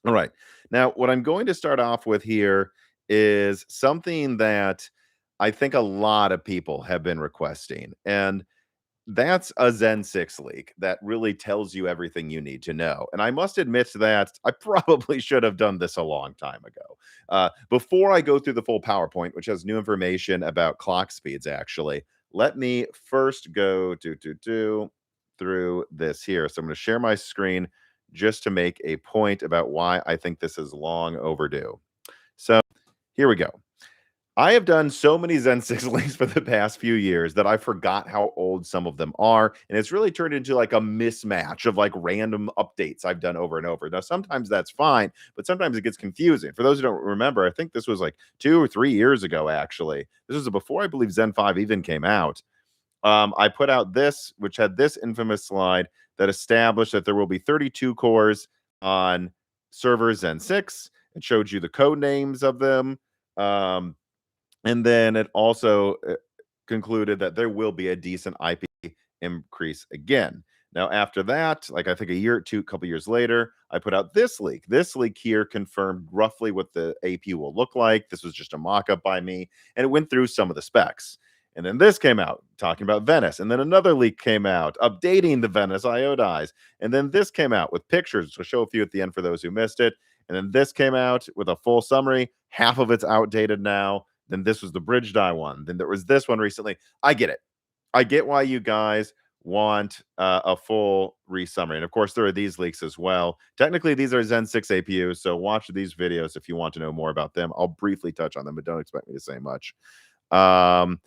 All right. Now, what I'm going to start off with here is something that I think a lot of people have been requesting. And that's a Zen 6 leak that really tells you everything you need to know. And I must admit that I probably should have done this a long time ago. Before I go through the full PowerPoint, which has new information about clock speeds, actually, let me first go through this here. So I'm going to share my screen just to make a point about why I think this is long overdue. So here we go. I have done so many Zen 6 links for the past few years that I forgot how old some of them are. And it's really turned into like a mismatch of like random updates I've done over and over. Now, sometimes that's fine, but sometimes it gets confusing. For those who don't remember, I think this was like 2 or 3 years ago, actually. This was before I believe Zen 5 even came out. I put out this, which had this infamous slide that established that there will be 32 cores on server Zen 6. It showed you the code names of them. And then it also concluded that there will be a decent IP increase again. Now, after that, like I think a couple years later, I put out this leak. This leak here confirmed roughly what the APU will look like. This was just a mock-up by me, and it went through some of the specs. And then this came out talking about Venice. And then another leak came out updating the Venice IO dies. And then this came out with pictures, which will show a few at the end for those who missed it. And then this came out with a full summary. Half of it's outdated now. Then this was the bridge die one. Then there was this one recently. I get it. I get why you guys want a full resummary. And of course, there are these leaks as well. Technically, these are Zen 6 APUs. So watch these videos if you want to know more about them. I'll briefly touch on them, but don't expect me to say much. And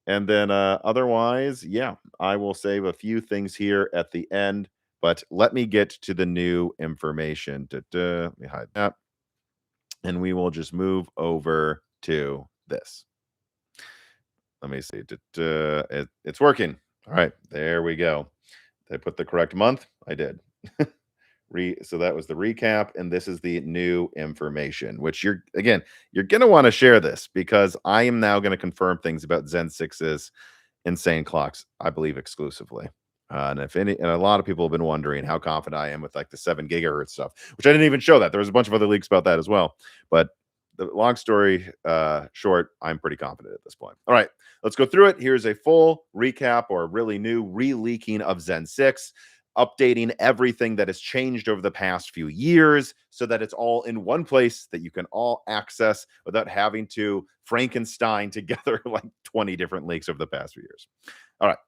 then otherwise, yeah, I will save a few things here at the end. But let me get to the new information. Let me hide that. And we will just move over to this. Let me see. It's working. All right, there we go. Did I put the correct month? I did. So that was the recap, and this is the new information, which you're going to want to share this because I am now going to confirm things about Zen 6's insane clocks, I believe exclusively. And a lot of people have been wondering how confident I am with like the 7 gigahertz stuff, which I didn't even show that. There was a bunch of other leaks about that as well. But the long story short, I'm pretty confident at this point. All right, let's go through it. Here's a full recap or really new re-leaking of Zen 6, updating everything that has changed over the past few years so that it's all in one place that you can all access without having to Frankenstein together like 20 different leaks over the past few years. All right.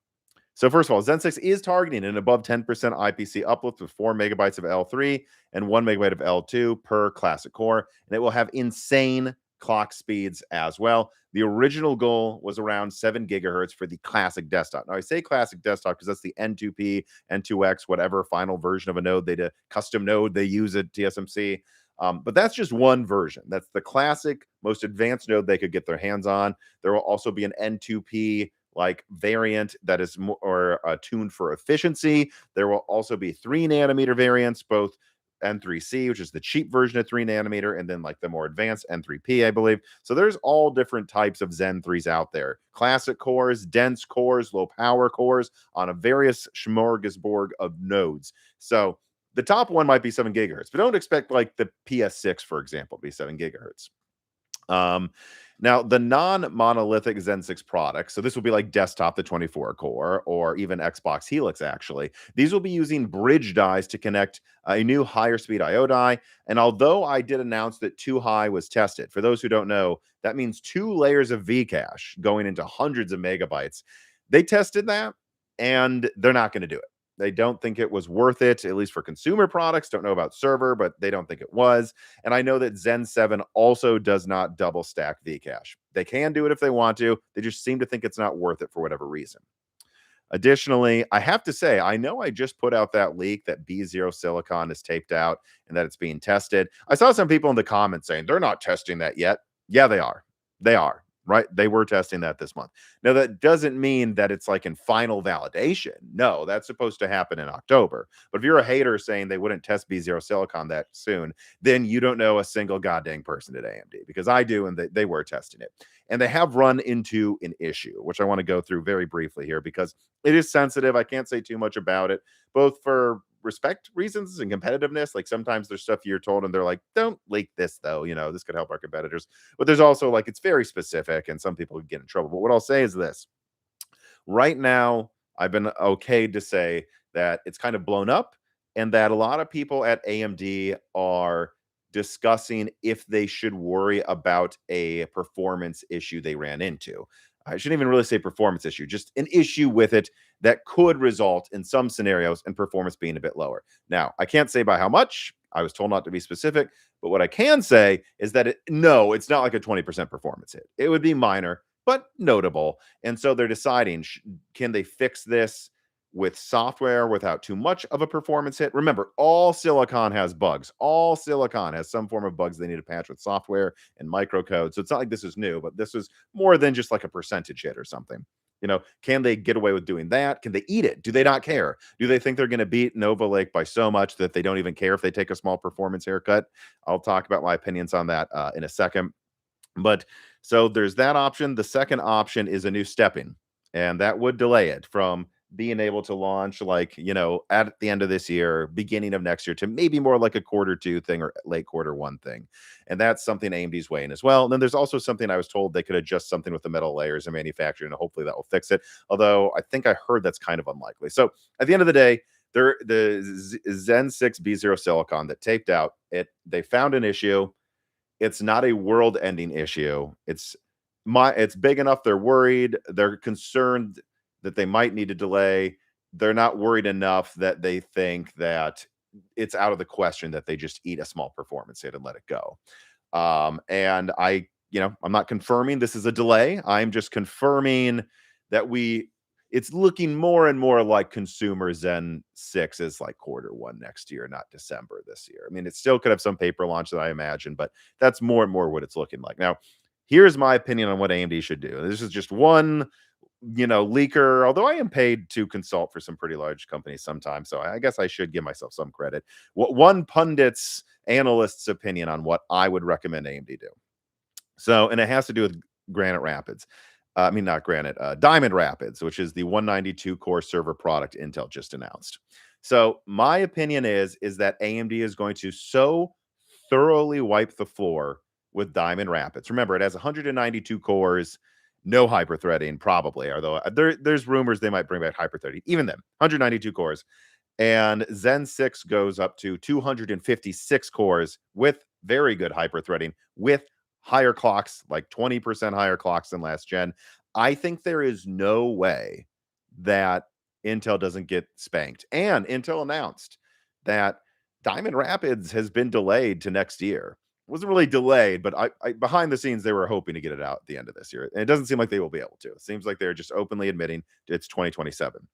So first of all, Zen 6 is targeting an above 10% IPC uplift with 4 megabytes of L3 and 1 megabyte of L2 per classic core. And it will have insane clock speeds as well. The original goal was around 7 gigahertz for the classic desktop. Now, I say classic desktop because that's the N2P, N2X, whatever final version of a node, custom node they use at TSMC. But that's just one version. That's the classic, most advanced node they could get their hands on. There will also be an N2P like variant that is more tuned for efficiency. There will also be 3 nanometer variants, both N3C, which is the cheap version of 3 nanometer, and then like the more advanced N3P, I believe. So there's all different types of Zen 3s out there. Classic cores, dense cores, low power cores on a various smorgasbord of nodes. So the top one might be 7 gigahertz, but don't expect like the PS6, for example, to be 7 gigahertz. Now, the non-monolithic Zen 6 products, so this will be like desktop, the 24 core, or even Xbox Helix, actually. These will be using bridge dies to connect a new higher speed IO die. And although I did announce that 2 high was tested, for those who don't know, that means 2 layers of Vcache going into hundreds of megabytes. They tested that, and they're not going to do it. They don't think it was worth it, at least for consumer products. Don't know about server, but they don't think it was. And I know that Zen 7 also does not double stack Vcache. They can do it if they want to. They just seem to think it's not worth it for whatever reason. Additionally, I have to say, I know I just put out that leak that B0 silicon is taped out and that it's being tested. I saw some people in the comments saying they're not testing that yet. Yeah, they are. They are. Right? They were testing that this month. Now, that doesn't mean that it's like in final validation. No, that's supposed to happen in October. But if you're a hater saying they wouldn't test B0 silicon that soon, then you don't know a single goddamn person at AMD, because I do, and they were testing it. And they have run into an issue, which I want to go through very briefly here because it is sensitive. I can't say too much about it, both for respect reasons and competitiveness. Like sometimes there's stuff you're told and they're like, don't leak this though, this could help our competitors. But there's also like it's very specific and some people get in trouble. But what I'll say is this: right now, I've been okayed to say that it's kind of blown up and that a lot of people at AMD are discussing if they should worry about a performance issue they ran into. I shouldn't even really say performance issue, just an issue with it that could result in some scenarios in performance being a bit lower. Now, I can't say by how much. I was told not to be specific, but what I can say is that no, it's not like a 20% performance hit. It would be minor, but notable. And so they're deciding, can they fix this with software without too much of a performance hit? Remember, all silicon has bugs. All silicon has some form of bugs they need to patch with software and microcode. So it's not like this is new, but this is more than just like a percentage hit or something. Can they get away with doing that? Can they eat it? Do they not care? Do they think they're going to beat Nova Lake by so much that they don't even care if they take a small performance haircut? I'll talk about my opinions on that in a second. But so there's that option. The second option is a new stepping, and that would delay it from being able to launch at the end of this year, beginning of next year, to maybe more like a quarter 2 thing or late quarter 1 thing. And that's something AMD's weighing as well. And then there's also something I was told they could adjust something with the metal layers and manufacturing, and hopefully that will fix it. Although I think I heard that's kind of unlikely. So at the end of the day, the Zen 6 B0 silicon that taped out, they found an issue. It's not a world-ending issue. It's big enough they're worried. They're concerned that they might need to delay. They're not worried enough that they think that it's out of the question that they just eat a small performance hit and let it go. And I'm not confirming this is a delay. I'm just confirming that it's looking more and more like consumer Zen 6 is like quarter 1 next year, not December this year. I mean, it still could have some paper launch that I imagine, but that's more and more what it's looking like. Now, here's my opinion on what AMD should do. This is just one, leaker, although I am paid to consult for some pretty large companies sometimes. So I guess I should give myself some credit. What one pundit's analyst's opinion on what I would recommend AMD do. So, and it has to do with Granite Rapids. Not Granite, Diamond Rapids, which is the 192 core server product Intel just announced. So my opinion is that AMD is going to so thoroughly wipe the floor with Diamond Rapids. Remember, it has 192 cores, no hyperthreading, probably, although there's rumors they might bring back hyperthreading. Even then, 192 cores. And Zen 6 goes up to 256 cores with very good hyperthreading, with higher clocks, like 20% higher clocks than last gen. I think there is no way that Intel doesn't get spanked. And Intel announced that Diamond Rapids has been delayed to next year. It wasn't really delayed, but I behind the scenes, they were hoping to get it out at the end of this year. And it doesn't seem like they will be able to. It seems like they're just openly admitting it's 2027.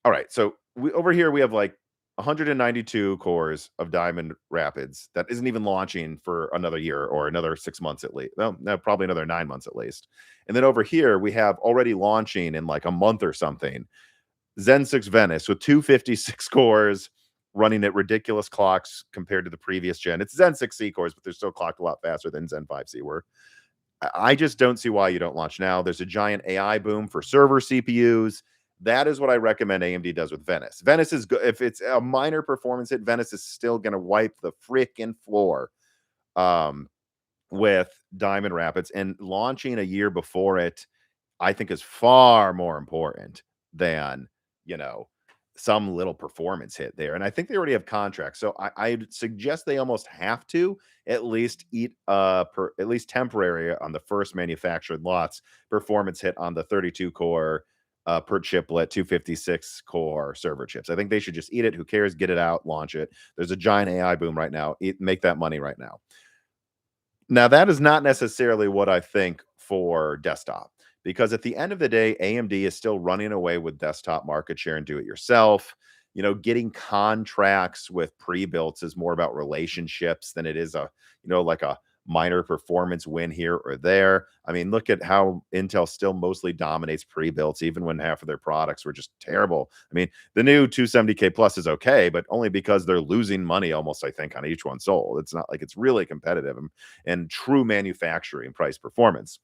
All right, so over here we have like 192 cores of Diamond Rapids that isn't even launching for another year or another 6 months at least. Well, no, probably another 9 months at least. And then over here we have already launching in like a month or something, Zen 6 Venice with 256 cores running at ridiculous clocks compared to the previous gen. It's Zen 6C cores, but they're still clocked a lot faster than Zen 5C were. I just don't see why you don't launch now. There's a giant AI boom for server CPUs. That is what I recommend AMD does with Venice. Venice is good. If it's a minor performance hit, Venice is still going to wipe the freaking floor with Diamond Rapids. And launching a year before it, I think, is far more important than, some little performance hit there. And I think they already have contracts. So I suggest they almost have to at least eat at least temporary on the first manufactured lots performance hit on the 32 core per chiplet 256 core server chips. I think they should just eat it. Who cares? Get it out, launch it. There's a giant AI boom right now. Make that money right now. Now, that is not necessarily what I think for desktop, because at the end of the day, AMD is still running away with desktop market share and do it yourself. Getting contracts with pre-builts is more about relationships than it is like a minor performance win here or there. I mean, look at how Intel still mostly dominates pre-builts, even when half of their products were just terrible. I mean, the new 270K Plus is okay, but only because they're losing money almost, I think, on each one sold. It's not like it's really competitive and true manufacturing price performance.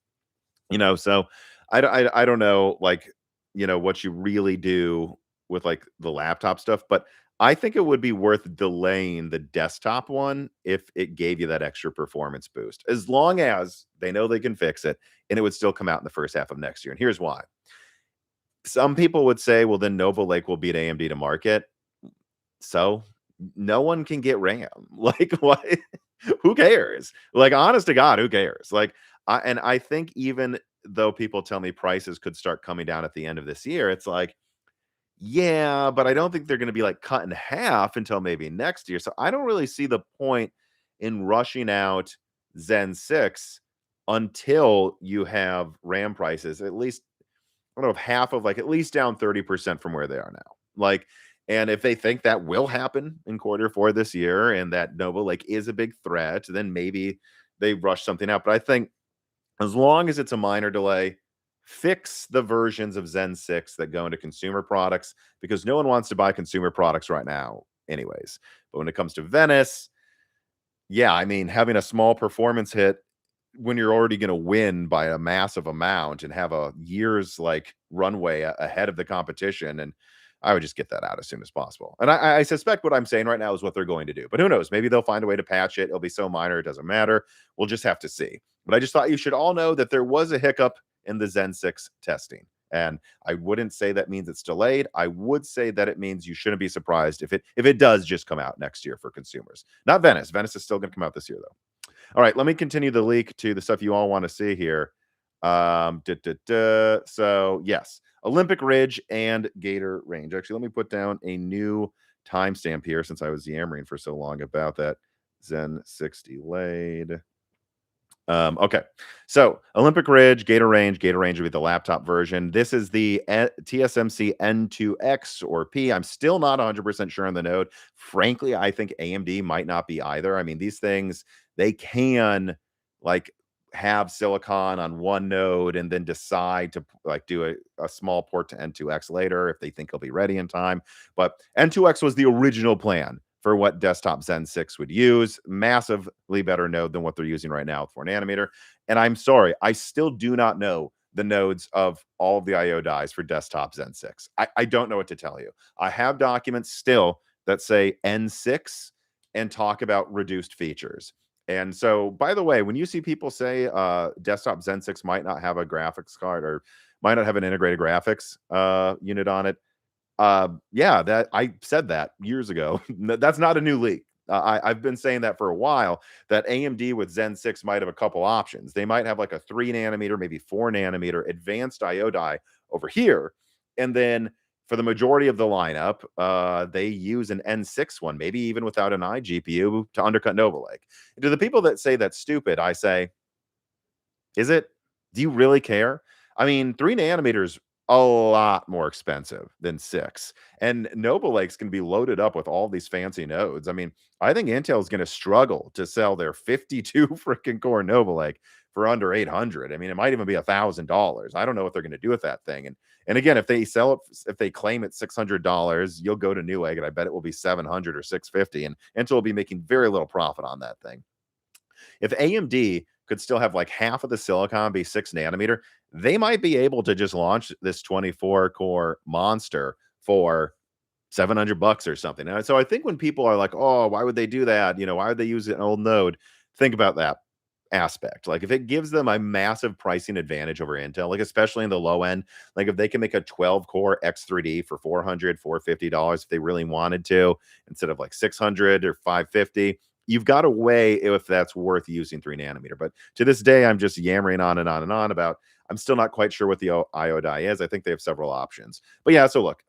So I don't know, what you really do with like the laptop stuff, but I think it would be worth delaying the desktop one if it gave you that extra performance boost, as long as they know they can fix it and it would still come out in the first half of next year. And here's why. Some people would say, well, then Nova Lake will beat AMD to market. So no one can get RAM. Like, what? Who cares? Like, honest to God, who cares? Like, I think even though people tell me prices could start coming down at the end of this year, it's like, yeah, but I don't think they're going to be like cut in half until maybe next year. So I don't really see the point in rushing out Zen 6 until you have RAM prices at least, I don't know, if half of, like, at least down 30% from where they are now. Like, and if they think that will happen in quarter 4 this year and that Nova Lake is a big threat, then maybe they rush something out. But I think as long as it's a minor delay, fix the versions of Zen 6 that go into consumer products, because no one wants to buy consumer products right now anyways. But when it comes to Venice, yeah, I mean, having a small performance hit when you're already going to win by a massive amount and have a year's like runway ahead of the competition, and I would just get that out as soon as possible. And I suspect what I'm saying right now is what they're going to do, but who knows? Maybe they'll find a way to patch it. It'll be so minor it doesn't matter. We'll just have to see. But I just thought you should all know that there was a hiccup in the Zen 6 testing. And I wouldn't say that means it's delayed. I would say that it means you shouldn't be surprised if it does just come out next year for consumers. Not Venice. Venice is still going to come out this year though. All right, let me continue the leak to the stuff you all want to see here. So yes, Olympic Ridge and Gator Range. Actually, let me put down a new timestamp here since I was yammering for so long about that Zen 60 delayed. Okay, so Olympic Ridge, Gator Range would be the laptop version. This is the TSMC N2X or P. I'm still not 100% sure on the node. Frankly, I think AMD might not be either. I mean, these things, they can like have silicon on one node and then decide to like do a small port to N2X later if they think it'll be ready in time. But N2X was the original plan for what desktop Zen 6 would use. Massively better node than what they're using right now with 4 nanometer. And I'm sorry, I still do not know the nodes of all of the IO dies for desktop Zen 6. I don't know what to tell you. I have documents still that say N6 and talk about reduced features. And so, by the way, when you see people say desktop Zen 6 might not have a graphics card or might not have an integrated graphics unit on it, yeah, that I said that years ago. That's not a new leak. I've been saying that for a while, that AMD with Zen 6 might have a couple options. They might have like a 3 nanometer, maybe 4 nanometer advanced IO die over here. And then for the majority of the lineup, they use an N6 one, maybe even without an iGPU to undercut Nova Lake. And to the people that say that's stupid, I say, is it? Do you really care? I mean, 3 nanometers a lot more expensive than 6. And Nova Lake's going to be loaded up with all these fancy nodes. I mean, I think Intel is going to struggle to sell their 52 freaking core Nova Lake for under 800. I mean, it might even be $1,000. I don't know what they're going to do with that thing. And again, if they sell it, if they claim it's $600, you'll go to Newegg and I bet it will be 700 or 650, and Intel will be making very little profit on that thing. If AMD could still have like half of the silicon be 6 nanometer, they might be able to just launch this 24 core monster for $700 or something. And so I think when people are like, oh, why would they do that? You know, why would they use an old node? Think about that aspect. Like if it gives them a massive pricing advantage over Intel, like especially in the low end, like if they can make a 12 core X3D for $400, $450 if they really wanted to, instead of like 600 or 550, you've got to weigh if that's worth using 3 nanometer. But to this day, I'm just yammering on and on and on about, I'm still not quite sure what the IO die is. I think they have several options. But yeah, so look,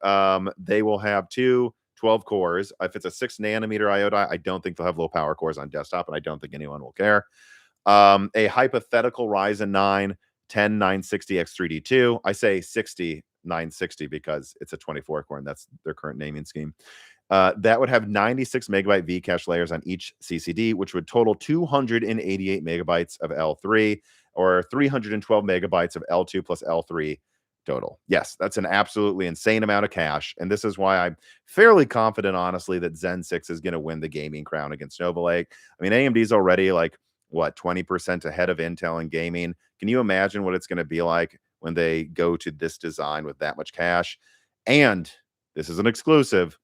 they will have 2 12 cores. If it's a 6 nanometer IO die, I don't think they'll have low power cores on desktop, and I don't think anyone will care. A hypothetical Ryzen 9 10960 X3D2. I say 6960 because it's a 24 core, and that's their current naming scheme. That would have 96 megabyte Vcache layers on each CCD, which would total 288 megabytes of L3 or 312 megabytes of L2 plus L3 total. Yes, that's an absolutely insane amount of cache. And this is why I'm fairly confident, honestly, that Zen 6 is going to win the gaming crown against Nova Lake. I mean, AMD's already like, what, 20% ahead of Intel in gaming. Can you imagine what it's going to be like when they go to this design with that much cache? And this is an exclusive.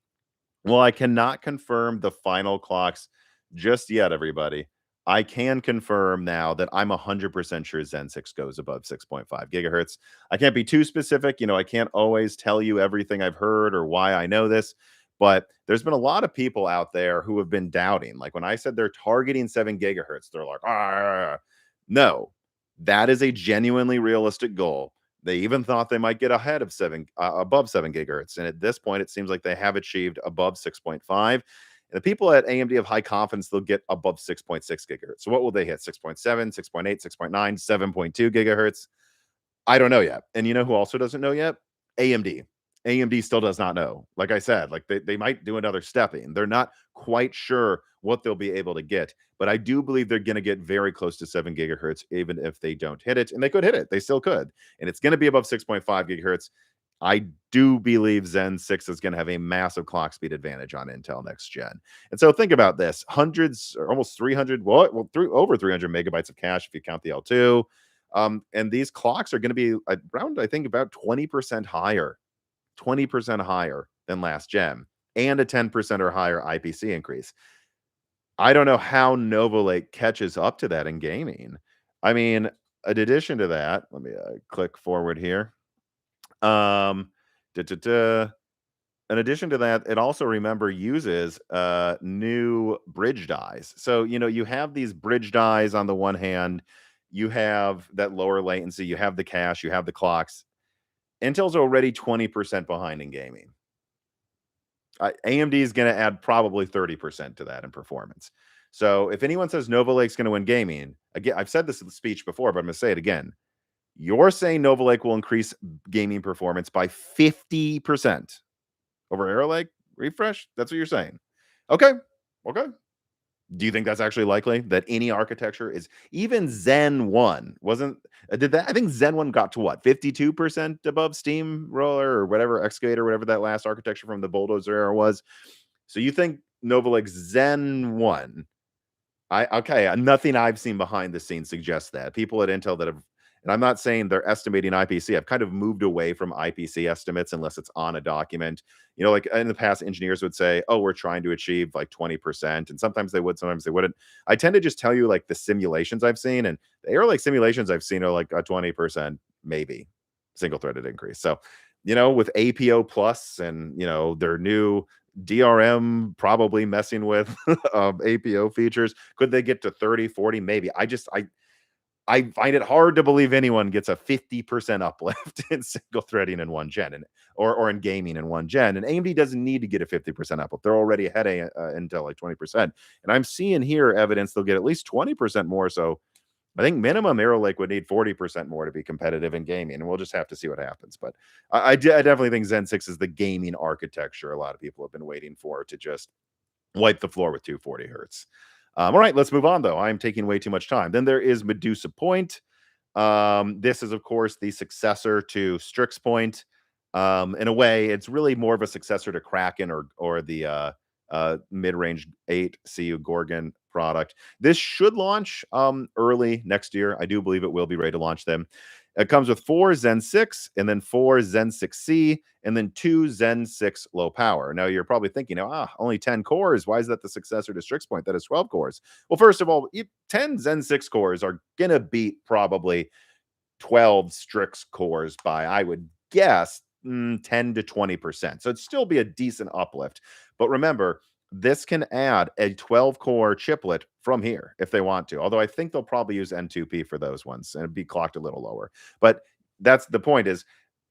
Well, I cannot confirm the final clocks just yet, everybody. I can confirm now that I'm 100% sure Zen 6 goes above 6.5 gigahertz. I can't be too specific. I can't always tell you everything I've heard or why I know this, but there's been a lot of people out there who have been doubting. Like when I said they're targeting 7 gigahertz, they're like, ah, no, that is a genuinely realistic goal. They even thought they might get ahead of above 7 gigahertz. And at this point, it seems like they have achieved above 6.5. And the people at AMD have high confidence they'll get above 6.6 gigahertz. So what will they hit? 6.7, 6.8, 6.9, 7.2 gigahertz? I don't know yet. And you know who also doesn't know yet? AMD. AMD still does not know. Like I said, like they might do another stepping. They're not quite sure what they'll be able to get, but I do believe they're going to get very close to 7 gigahertz, even if they don't hit it. And they could hit it. They still could. And it's going to be above 6.5 gigahertz. I do believe Zen 6 is going to have a massive clock speed advantage on Intel next gen. And so think about this, hundreds or almost 300, over 300 megabytes of cache if you count the L2. And these clocks are going to be around, I think, about 20% higher, 20% higher than last gen, and a 10% or higher IPC increase. I don't know how Nova Lake catches up to that in gaming. I mean, in addition to that, let me click forward here. Um, da, da, da. In addition to that, it also, remember, uses new bridge dies. So, you have these bridge dies on the one hand, you have that lower latency, you have the cache, you have the clocks. Intel's already 20% behind in gaming. AMD is going to add probably 30% to that in performance. So if anyone says Nova Lake's going to win gaming, again, I've said this in the speech before, but I'm going to say it again. You're saying Nova Lake will increase gaming performance by 50% over Arrow Lake refresh? That's what you're saying. Okay. Okay. Do you think that's actually likely that any architecture is, even Zen 1 wasn't, did that? I think Zen 1 got to what, 52% above Steamroller or whatever, Excavator, whatever that last architecture from the Bulldozer era was. So you think Nova Lake Zen 1, okay, nothing I've seen behind the scenes suggests that. People at Intel that have, and I'm not saying they're estimating IPC. I've kind of moved away from IPC estimates unless it's on a document. Like in the past, engineers would say, oh, we're trying to achieve like 20%. And sometimes they would, sometimes they wouldn't. I tend to just tell you like the simulations I've seen. And the Air Lake simulations I've seen are like a 20%, maybe single threaded increase. So, with APO plus and, their new DRM probably messing with APO features, could they get to 30, 40? Maybe. I find it hard to believe anyone gets a 50% uplift in single threading in one gen, or in gaming in one gen. And AMD doesn't need to get a 50% uplift. They're already ahead of Intel like 20%. And I'm seeing here evidence they'll get at least 20% more. So I think minimum Arrow Lake would need 40% more to be competitive in gaming. And we'll just have to see what happens. But I definitely think Zen 6 is the gaming architecture a lot of people have been waiting for to just wipe the floor with 240 hertz. All right, let's move on, though. I'm taking way too much time. Then there is Medusa Point. This is, of course, the successor to Strix Point. In a way, it's really more of a successor to Kraken or the mid-range 8 CU Gorgon product. This should launch early next year. I do believe it will be ready to launch them. It comes with 4 Zen 6 and then 4 Zen 6C and then 2 Zen 6 low power. Now you're probably thinking, only 10 cores. Why is that the successor to Strix Point? That is 12 cores. Well, first of all, 10 Zen 6 cores are going to beat probably 12 Strix cores by, I would guess, 10 to 20%. So it'd still be a decent uplift. But remember, this can add a 12-core chiplet from here if they want to. Although I think they'll probably use N2P for those ones and be clocked a little lower. But that's the point, is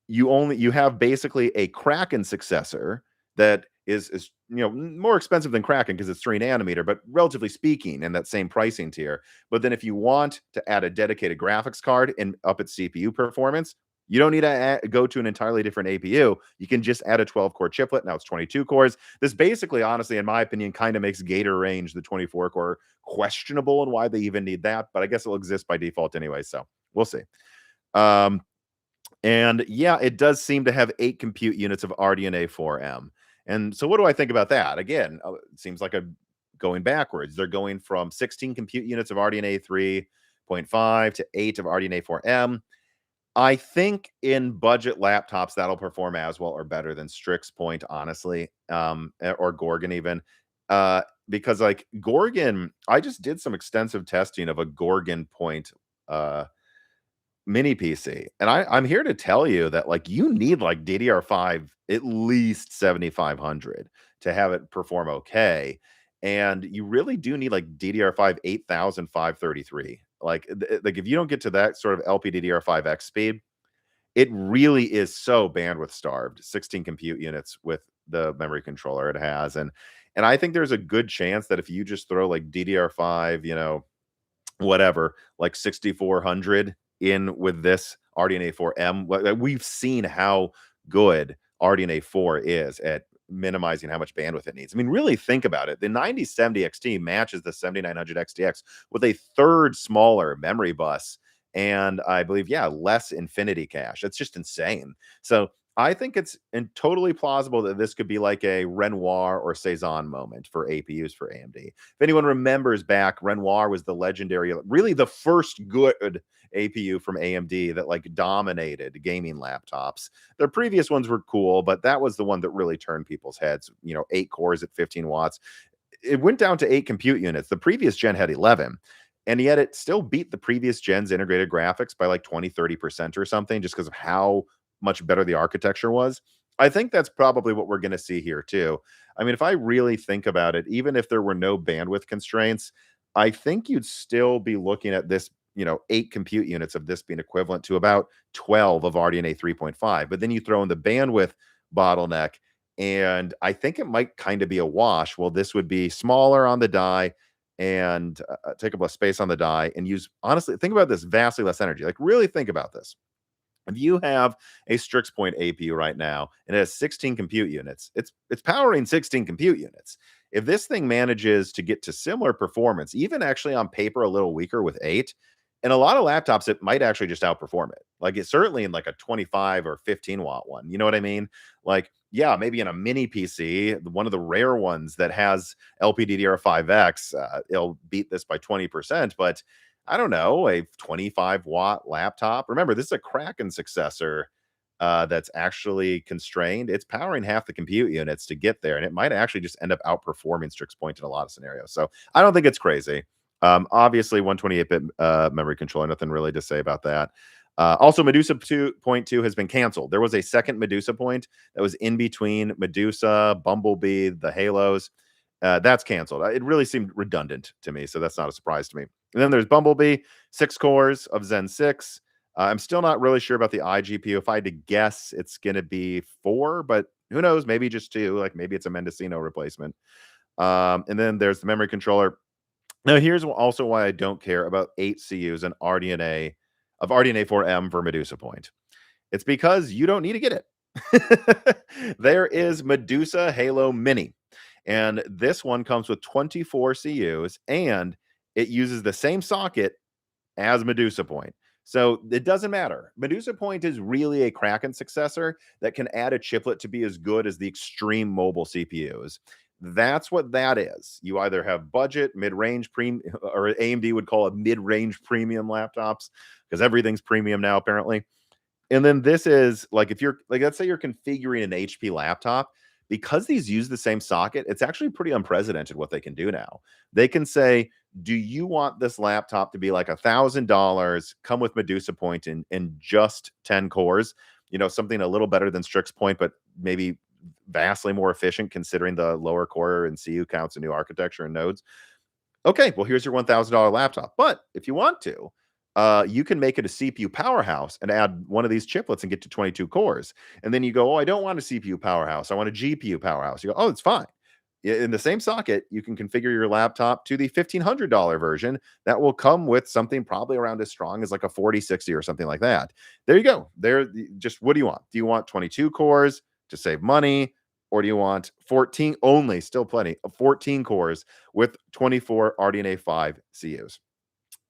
you have basically a Kraken successor that is more expensive than Kraken because it's 3 nanometer, but relatively speaking in that same pricing tier. But then if you want to add a dedicated graphics card and up its CPU performance, you don't need to go to an entirely different APU. You can just add a 12-core chiplet. Now it's 22 cores. This basically, honestly, in my opinion, kind of makes Gator Range, the 24-core, questionable and why they even need that. But I guess it'll exist by default anyway, so we'll see. And yeah, it does seem to have 8 compute units of RDNA 4M. And so what do I think about that? Again, it seems like going backwards. They're going from 16 compute units of RDNA 3.5 to 8 of RDNA 4M. I think in budget laptops, that'll perform as well or better than Strix Point, honestly, or Gorgon even. Because like Gorgon, I just did some extensive testing of a Gorgon Point uh mini PC. And I'm here to tell you that like you need like DDR5 at least 7500 to have it perform okay. And you really do need like DDR5 8533. Like if you don't get to that sort of LPDDR5X speed, it really is so bandwidth starved. 16 compute units with the memory controller it has. And I think there's a good chance that if you just throw like DDR5, whatever, like 6400 in with this RDNA 4M. We've seen how good RDNA 4 is at minimizing how much bandwidth it needs. I mean, really think about it. The 9070 XT matches the 7900 XTX with a third smaller memory bus and I believe, yeah, less infinity cache. It's just insane. So I think it's totally plausible that this could be like a Renoir or Cezanne moment for APUs for AMD. If anyone remembers back, Renoir was the legendary, really the first good APU from AMD that like dominated gaming laptops. Their previous ones were cool, but that was the one that really turned people's heads. 8 cores at 15 watts. It went down to 8 compute units. The previous gen had 11. And yet it still beat the previous gen's integrated graphics by like 20-30% or something, just because of how much better the architecture was. I think that's probably what we're going to see here too. I mean, if I really think about it, even if there were no bandwidth constraints, I think you'd still be looking at this, 8 compute units of this being equivalent to about 12 of RDNA 3.5. But then you throw in the bandwidth bottleneck, and I think it might kind of be a wash. Well, this would be smaller on the die and take up less space on the die and use, honestly, think about this, vastly less energy. Like, really think about this. If you have a Strix Point APU right now and it has 16 compute units, it's powering 16 compute units. If this thing manages to get to similar performance, even actually on paper a little weaker with 8, in a lot of laptops, it might actually just outperform it. Like it's certainly in like a 25 or 15 watt one. You know what I mean? Like, yeah, maybe in a mini PC, one of the rare ones that has LPDDR5X, it'll beat this by 20%. But I don't know, a 25-watt laptop. Remember, this is a Kraken successor that's actually constrained. It's powering half the compute units to get there, and it might actually just end up outperforming Strix Point in a lot of scenarios. So I don't think it's crazy. Obviously, 128-bit memory controller, nothing really to say about that. Also, Medusa 2.2 has been canceled. There was a second Medusa point that was in between Medusa, Bumblebee, the Halos. That's canceled. It really seemed redundant to me, so that's not a surprise to me. And then there's Bumblebee, 6 cores of Zen 6. I'm still not really sure about the iGPU. If I had to guess, it's going to be 4, but who knows? Maybe just 2. Like maybe it's a Mendocino replacement. And then there's the memory controller. Now, here's also why I don't care about 8 CUs and RDNA 4M for Medusa Point. It's because you don't need to get it. There is Medusa Halo Mini. And this one comes with 24 CUs and it uses the same socket as Medusa Point. So it doesn't matter. Medusa Point is really a Kraken successor that can add a chiplet to be as good as the extreme mobile CPUs. That's what that is. You either have budget, mid-range, or AMD would call it mid-range premium laptops because everything's premium now apparently. And then this is like if you're like, let's say you're configuring an HP laptop, because these use the same socket, it's actually pretty unprecedented what they can do now. They can say, do you want this laptop to be like $1,000, come with Medusa Point in just 10 cores? Something a little better than Strix Point, but maybe vastly more efficient considering the lower core and CU counts and new architecture and nodes. Okay, well, here's your $1,000 laptop. But if you want to, you can make it a CPU powerhouse and add one of these chiplets and get to 22 cores. And then you go, oh, I don't want a CPU powerhouse. I want a GPU powerhouse. You go, oh, it's fine. In the same socket, you can configure your laptop to the $1,500 version that will come with something probably around as strong as like a 4060 or something like that. There you go. Just what do you want? Do you want 22 cores to save money? Or do you want 14 only, still plenty of 14 cores with 24 RDNA 5 CUs?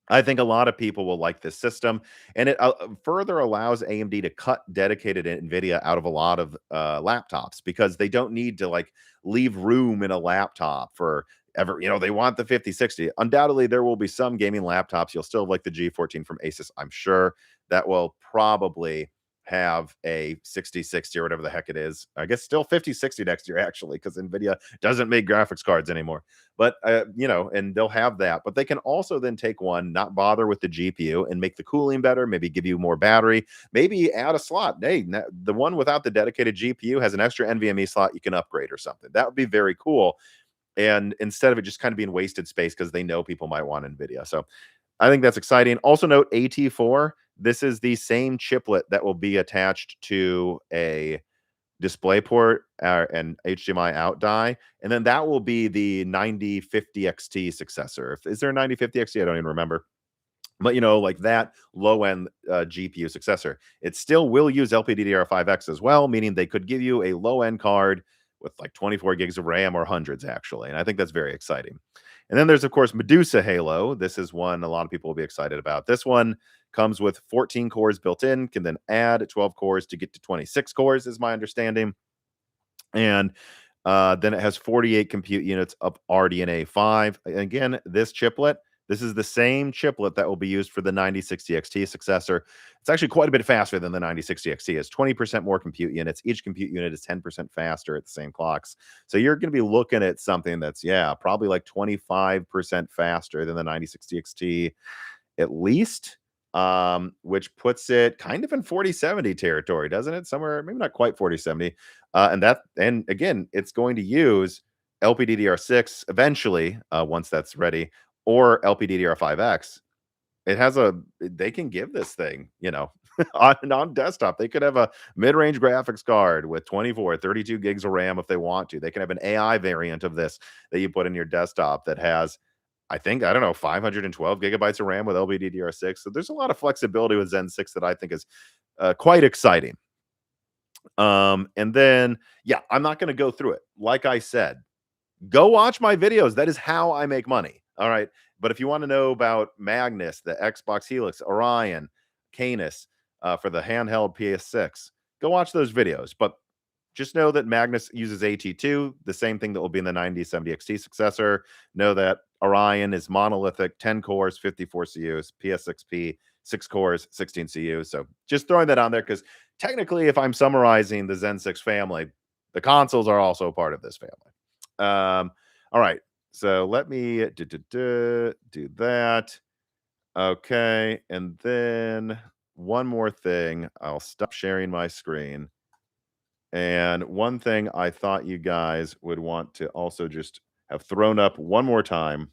I think a lot of people will like this system, and it further allows AMD to cut dedicated Nvidia out of a lot of laptops because they don't need to like leave room in a laptop for ever. They want the 5060. Undoubtedly, there will be some gaming laptops. You'll still have like the G14 from Asus, I'm sure. that will probably have a 6060 or whatever the heck it is. I guess still 5060 next year, actually, because Nvidia doesn't make graphics cards anymore. But and they'll have that. But they can also then take one, not bother with the GPU, and make the cooling better, maybe give you more battery, maybe add a slot. Hey, the one without the dedicated GPU has an extra NVMe slot you can upgrade or something. That would be very cool. And instead of it just kind of being wasted space because they know people might want Nvidia. So I think that's exciting. Also note AT4. This is the same chiplet that will be attached to a DisplayPort and HDMI out die, and then that will be the 9050 XT successor. Is there a 9050 XT? I don't even remember. But like that low end GPU successor, it still will use LPDDR5X as well, meaning they could give you a low end card with like 24 gigs of RAM or hundreds actually, and I think that's very exciting. And then there's of course Medusa Halo. This is one a lot of people will be excited about. This one comes with 14 cores built in, can then add 12 cores to get to 26 cores, is my understanding. And then it has 48 compute units of RDNA 5. Again, this is the same chiplet that will be used for the 9060 XT successor. It's actually quite a bit faster than the 9060 XT. It's 20% more compute units. Each compute unit is 10% faster at the same clocks. So you're going to be looking at something that's, probably like 25% faster than the 9060 XT at least, which puts it kind of in 4070 territory, doesn't it? Somewhere, maybe not quite 4070. And again, it's going to use LPDDR6 eventually, once that's ready, or LPDDR5X. They can give this thing, on desktop. They could have a mid-range graphics card with 24, 32 gigs of RAM if they want to. They can have an AI variant of this that you put in your desktop that has, I don't know, 512 gigabytes of RAM with LPDDR6. So there's a lot of flexibility with Zen 6 that I think is quite exciting. And then, I'm not going to go through it. Like I said, go watch my videos. That is how I make money. All right. But if you want to know about Magnus, the Xbox Helix, Orion, Canis, for the handheld PS6, go watch those videos. But just know that Magnus uses AT2, the same thing that will be in the 9070 XT successor. Know that Orion is monolithic, 10 cores, 54 CUs, PS6P, 6 cores, 16 CUs. So just throwing that on there because technically, if I'm summarizing the Zen 6 family, the consoles are also part of this family. All right. So let me do that. Okay. And then one more thing. I'll stop sharing my screen. And one thing I thought you guys would want to also just have thrown up one more time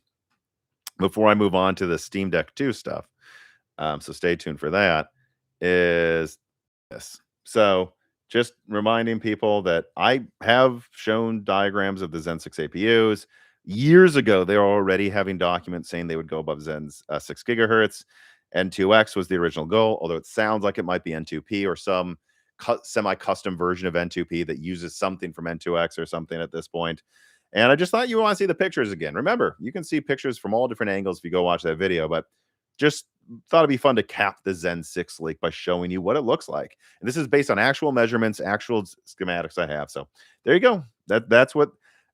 before I move on to the Steam Deck 2 stuff. So stay tuned for that. Is this. So just reminding people that I have shown diagrams of the Zen 6 APUs. Years ago, they were already having documents saying they would go above Zen's 6 gigahertz. N2X was the original goal, although it sounds like it might be N2P or some semi-custom version of N2P that uses something from N2X or something at this point. And I just thought you want to see the pictures again. Remember, you can see pictures from all different angles if you go watch that video, but just thought it'd be fun to cap the Zen 6 leak by showing you what it looks like. And this is based on actual measurements, actual schematics I have. So there you go. That's what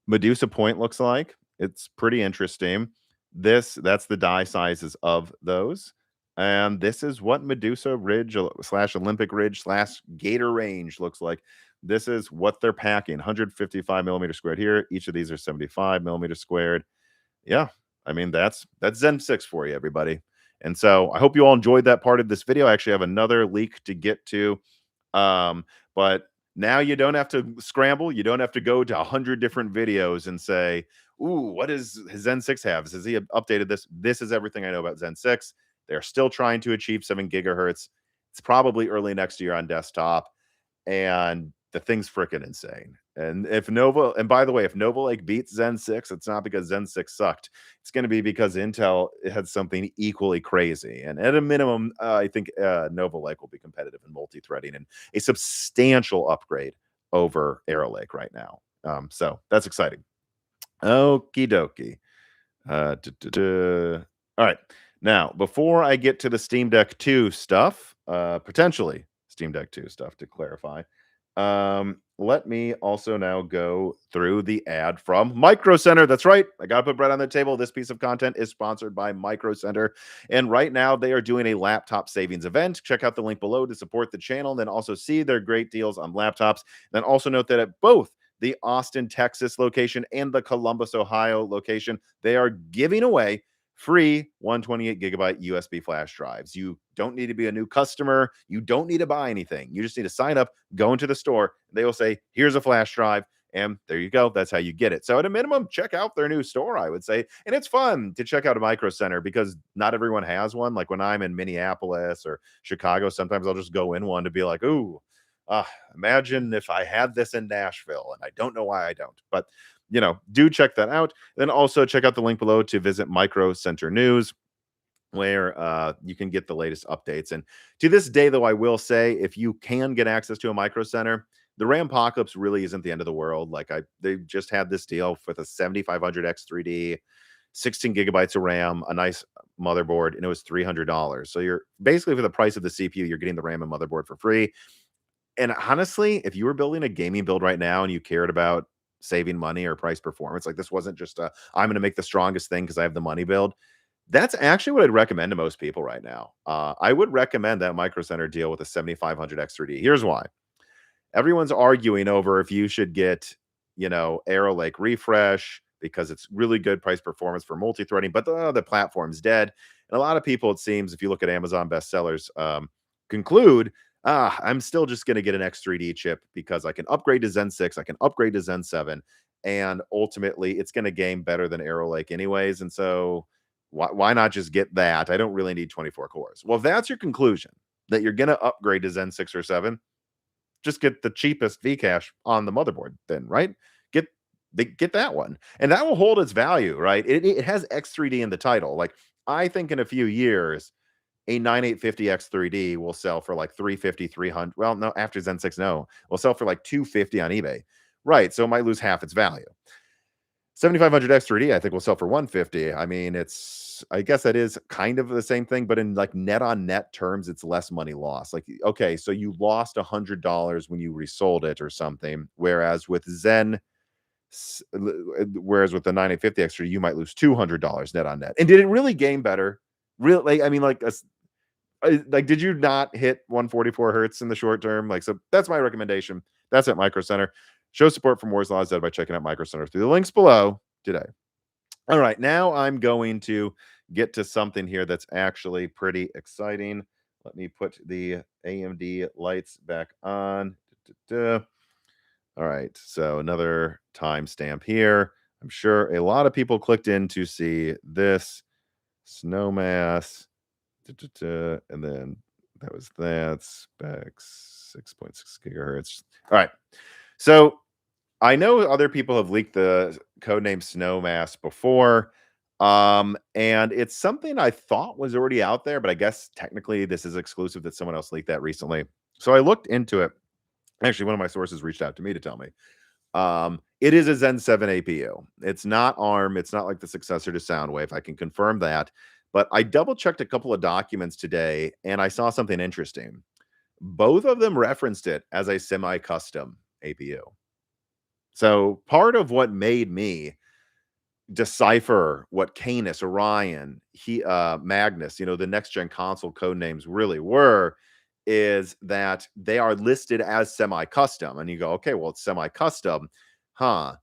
Medusa Point looks like. It's pretty interesting. That's the die sizes of those. And this is what Medusa Ridge / Olympic Ridge / Gator Range looks like. This is what they're packing. 155 millimeters squared here. Each of these are 75 millimeters squared. Yeah, I mean, that's Zen 6 for you, everybody. And so I hope you all enjoyed that part of this video. I actually have another leak to get to. But now you don't have to scramble. You don't have to go to 100 different videos and say, ooh, what does Zen 6 have? Has he updated this? This is everything I know about Zen 6. They're still trying to achieve 7 gigahertz. It's probably early next year on desktop. And the thing's freaking insane. And by the way, if Nova Lake beats Zen 6, it's not because Zen 6 sucked. It's going to be because Intel had something equally crazy. And at a minimum, I think Nova Lake will be competitive in multi-threading and a substantial upgrade over Arrow Lake right now. So that's exciting. Okie dokie. All right. Now, before I get to the Steam Deck 2 stuff, potentially Steam Deck 2 stuff to clarify, Let me also now go through the ad from Micro Center. That's right. I got to put bread on the table. This piece of content is sponsored by Micro Center. And right now they are doing a laptop savings event. Check out the link below to support the channel. Then also see their great deals on laptops. Then also note that at both the Austin, Texas location and the Columbus, Ohio location, they are giving away free 128 gigabyte USB flash drives. You don't need to be a new customer. You don't need to buy anything. You just need to sign up, go into the store. They will say, here's a flash drive. And there you go. That's how you get it. So at a minimum, check out their new store, I would say. And it's fun to check out a Micro Center because not everyone has one. Like when I'm in Minneapolis or Chicago, sometimes I'll just go in one to be like, ooh, imagine if I had this in Nashville. And I don't know why I don't. But do check that out. Then also check out the link below to visit Micro Center News, where you can get the latest updates. And to this day, though, I will say, if you can get access to a Micro Center, the RAM apocalypse really isn't the end of the world. Like they just had this deal with a 7500 X3D, 16 gigabytes of RAM, a nice motherboard, and it was $300. So you're basically, for the price of the CPU, you're getting the RAM and motherboard for free. And honestly, if you were building a gaming build right now and you cared about saving money or price performance, like this wasn't just a I'm going to make the strongest thing because I have the money build. That's actually what I'd recommend to most people right now. I would recommend that Micro Center deal with a 7500 X3D. Here's why. Everyone's arguing over if you should get, Arrow Lake refresh because it's really good price performance for multi-threading, but the platform's dead. And a lot of people, it seems, if you look at Amazon bestsellers, conclude, I'm still just going to get an X3D chip because I can upgrade to Zen 6, I can upgrade to Zen 7, and ultimately it's going to game better than Arrow Lake anyways. And so why not just get that? I don't really need 24 cores. Well, if that's your conclusion, that you're going to upgrade to Zen 6 or 7, just get the cheapest Vcache on the motherboard then, right? Get that one. And that will hold its value, right? It has X3D in the title. Like, I think in a few years, a 9850X3D will sell for like 350, 300. Well, no, after Zen 6, no, will sell for like 250 on eBay. Right. So it might lose half its value. 7500 X3D, I think, will sell for 150. I mean, I guess that is kind of the same thing, but in like net on net terms, it's less money lost. Like, okay, so you lost $100 when you resold it or something. Whereas with whereas with the 9850 X3D, you might lose $200 net on net. And did it really game better? Really? I mean, like, did you not hit 144 hertz in the short term? Like, so that's my recommendation. That's at Micro Center. Show support for Moore's Law Z by checking out Micro Center through the links below today. All right, now I'm going to get to something here that's actually pretty exciting. Let me put the AMD lights back on. All right, so another timestamp here. I'm sure a lot of people clicked in to see this Snowmass. And then that specs 6.6 gigahertz. All right. So I know other people have leaked the codename Snowmass before. And it's something I thought was already out there, but I guess technically this is exclusive that someone else leaked that recently. So I looked into it. Actually, one of my sources reached out to me to tell me. It is a Zen 7 APU. It's not ARM. It's not like the successor to Soundwave. I can confirm that. But I double checked a couple of documents today and I saw something interesting. Both of them referenced it as a semi-custom APU. So part of what made me decipher what Canis, Orion, Magnus, the next gen console code names really were, is that they are listed as semi-custom. And you go, okay, well, it's semi-custom. Huh.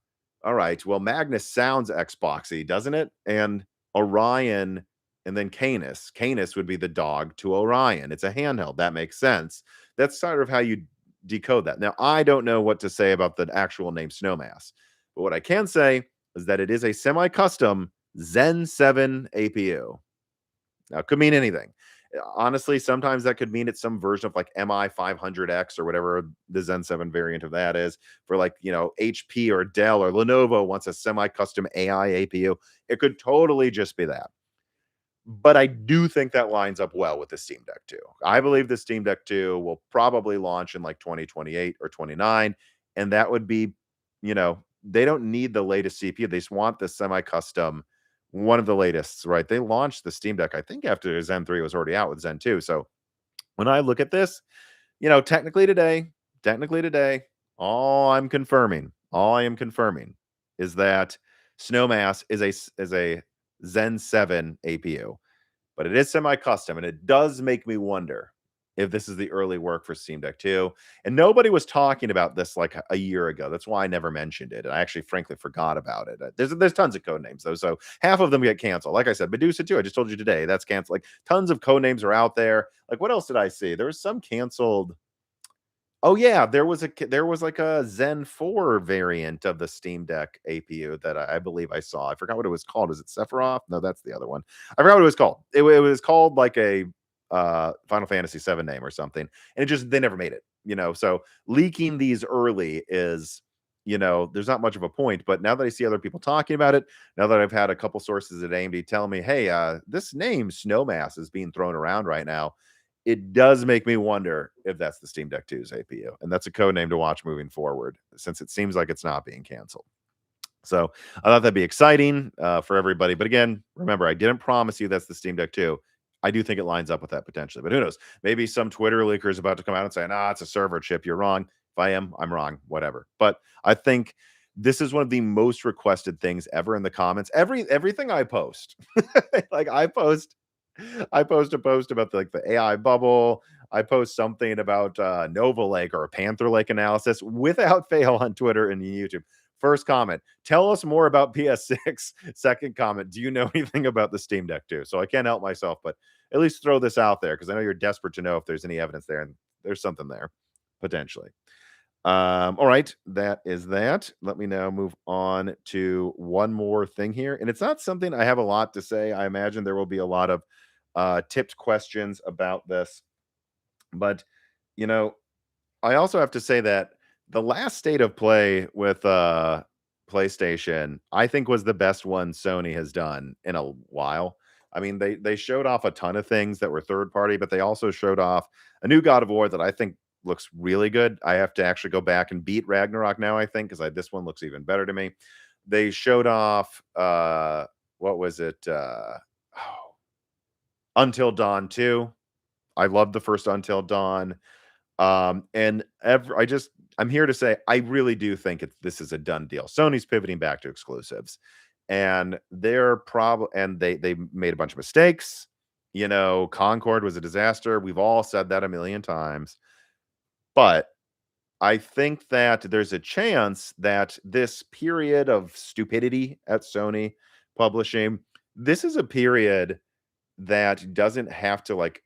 All right. Well, Magnus sounds Xboxy, doesn't it? And Orion and then Canis. Canis would be the dog to Orion. It's a handheld. That makes sense. That's sort of how you decode that. Now, I don't know what to say about the actual name Snowmass, but what I can say is that it is a semi-custom Zen 7 APU. Now, it could mean anything. Honestly, sometimes that could mean it's some version of like MI 500X or whatever the Zen 7 variant of that is for, like, HP or Dell or Lenovo wants a semi-custom AI APU. It could totally just be that. But I do think that lines up well with the Steam Deck 2. I believe the Steam Deck 2 will probably launch in like 2028 or 29. And that would be, they don't need the latest CPU. They just want the semi-custom, one of the latest, right? They launched the Steam Deck, I think, after Zen 3 was already out with Zen 2. So when I look at this, technically today, technically today, all I am confirming is that Snowmass is a Zen 7 APU, but it is semi-custom, and it does make me wonder if this is the early work for Steam Deck 2. And nobody was talking about this like a year ago. That's why I never mentioned it. And I actually, frankly, forgot about it. There's tons of code names though, so half of them get canceled. Like I said, Medusa 2, I just told you today, that's canceled. Like tons of code names are out there. Like what else did I see? There was some canceled. Oh yeah, there was like a Zen 4 variant of the Steam Deck APU that I believe I saw. I forgot what it was called. Is it Sephiroth? No, that's the other one. I forgot what it was called. It was called like a Final Fantasy 7 name or something. And it just they never made it, you know. So leaking these early is, you know, there's not much of a point. But now that I see other people talking about it, now that I've had a couple sources at AMD tell me, hey, this name Snowmass is being thrown around right now, it does make me wonder if that's the Steam Deck 2's APU, and that's a code name to watch moving forward, since it seems like it's not being canceled. So I thought that'd be exciting for everybody. But again, remember, I didn't promise you that's the Steam Deck 2. I do think it lines up with that potentially, but who knows? Maybe some Twitter leaker is about to come out and say, "Nah, it's a server chip. You're wrong." If I am, I'm wrong. Whatever. But I think this is one of the most requested things ever in the comments. Everything I post, like I post a post about like the AI bubble. I post something about Nova Lake or a Panther Lake analysis without fail on Twitter and YouTube. First comment, tell us more about PS6. Second comment, do you know anything about the Steam Deck 2? So I can't help myself, but at least throw this out there because I know you're desperate to know if there's any evidence there, and there's something there potentially. All right, that is that. Let me now move on to one more thing here. And it's not something I have a lot to say. I imagine there will be a lot of tipped questions about this. But, you know, I also have to say that the last state of play with PlayStation, I think was the best one Sony has done in a while. I mean, they showed off a ton of things that were third party, but they also showed off a new God of War that I think looks really good. I have to actually go back and beat Ragnarok now, I think, because this one looks even better to me. They showed off what was it? Oh, Until Dawn 2. I love the first Until Dawn. I'm here to say I really do think this is a done deal. Sony's pivoting back to exclusives, and they made a bunch of mistakes. You know, Concord was a disaster. We've all said that a million times, but I think that there's a chance that this period of stupidity at Sony publishing, this is a period that doesn't have to like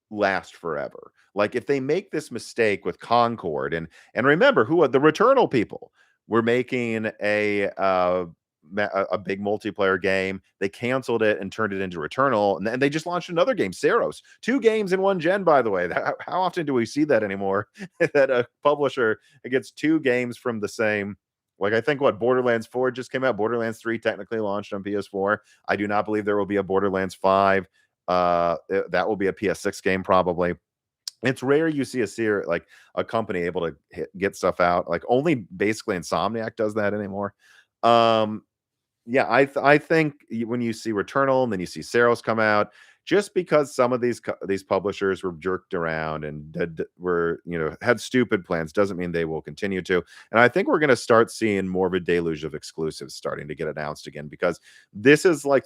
last forever. Like if they make this mistake with Concord, and remember who the Returnal people were making a big multiplayer game. They canceled it and turned it into Returnal, and they just launched another game, Saros. 2 games in one gen, by the way. How often do we see that anymore? That a publisher gets 2 games from the same. Like I think what Borderlands 4 just came out. Borderlands 3 technically launched on PS4. I do not believe there will be a Borderlands 5. That will be a PS6 game probably. It's rare you see like a company able to get stuff out. Like only basically Insomniac does that anymore. Yeah, I think when you see Returnal and then you see Saros come out, just because some of these publishers were jerked around and had stupid plans doesn't mean they will continue to. And I think we're going to start seeing more of a deluge of exclusives starting to get announced again, because this is like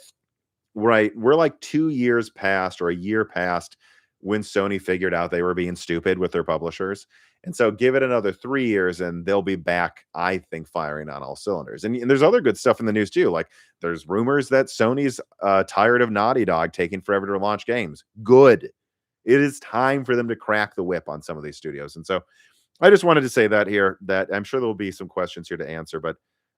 we're like 2 years past or a year past when Sony figured out they were being stupid with their publishers. And so give it another 3 years and they'll be back, I think, firing on all cylinders. And there's other good stuff in the news too. Like there's rumors that Sony's tired of Naughty Dog taking forever to launch games. Good. It is time for them to crack the whip on some of these studios. And so I just wanted to say that here, that I'm sure there will be some questions here to answer, but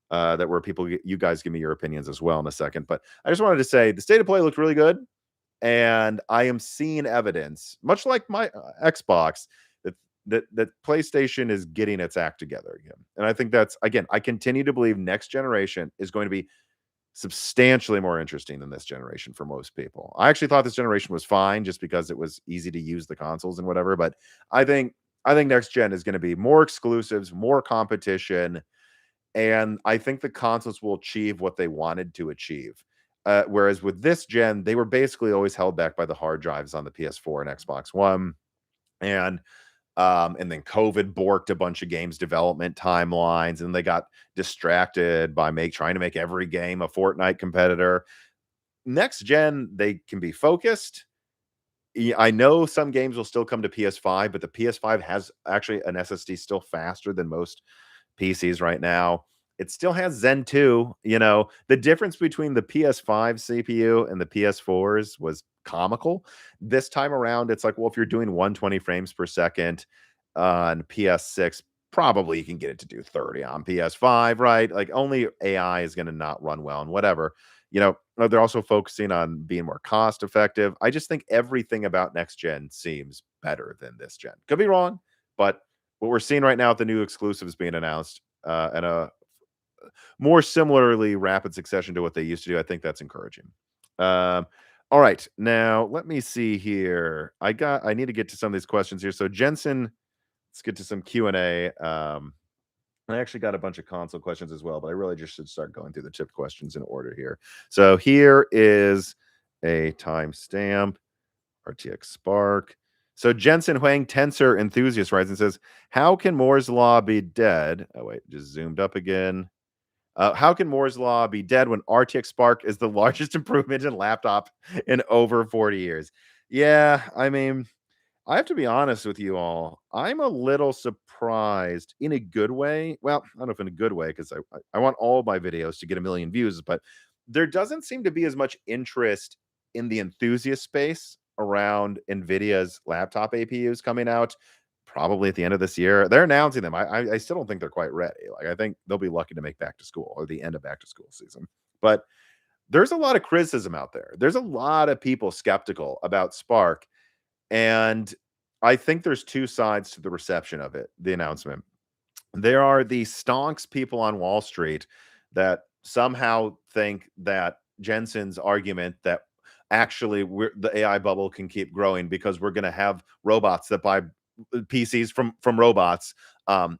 that where you guys give me your opinions as well in a second. But I just wanted to say the state of play looked really good. And I am seeing evidence, much like my Xbox, that PlayStation is getting its act together again. And I think that's, again, I continue to believe next generation is going to be substantially more interesting than this generation for most people. I actually thought this generation was fine just because it was easy to use the consoles and whatever. But I think next gen is going to be more exclusives, more competition. And I think the consoles will achieve what they wanted to achieve. Whereas with this gen, they were basically always held back by the hard drives on the PS4 and Xbox One. And And then COVID borked a bunch of games development timelines, and they got distracted by trying to make every game a Fortnite competitor. Next gen, they can be focused. I know some games will still come to PS5, but the PS5 has actually an SSD still faster than most PCs right now. It still has Zen 2. The difference between the PS5 CPU and the PS4s was comical. This time around, it's like, well, if you're doing 120 frames per second on PS6, probably you can get it to do 30 on PS5, right? Like, only AI is going to not run well and whatever. They're also focusing on being more cost effective. I just think everything about next gen seems better than this gen. Could be wrong, but what we're seeing right now with the new exclusives being announced, and a more similarly rapid succession to what they used to do, I think that's encouraging. All right, now let me see here. I need to get to some of these questions here. So Jensen, let's get to some Q&A. I actually got a bunch of console questions as well, but I really just should start going through the tip questions in order here. So here is a timestamp, RTX Spark. So Jensen Huang, Tensor enthusiast, writes and says, "How can Moore's law be dead?" Oh wait, just zoomed up again. How can Moore's law be dead when RTX Spark is the largest improvement in laptop in over 40 years? Yeah, I mean, I have to be honest with you all. I'm a little surprised in a good way. Well, I don't know if in a good way, because I want all of my videos to get a million views, but there doesn't seem to be as much interest in the enthusiast space around Nvidia's laptop APUs coming out probably at the end of this year. They're announcing them. I still don't think they're quite ready. Like, I think they'll be lucky to make back to school or the end of back to school season. But there's a lot of criticism out there. There's a lot of people skeptical about Spark, and I think there's two sides to the reception of it, the announcement. There are the stonks people on Wall Street that somehow think that Jensen's argument that actually the AI bubble can keep growing because we're going to have robots that buy PCs from robots.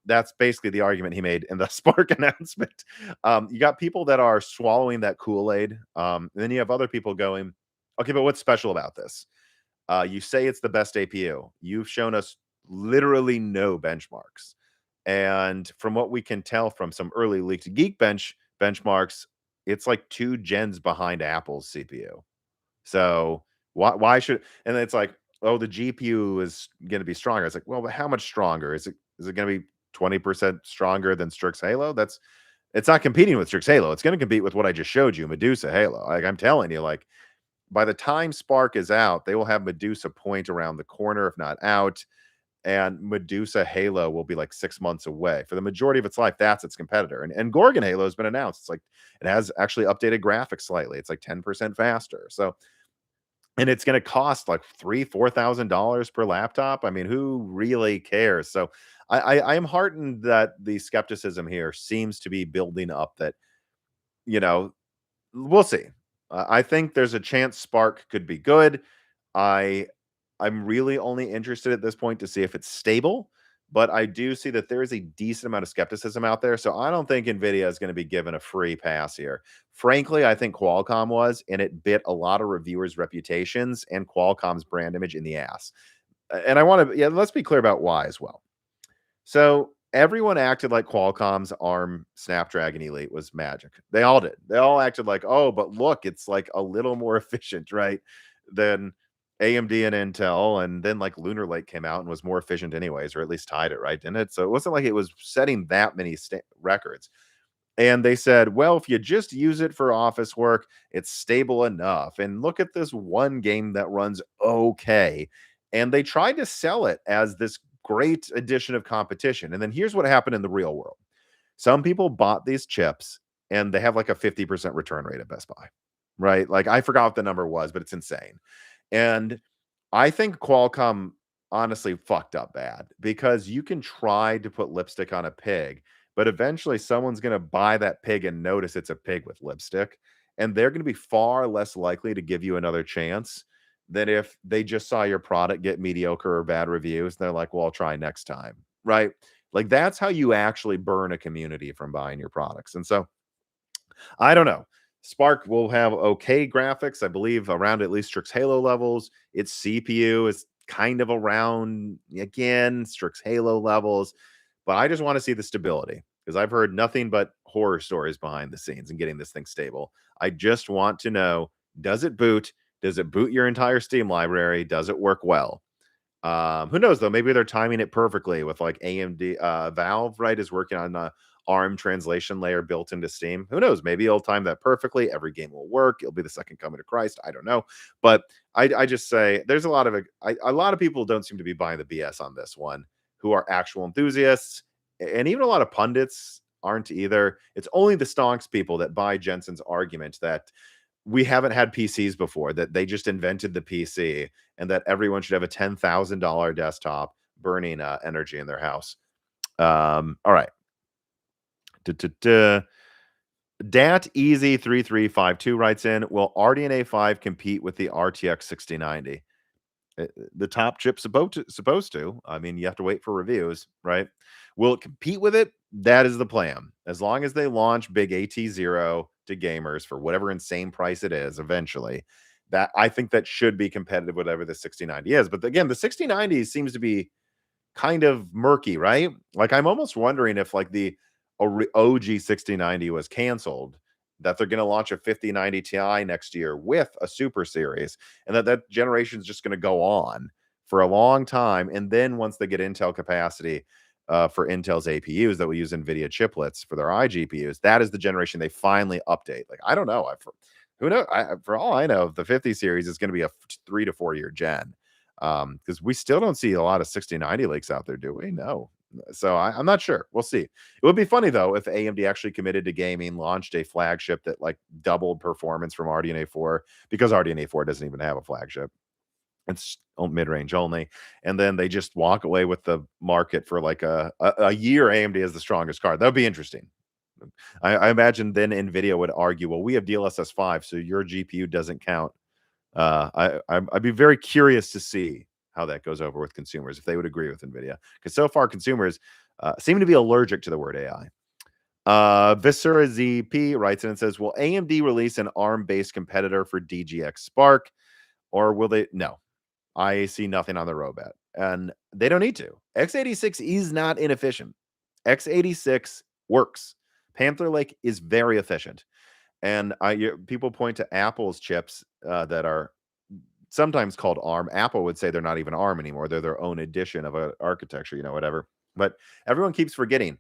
That's basically the argument he made in the Spark announcement. You got people that are swallowing that Kool-Aid. And then you have other people going, okay, but what's special about this? You say it's the best APU. You've shown us literally no benchmarks. And from what we can tell from some early leaked Geekbench benchmarks, it's like 2 gens behind Apple's CPU. So why should, and it's like, oh, the GPU is going to be stronger. It's like, well, but how much stronger? Is it going to be 20% stronger than Strix Halo? It's not competing with Strix Halo. It's going to compete with what I just showed you, Medusa Halo. Like, I'm telling you, like, by the time Spark is out, they will have Medusa Point around the corner, if not out, and Medusa Halo will be like 6 months away. For the majority of its life, that's its competitor. And Gorgon Halo has been announced. It's like, it has actually updated graphics slightly. It's like 10% faster. So, and it's going to cost like $3,000-$4,000 per laptop. I mean, who really cares? So I am heartened that the skepticism here seems to be building up, that, you know, we'll see. I think there's a chance Spark could be good. I I'm really only interested at this point to see if it's stable, but I do see that there is a decent amount of skepticism out there. So I don't think Nvidia is going to be given a free pass here. Frankly, I think Qualcomm was, and it bit a lot of reviewers' reputations and Qualcomm's brand image in the ass. And I want to, yeah, let's be clear about why as well. So everyone acted like Qualcomm's ARM Snapdragon Elite was magic. They all did. They all acted like, oh, but look, it's like a little more efficient, right, than AMD and Intel. And then like Lunar Lake came out and was more efficient anyways, or at least tied it, right? Didn't it? So it wasn't like it was setting that many records. And they said, well, if you just use it for office work, it's stable enough. And look at this one game that runs okay. And they tried to sell it as this great addition of competition. And then here's what happened in the real world. Some people bought these chips and they have like a 50% return rate at Best Buy, right? Like, I forgot what the number was, but it's insane. And I think Qualcomm honestly fucked up bad, because you can try to put lipstick on a pig, but eventually someone's going to buy that pig and notice it's a pig with lipstick. And they're going to be far less likely to give you another chance than if they just saw your product get mediocre or bad reviews. They're like, well, I'll try next time. Right. Like, that's how you actually burn a community from buying your products. And so I don't know. Spark will have okay graphics, I believe, around at least Strix Halo levels. Its CPU is kind of around, again, Strix Halo levels, but I just want to see the stability because I've heard nothing but horror stories behind the scenes and getting this thing stable. I just want to know, does it boot? Does it boot your entire Steam library? Does it work well? Who knows though? Maybe they're timing it perfectly with like AMD, Valve, right, is working on a ARM translation layer built into Steam. Who knows? Maybe it'll time that perfectly. Every game will work. It'll be the second coming of Christ. I don't know, but I just say there's a lot of a lot of people don't seem to be buying the BS on this one, who are actual enthusiasts, and even a lot of pundits aren't either. It's only the stonks people that buy Jensen's argument that we haven't had PCs before, that they just invented the PC, and that everyone should have a $10,000 desktop burning energy in their house. All right. Dat Easy 3352 writes in, will RDNA 5 compete with the RTX 6090? The top chip's supposed to. I mean, you have to wait for reviews, right? Will it compete with it? That is the plan. As long as they launch big AT0 to gamers for whatever insane price it is eventually, that I think that should be competitive with whatever the 6090 is. But again, the 6090 seems to be kind of murky, right? Like I'm almost wondering if like the OG 6090 was canceled, that they're going to launch a 5090 Ti next year with a Super Series, and that generation is just going to go on for a long time. And then once they get Intel capacity for Intel's APUs that will use Nvidia chiplets for their iGPUs, that is the generation they finally update. Like I don't know, who knows? For all I know, the 50 series is going to be a 3 to 4 year gen, because we still don't see a lot of 6090 leaks out there, do we? No. So I'm not sure. We'll see. It would be funny though if AMD actually committed to gaming, launched a flagship that like doubled performance from RDNA 4, because RDNA 4 doesn't even have a flagship. It's mid-range only, and then they just walk away with the market for like a year. AMD is the strongest card. That would be interesting. I imagine then Nvidia would argue, well, we have DLSS 5, so your GPU doesn't count. I'd be very curious to see how that goes over with consumers, if they would agree with Nvidia, because so far consumers seem to be allergic to the word AI. Viscera ZP writes in and says, will AMD release an ARM-based competitor for DGX Spark, or will they? No, I see nothing on the roadmap, and they don't need to. x86 is not inefficient. x86 works. Panther Lake is very efficient. And people point to Apple's chips that are sometimes called ARM. Apple would say they're not even ARM anymore. They're their own edition of an architecture, whatever. But everyone keeps forgetting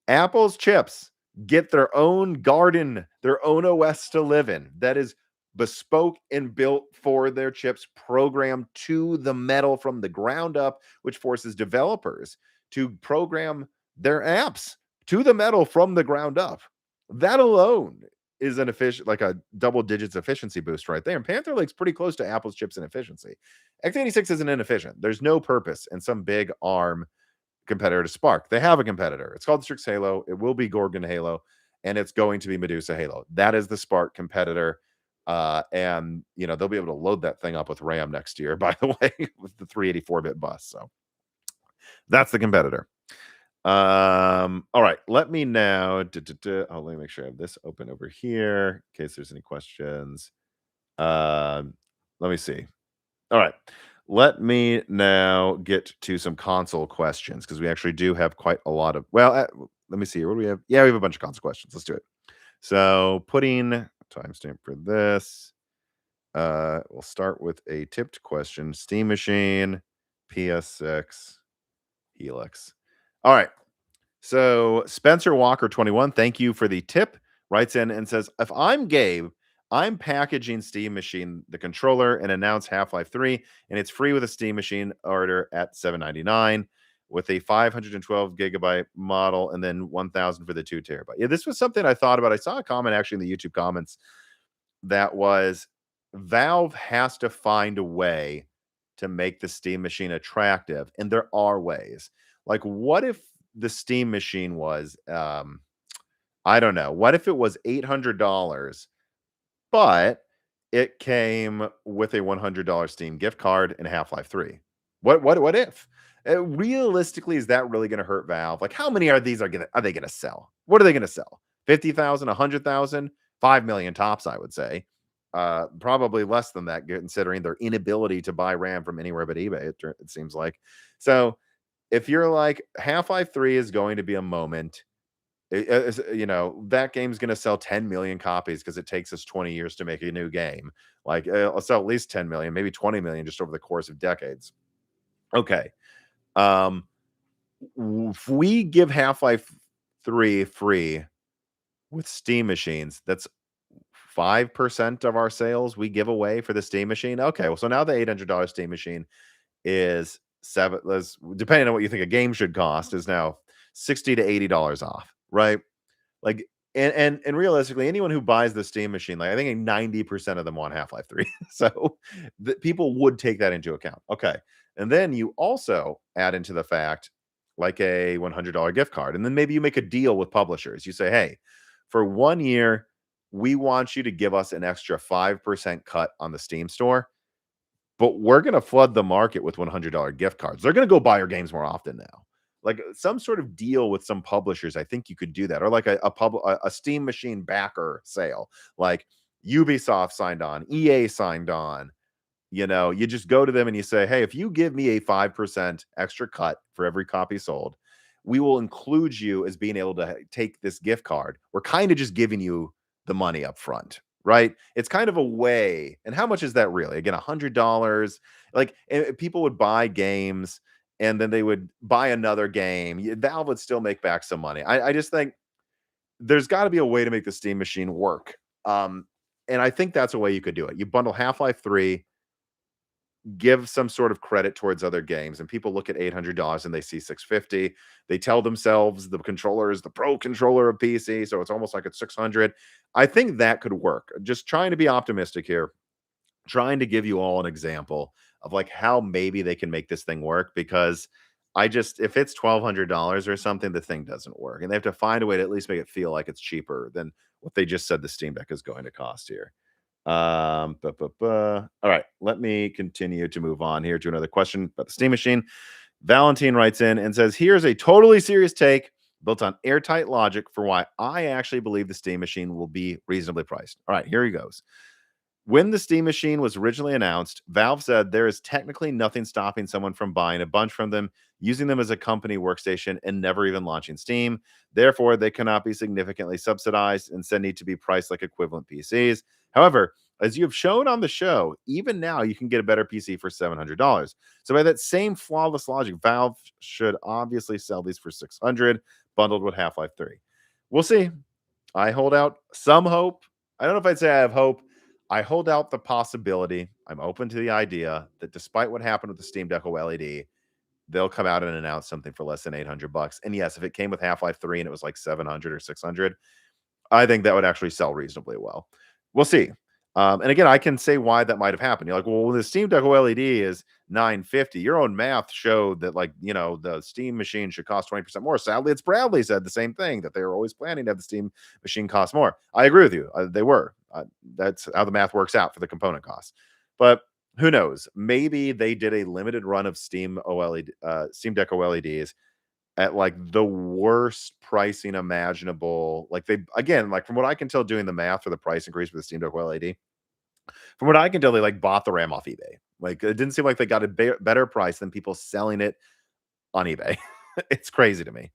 Apple's chips get their own garden, their own OS to live in. That is bespoke and built for their chips, programmed to the metal from the ground up, which forces developers to program their apps to the metal from the ground up. That alone is an efficient, like a double digits efficiency boost right there. And Panther Lake's pretty close to Apple's chips in efficiency. x86 isn't inefficient. There's no purpose in some big ARM competitor to Spark. They have a competitor. It's called Strix Halo. It will be Gorgon Halo, and it's going to be Medusa Halo. That is the Spark competitor. And they'll be able to load that thing up with RAM next year, by the way, with the 384-bit bus. So that's the competitor. All right, let me now let me make sure I have this open over here in case there's any questions. Let me see. All right, let me now get to some console questions, because we actually do have quite a lot of, let me see here. What do we have? Yeah, we have a bunch of console questions. Let's do it. So putting timestamp for this, we'll start with a tipped question. Steam Machine, PS6, Helix. All right. So Spencer Walker 21, thank you for the tip. Writes in and says, if I'm Gabe, I'm packaging Steam Machine, the controller, and announce Half-Life 3, and it's free with a Steam Machine order at $7.99 with a 512 gigabyte model, and then 1,000 for the 2 terabyte. Yeah, this was something I thought about. I saw a comment actually in the YouTube comments that was, Valve has to find a way to make the Steam Machine attractive, and there are ways. Like, what if the Steam Machine was, I don't know, what if it was $800, but it came with a $100 Steam gift card and Half-Life 3? What if? Realistically, is that really going to hurt Valve? Like, how many are they going to sell? What are they going to sell? 50,000, 100,000, 5 million tops, I would say. Probably less than that, considering their inability to buy RAM from anywhere but eBay. It seems like. So if you're like Half-Life 3 is going to be a moment, that game's going to sell 10 million copies because it takes us 20 years to make a new game. Like, it'll sell at least 10 million, maybe 20 million just over the course of decades. Okay. Um, if we give Half-Life 3 free with Steam machines, that's 5% of our sales we give away for the Steam machine. Okay, well, so now the $800 Steam machine is depending on what you think a game should cost, is now $60 to $80 off, right? Like, and realistically, anyone who buys the Steam machine, like I think 90% of them want Half-Life 3. So people would take that into account. Okay. And then you also add into the fact like a $100 gift card. And then maybe you make a deal with publishers. You say, hey, for 1 year, we want you to give us an extra 5% cut on the Steam store, but we're going to flood the market with $100 gift cards. They're going to go buy your games more often now. Like some sort of deal with some publishers, I think you could do that, or like a Steam machine backer sale. Like Ubisoft signed on, EA signed on. You just go to them and you say, hey, if you give me a 5% extra cut for every copy sold, we will include you as being able to take this gift card. We're kind of just giving you the money up front, right? It's kind of a way. And how much is that really? Again, $100. Like, people would buy games and then they would buy another game. Valve would still make back some money. I just think there's got to be a way to make the Steam machine work. And I think that's a way you could do it. You bundle Half-Life 3, give some sort of credit towards other games, and people look at $800 and they see 650. They tell themselves the controller is the pro controller of PC, so it's almost like it's 600. I think that could work. Just trying to be optimistic here, trying to give you all an example of like how maybe they can make this thing work, because if it's $1,200 or something, the thing doesn't work, and they have to find a way to at least make it feel like it's cheaper than what they just said the Steam Deck is going to cost here. All right, let me continue to move on here to another question about the Steam machine. Valentine writes in and says, here's a totally serious take built on airtight logic for why I actually believe the Steam machine will be reasonably priced. All right, here he goes. When the Steam machine was originally announced, Valve said there is technically nothing stopping someone from buying a bunch from them, using them as a company workstation, and never even launching Steam. Therefore, they cannot be significantly subsidized and instead need to be priced like equivalent PCs. However, as you have shown on the show, even now you can get a better PC for $700. So by that same flawless logic, Valve should obviously sell these for $600, bundled with Half-Life 3. We'll see. I hold out some hope. I don't know if I'd say I have hope. I hold out the possibility. I'm open to the idea that despite what happened with the Steam Deck OLED, they'll come out and announce something for less than $800. And yes, if it came with Half-Life 3 and it was like 700 or 600, I think that would actually sell reasonably well. We'll see. And again, I can say why that might have happened. You're like, well, when the Steam Deck OLED is $950, your own math showed that, like, the Steam machine should cost 20% more. Sadly, it's Bradley said the same thing, that they were always planning to have the Steam machine cost more. I agree with you. They were. That's how the math works out for the component costs. But who knows? Maybe they did a limited run of Steam Deck OLEDs at like the worst pricing imaginable. Like, from what I can tell, doing the math for the price increase for the Steam Deck OLED, from what I can tell, they like bought the RAM off eBay. Like, it didn't seem like they got a better price than people selling it on eBay. It's crazy to me.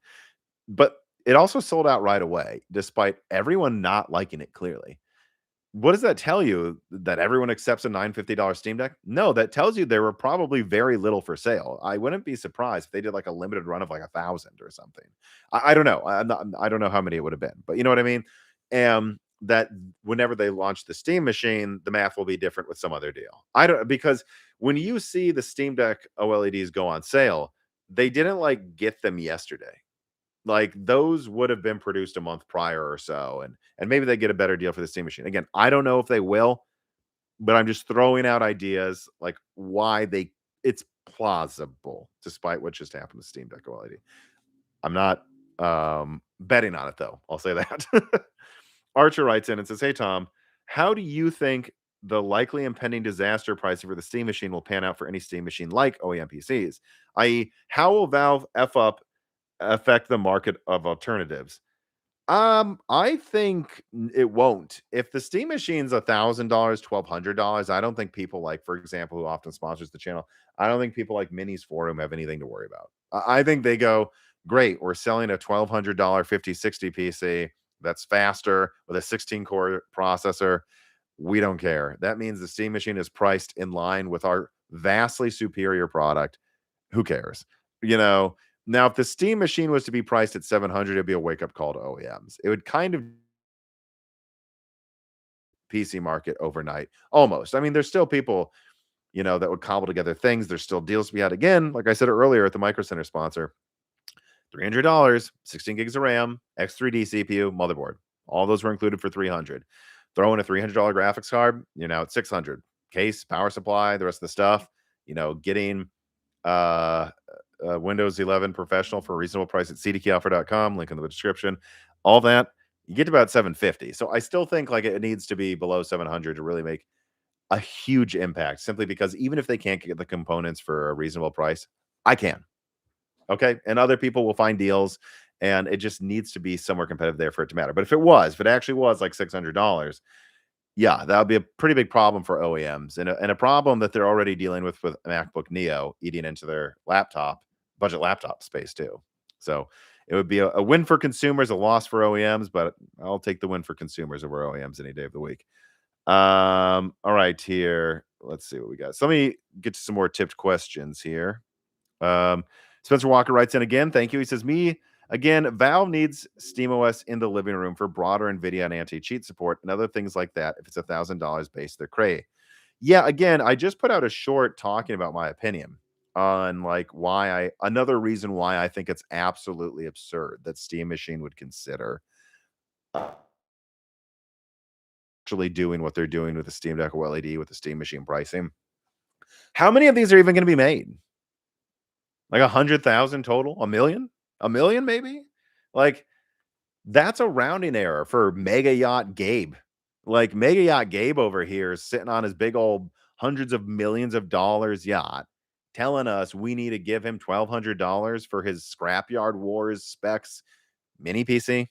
But it also sold out right away, despite everyone not liking it, clearly. What does that tell you? That everyone accepts a $950 Steam Deck? No, that tells you there were probably very little for sale. I wouldn't be surprised if they did like a limited run of like 1,000 or something. I don't know. I don't know how many it would have been, but you know what I mean? And that whenever they launch the Steam machine, the math will be different with some other deal. Because when you see the Steam Deck OLEDs go on sale, they didn't like get them yesterday. Like, those would have been produced a month prior or so, and maybe they get a better deal for the Steam machine. Again, I don't know if they will, but I'm just throwing out ideas like why it's plausible despite what just happened to Steam Deck OLED. I'm not betting on it, though. I'll say that. Archer writes in and says, hey, Tom, how do you think the likely impending disaster pricing for the Steam machine will pan out for any Steam machine like OEM PCs? I.e., how will Valve affect the market of alternatives? I think it won't. If the Steam machine's $1,000, $1,200, I don't think people like, for example, who often sponsors the channel, I don't think people like Minis Forum have anything to worry about. I think they go, great, we're selling a $1,200 5060 PC that's faster with a 16 core processor. We don't care. That means the Steam machine is priced in line with our vastly superior product. Who cares? You know, now if the Steam machine was to be priced at 700, it'd be a wake up call to OEMs. It would kind of PC market overnight almost. I mean, there's still people, that would cobble together things. There's still deals to be had. Again, like I said earlier at the Micro Center sponsor, $300, 16 gigs of RAM, X3D CPU, motherboard. All those were included for 300. Throw in a $300 graphics card, you're now at 600. Case, power supply, the rest of the stuff, getting uh, Windows 11 Professional for a reasonable price at CDkeyoffer.com, link in the description. All that, you get to about 750. So I still think like it needs to be below 700 to really make a huge impact, simply because even if they can't get the components for a reasonable price, I can. Okay. And other people will find deals, and it just needs to be somewhere competitive there for it to matter. But if it actually was like $600, yeah, that would be a pretty big problem for OEMs, and a problem that they're already dealing with MacBook Neo eating into their budget laptop space too. So it would be a win for consumers, a loss for OEMs, but I'll take the win for consumers over OEMs any day of the week. All right, here. Let's see what we got. So let me get to some more tipped questions here. Um, Spencer Walker writes in again. Thank you. He says, me again, Valve needs SteamOS in the living room for broader NVIDIA and anti-cheat support and other things like that. If it's $1,000 base, they're cray. Yeah, again, I just put out a short talking about my opinion on like another reason why I think it's absolutely absurd that Steam Machine would consider actually doing what they're doing with the Steam Deck OLED with the Steam Machine pricing. How many of these are even going to be made? Like 100,000 total? A million? A million maybe? Like, that's a rounding error for Mega Yacht Gabe. Like, Mega Yacht Gabe over here is sitting on his big old hundreds of millions of dollars yacht, telling us we need to give him $1,200 for his Scrapyard Wars specs mini PC.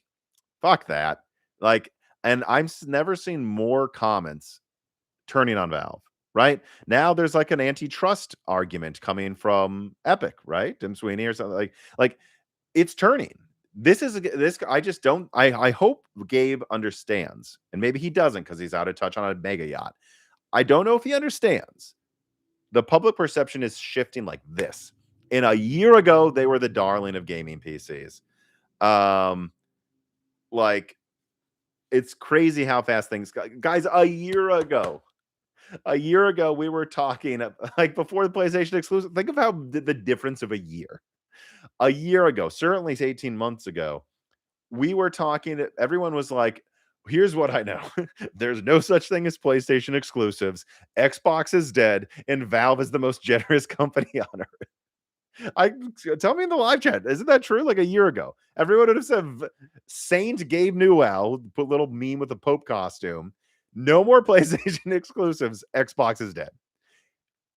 Fuck that. Like, and never seen more comments turning on Valve. Right now, there's like an antitrust argument coming from Epic, right? Tim Sweeney or something like it's turning. This. I just don't. I hope Gabe understands, and maybe he doesn't because he's out of touch on a mega yacht. I don't know if he understands. The public perception is shifting like this. In a year ago, they were the darling of gaming PCs. Like it's crazy how fast things go. Guys, a year ago, we were talking like before the PlayStation exclusive. Think of how the difference of a year. A year ago, certainly 18 months ago, we were talking. Everyone was like, here's what I know. There's no such thing as PlayStation exclusives. Xbox is dead, and Valve is the most generous company on earth. Tell me in the live chat, isn't that true? Like a year ago, everyone would have said Saint Gabe Newell, put little meme with the Pope costume. No more PlayStation exclusives. Xbox is dead.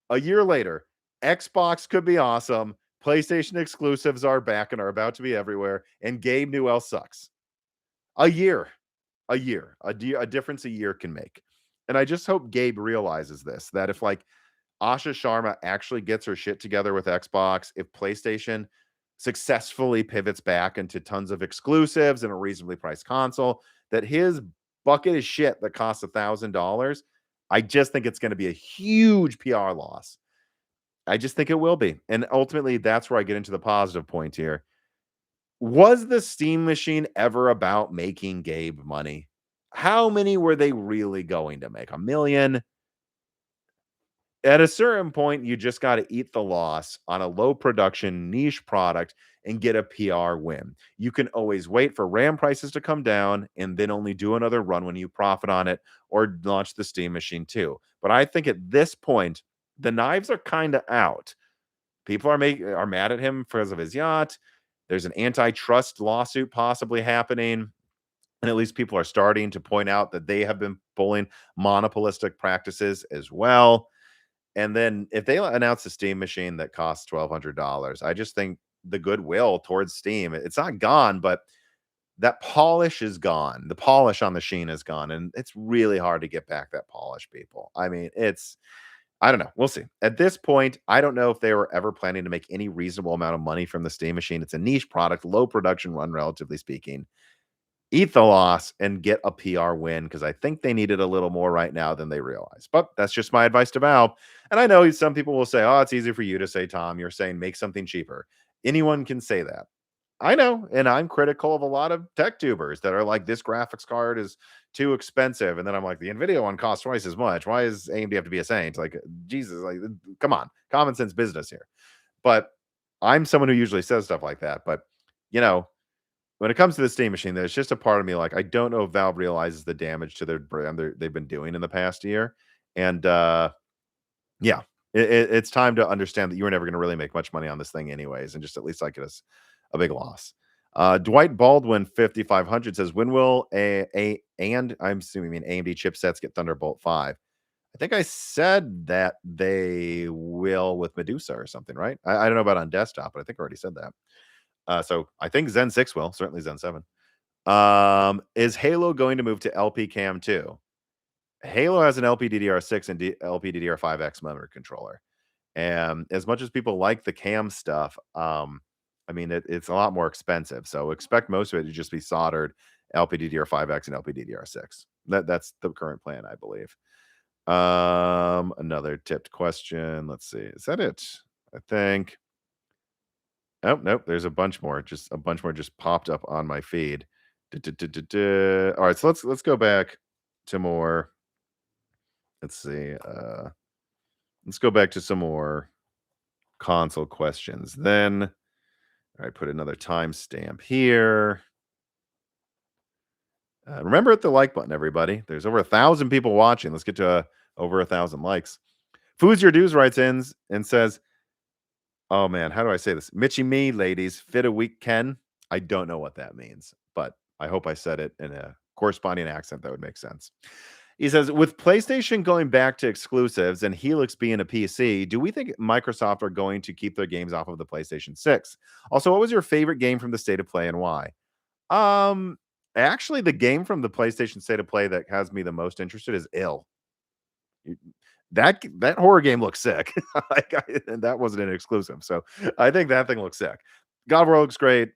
A year later, Xbox could be awesome. PlayStation exclusives are back and are about to be everywhere. And Gabe Newell sucks. A year, a difference a year can make. And I just hope Gabe realizes this, that if like Asha Sharma actually gets her shit together with Xbox, if PlayStation successfully pivots back into tons of exclusives and a reasonably priced console, that his bucket of shit that costs $1,000, I just think it's going to be a huge PR loss. I just think it will be. And ultimately, that's where I get into the positive point here. Was the Steam machine ever about making Gabe money? How many were they really going to make? A million? At a certain point, you just got to eat the loss on a low production niche product and get a PR win. You can always wait for RAM prices to come down and then only do another run when you profit on it or launch the Steam machine too. But I think at this point, the knives are kind of out. People are mad at him because of his yacht. There's an antitrust lawsuit possibly happening. And at least people are starting to point out that they have been pulling monopolistic practices as well. And then if they announce a Steam machine that costs $1,200, I just think the goodwill towards Steam, it's not gone, but that polish is gone. The polish on the sheen is gone, and it's really hard to get back that polish, people. I mean, it's I don't know. We'll see. At this point, I don't know if they were ever planning to make any reasonable amount of money from the Steam Machine. It's a niche product, low production run, relatively speaking. Eat the loss and get a PR win because I think they need it a little more right now than they realize. But that's just my advice to Valve. And I know some people will say, oh, it's easy for you to say, Tom. You're saying make something cheaper. Anyone can say that. I know. And I'm critical of a lot of tech tubers that are like, this graphics card is too expensive. And then I'm like, the NVIDIA one costs twice as much. Why does AMD have to be a saint? Like, Jesus, like, come on, common sense business here. But I'm someone who usually says stuff like that. But, you know, when it comes to the Steam Machine, there's just a part of me like, I don't know if Valve realizes the damage to their brand they've been doing in the past year. And yeah, it's time to understand that you were never going to really make much money on this thing anyways, and just at least like it as a big loss. Dwight Baldwin 5500 says, when will and I'm assuming you mean AMD chipsets get Thunderbolt 5? I think I said that they will with Medusa or something, right? I don't know about on desktop, but I think I already said that. So I think Zen 6 will, certainly Zen 7. Is Halo going to move to LP Cam 2? Halo has an LPDDR6 and LPDDR5X memory controller. And as much as people like the cam stuff, I mean, it's a lot more expensive. So expect most of it to just be soldered LPDDR5X and LPDDR6. That's the current plan, I believe. Another tipped question. Let's see. Is that it? I think. Oh, nope. There's a bunch more. Just a bunch more just popped up on my feed. All right, so let's go back to more. Let's see. Let's go back to some more console questions. Then I put another timestamp here. Remember hit the like button, everybody. There's over 1,000 people watching. Let's get to over 1,000 likes. Foods Your Dues writes in and says, oh man, how do I say this? Mitchy me, ladies, fit a week Ken. I don't know what that means, but I hope I said it in a corresponding accent that would make sense. He says, with PlayStation going back to exclusives and Helix being a PC, do we think Microsoft are going to keep their games off of the PlayStation 6? Also, what was your favorite game from the State of Play and why? Actually, the game from the PlayStation State of Play that has me the most interested is Ill. That horror game looks sick. And that wasn't an exclusive, so I think that thing looks sick. God of War looks great.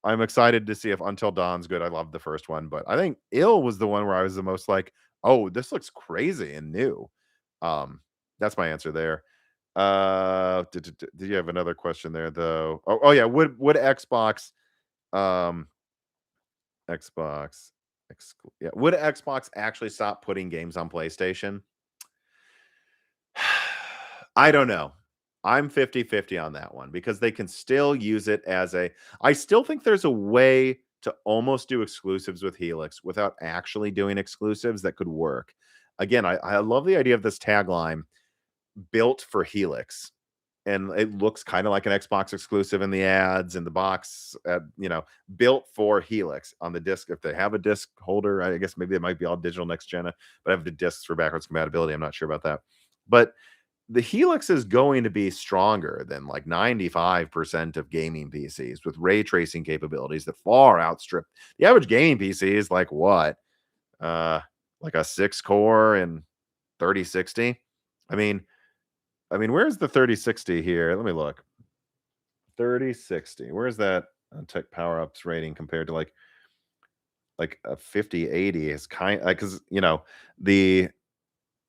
I'm excited to see if Until Dawn's good. I loved the first one, but I think Ill was the one where I was the most like, oh, this looks crazy and new. That's my answer there. Did you have another question there though? Oh yeah, would Xbox Xbox yeah, would Xbox actually stop putting games on PlayStation? I don't know. I'm 50-50 on that one because they can still use it as a I still think there's a way to almost do exclusives with Helix without actually doing exclusives that could work. Again, I love the idea of this tagline built for Helix. And it looks kind of like an Xbox exclusive in the ads and the box, built for Helix on the disc. If they have a disc holder, I guess maybe it might be all digital next gen, but I have the discs for backwards compatibility. I'm not sure about that. But the Helix is going to be stronger than like 95% of gaming PCs with ray tracing capabilities that far outstrip the average gaming PC is like what? Like a 6-core and 3060. Where's the 3060 here? Let me look. 3060. Where's that tech power ups rating compared to like a 5080 is kind because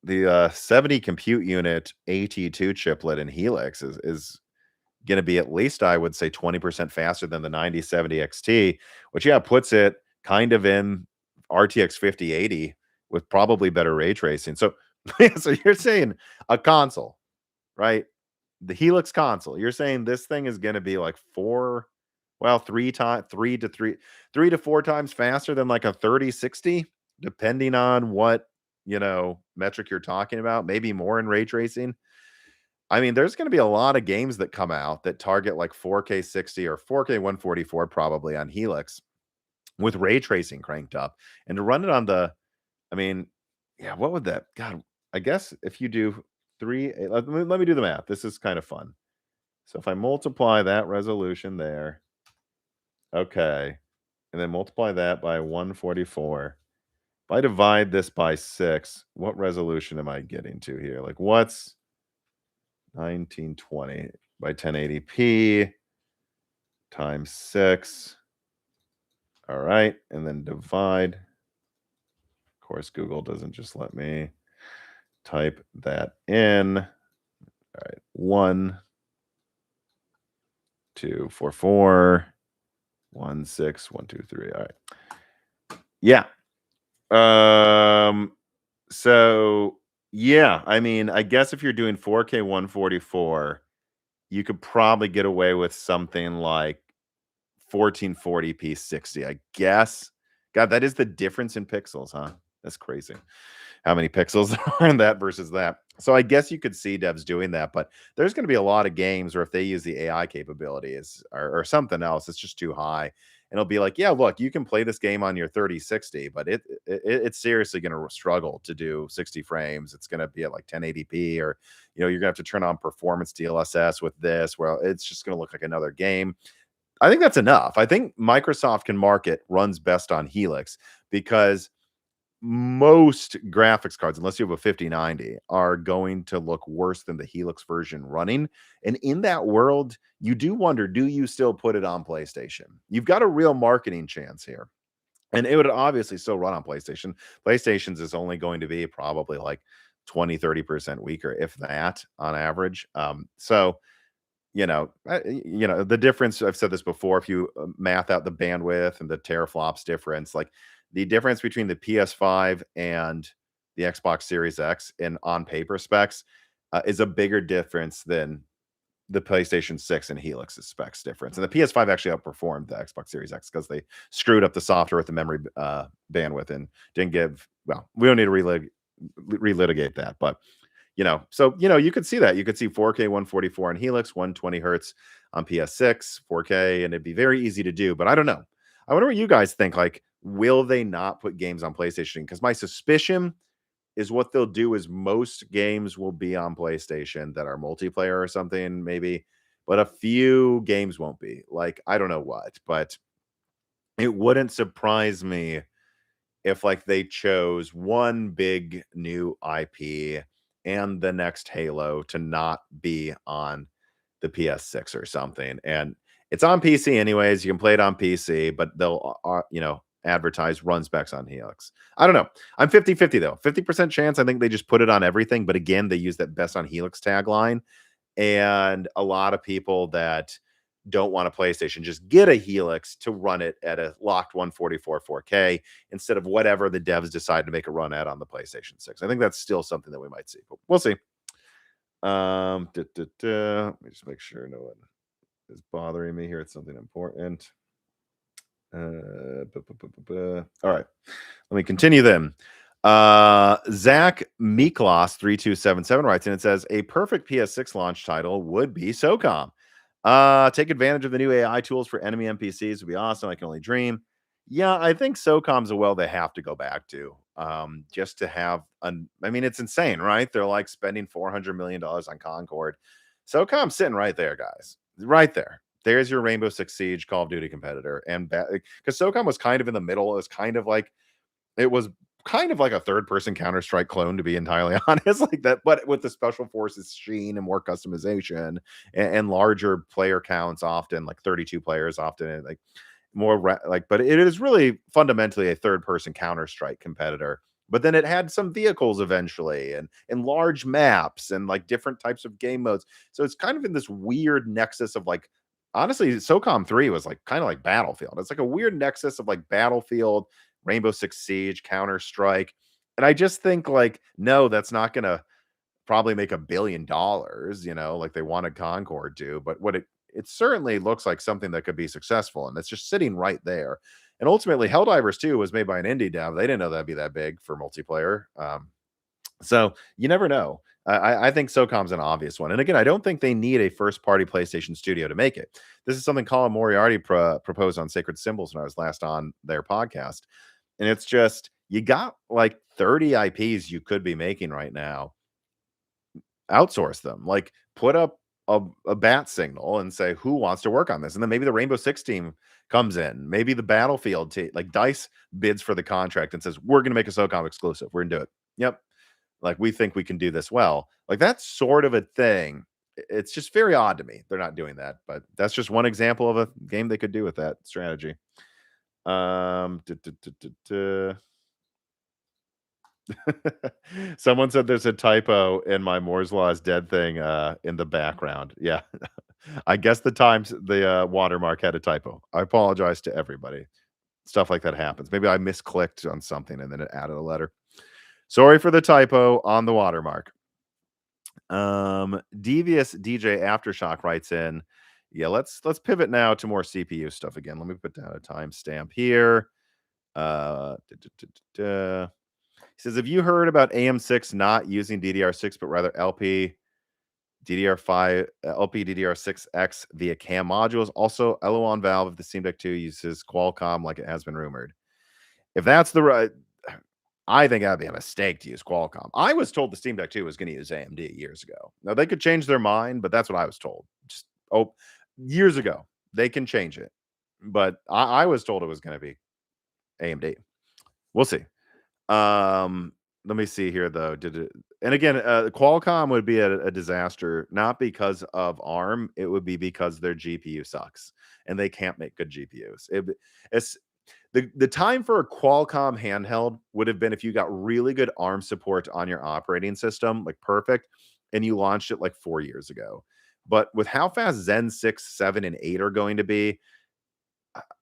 the 70 compute unit AT2 chiplet in Helix is going to be at least, I would say, 20% faster than the 9070 XT, which, yeah, puts it kind of in RTX 5080 with probably better ray tracing. So, so you're saying a console, right? The Helix console, you're saying this thing is going to be like 3 to 4 times faster than like a 3060, depending on what metric you're talking about, maybe more in ray tracing. There's going to be a lot of games that come out that target like 4K 60 or 4K 144 probably on Helix with ray tracing cranked up. And to run it on what would that? God, I guess if you do let me do the math. This is kind of fun. So if I multiply that resolution there, okay, and then multiply that by 144. If I divide this by 6, what resolution am I getting to here? Like, what's 1920 by 1080p times 6? All right, and then divide. Of course, Google doesn't just let me type that in. All right, 1, 2, 4, 4, 1, 6, 1, 2, 3. All right. Yeah. So yeah, I mean, I guess if you're doing 4K 144, you could probably get away with something like 1440p 60, I guess. God, that is the difference in pixels, huh? That's crazy. How many pixels are in that versus that? So I guess you could see devs doing that, but there's going to be a lot of games where if they use the AI capabilities or something else, it's just too high. And it'll be like, yeah, look, you can play this game on your 3060, but it's seriously going to struggle to do 60 frames. It's going to be at like 1080p, or you're going to have to turn on performance DLSS with this. Well, it's just going to look like another game. I think that's enough. I think Microsoft can market runs best on Helix because most graphics cards, unless you have a 5090, are going to look worse than the Helix version running. And in that world, you do wonder, do you still put it on PlayStation? You've got a real marketing chance here. And it would obviously still run on PlayStation. PlayStation's is only going to be probably like 20-30% weaker, if that, on average. So the difference, I've said this before, if you math out the bandwidth and the teraflops difference, like the difference between the PS5 and the Xbox Series X in on paper specs is a bigger difference than the PlayStation 6 and Helix's specs difference. And the PS5 actually outperformed the Xbox Series X because they screwed up the software with the memory bandwidth and didn't give, well, we don't need to relitigate that, but so you could see that. You could see 4K 144 on Helix, 120 hertz on PS6, 4K, and it'd be very easy to do. But I don't know. I wonder what you guys think. Like, will they not put games on PlayStation? Because my suspicion is what they'll do is most games will be on PlayStation that are multiplayer or something, maybe, but a few games won't be. Like, I don't know what, but it wouldn't surprise me if like they chose one big new IP and the next Halo to not be on the PS6 or something. And it's on PC anyways. You can play it on PC, but they'll advertise run specs on Helix. I don't know. I'm 50-50 though. 50% chance I think they just put it on everything, but again, they use that best on Helix tagline. And a lot of people that don't want a PlayStation just get a Helix to run it at a locked 144 4K instead of whatever the devs decide to make a run at on the PlayStation 6. I think that's still something that we might see, but we'll see. Let me just make sure no one is bothering me here. It's something important. All right, let me continue then. Zach Miklos 3277 writes, and it says a perfect PS6 launch title would be SOCOM. Take advantage of the new AI tools for enemy NPCs would be awesome. I can only dream. Yeah, I think SOCOM's a well they have to go back to. Just to have I mean, it's insane, right? They're like spending $400 million on Concord. SOCOM's sitting right there, guys. Right there. There's your Rainbow Six Siege Call of Duty competitor. And because SOCOM was kind of in the middle, it was kind of like a third-person Counter-Strike clone, to be entirely honest, like that, but with the Special Forces sheen and more customization and larger player counts, often like 32 players, often and like more but it is really fundamentally a third-person Counter-Strike competitor. But then it had some vehicles eventually and large maps and like different types of game modes. So it's kind of in this weird nexus of like, honestly, SOCOM 3 was like kind of like Battlefield. It's like a weird nexus of like Battlefield, Rainbow Six Siege, Counter-Strike. And I just think like, no, that's not going to probably make $1 billion, like they wanted Concord to, but what it certainly looks like something that could be successful. And it's just sitting right there. And ultimately Helldivers 2 was made by an indie dev. They didn't know that'd be that big for multiplayer. So you never know. I think SOCOM's an obvious one. And again, I don't think they need a first-party PlayStation studio to make it. This is something Colin Moriarty proposed on Sacred Symbols when I was last on their podcast. And it's just, you got like 30 IPs you could be making right now. Outsource them. Like, put up a bat signal and say, who wants to work on this? And then maybe the Rainbow Six team comes in. Maybe the Battlefield team, like DICE bids for the contract and says, we're going to make a SOCOM exclusive. We're going to do it. Yep. Like, we think we can do this well. Like, that's sort of a thing. It's just very odd to me. They're not doing that, but that's just one example of a game they could do with that strategy. Duh, duh, duh, duh, duh. Someone said there's a typo in my Moore's Law is dead thing in the background. Yeah. I guess the watermark had a typo. I apologize to everybody. Stuff like that happens. Maybe I misclicked on something and then it added a letter. Sorry for the typo on the watermark. Devious DJ Aftershock writes in, yeah, let's pivot now to more CPU stuff again. Let me put down a timestamp here. He says, have you heard about AM6 not using DDR6, but rather LP DDR5, LP DDR6X via CAM modules? Also, LO on Valve of the Steam Deck 2 uses Qualcomm like it has been rumored. If that's the right, I think that'd be a mistake to use Qualcomm. I was told the Steam Deck 2 was going to use AMD years ago. Now, they could change their mind, but that's what I was told. Just, years ago. They can change it. But I was told it was going to be AMD. We'll see. Let me see here though. And again, Qualcomm would be a disaster, not because of ARM. It would be because their GPU sucks and they can't make good GPUs. It's the time for a Qualcomm handheld would have been if you got really good ARM support on your operating system, like perfect, and you launched it like 4 years ago. But with how fast Zen 6, 7, and 8 are going to be,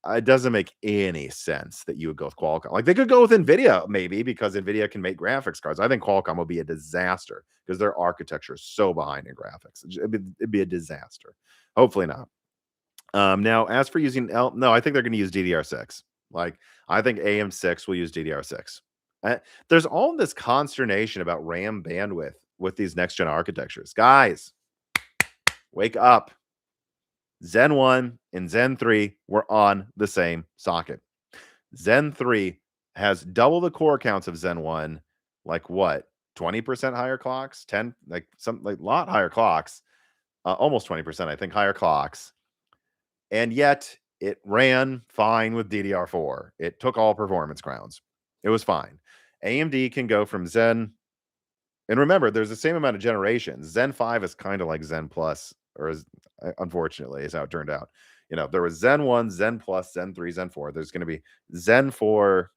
it doesn't make any sense that you would go with Qualcomm. Like, they could go with Nvidia maybe because Nvidia can make graphics cards. I think Qualcomm will be a disaster because their architecture is so behind in graphics. It'd be a disaster. Hopefully not. Now, as for using no, I think they're going to use DDR6. Like, I think AM6 will use DDR6. There's all this consternation about RAM bandwidth with these next gen architectures. Guys, wake up. Zen 1 and Zen 3 were on the same socket. Zen 3 has double the core counts of Zen 1, like what? 20% higher clocks? 10, like some like lot higher clocks. Almost 20%, I think, higher clocks. And yet it ran fine with DDR4. It took all performance crowns. It was fine. AMD can go from Zen, and remember, there's the same amount of generations. Zen 5 is kind of like Zen Plus, or unfortunately, is how it turned out. You know, there was Zen 1, Zen Plus, Zen 3, Zen 4. There's going to be Zen 4,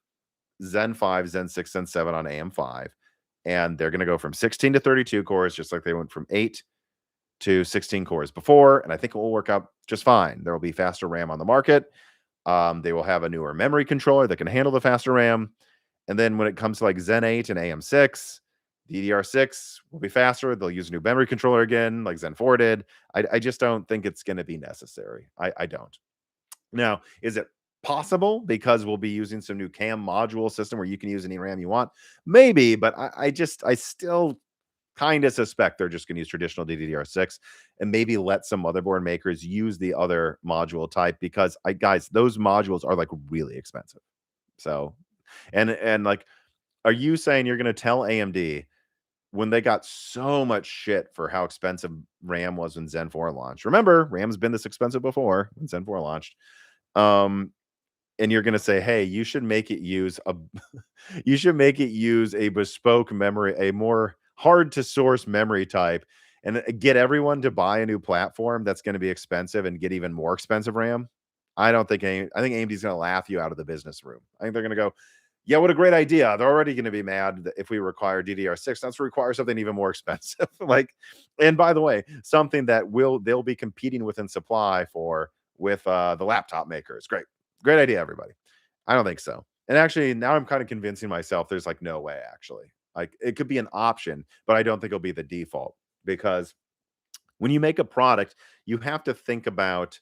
Zen 5, Zen 6, Zen 7 on AM5. And they're going to go from 16 to 32 cores, just like they went from 8 to 16 cores before. And I think it will work out just fine. There will be faster RAM on the market. They will have a newer memory controller that can handle the faster RAM. And then when it comes to like Zen 8 and AM6, DDR6 will be faster. They'll use a new memory controller again, like Zen 4 did. I just don't think it's going to be necessary. I don't. Now, is it possible because we'll be using some new CAM module system where you can use any RAM you want? Maybe, but I still kind of suspect they're just going to use traditional DDR6 and maybe let some motherboard makers use the other module type because guys, those modules are like really expensive. So, and like, are you saying you're going to tell AMD when they got so much shit for how expensive RAM was when Zen 4 launched? Remember, RAM's been this expensive before when Zen 4 launched. And you're going to say, hey, you should make it use a bespoke memory, a more hard to source memory type, and get everyone to buy a new platform that's going to be expensive and get even more expensive RAM. I think AMD's going to laugh you out of the business room. I think they're going to go, yeah, what a great idea. They're already going to be mad that if we require DDR6, that's require something even more expensive. Like, and by the way, something that they'll be competing with in supply with the laptop makers. Great idea, everybody. I don't think so. And actually, now I'm kind of convincing myself there's like no way, actually. Like, it could be an option, but I don't think it'll be the default because when you make a product, you have to think about,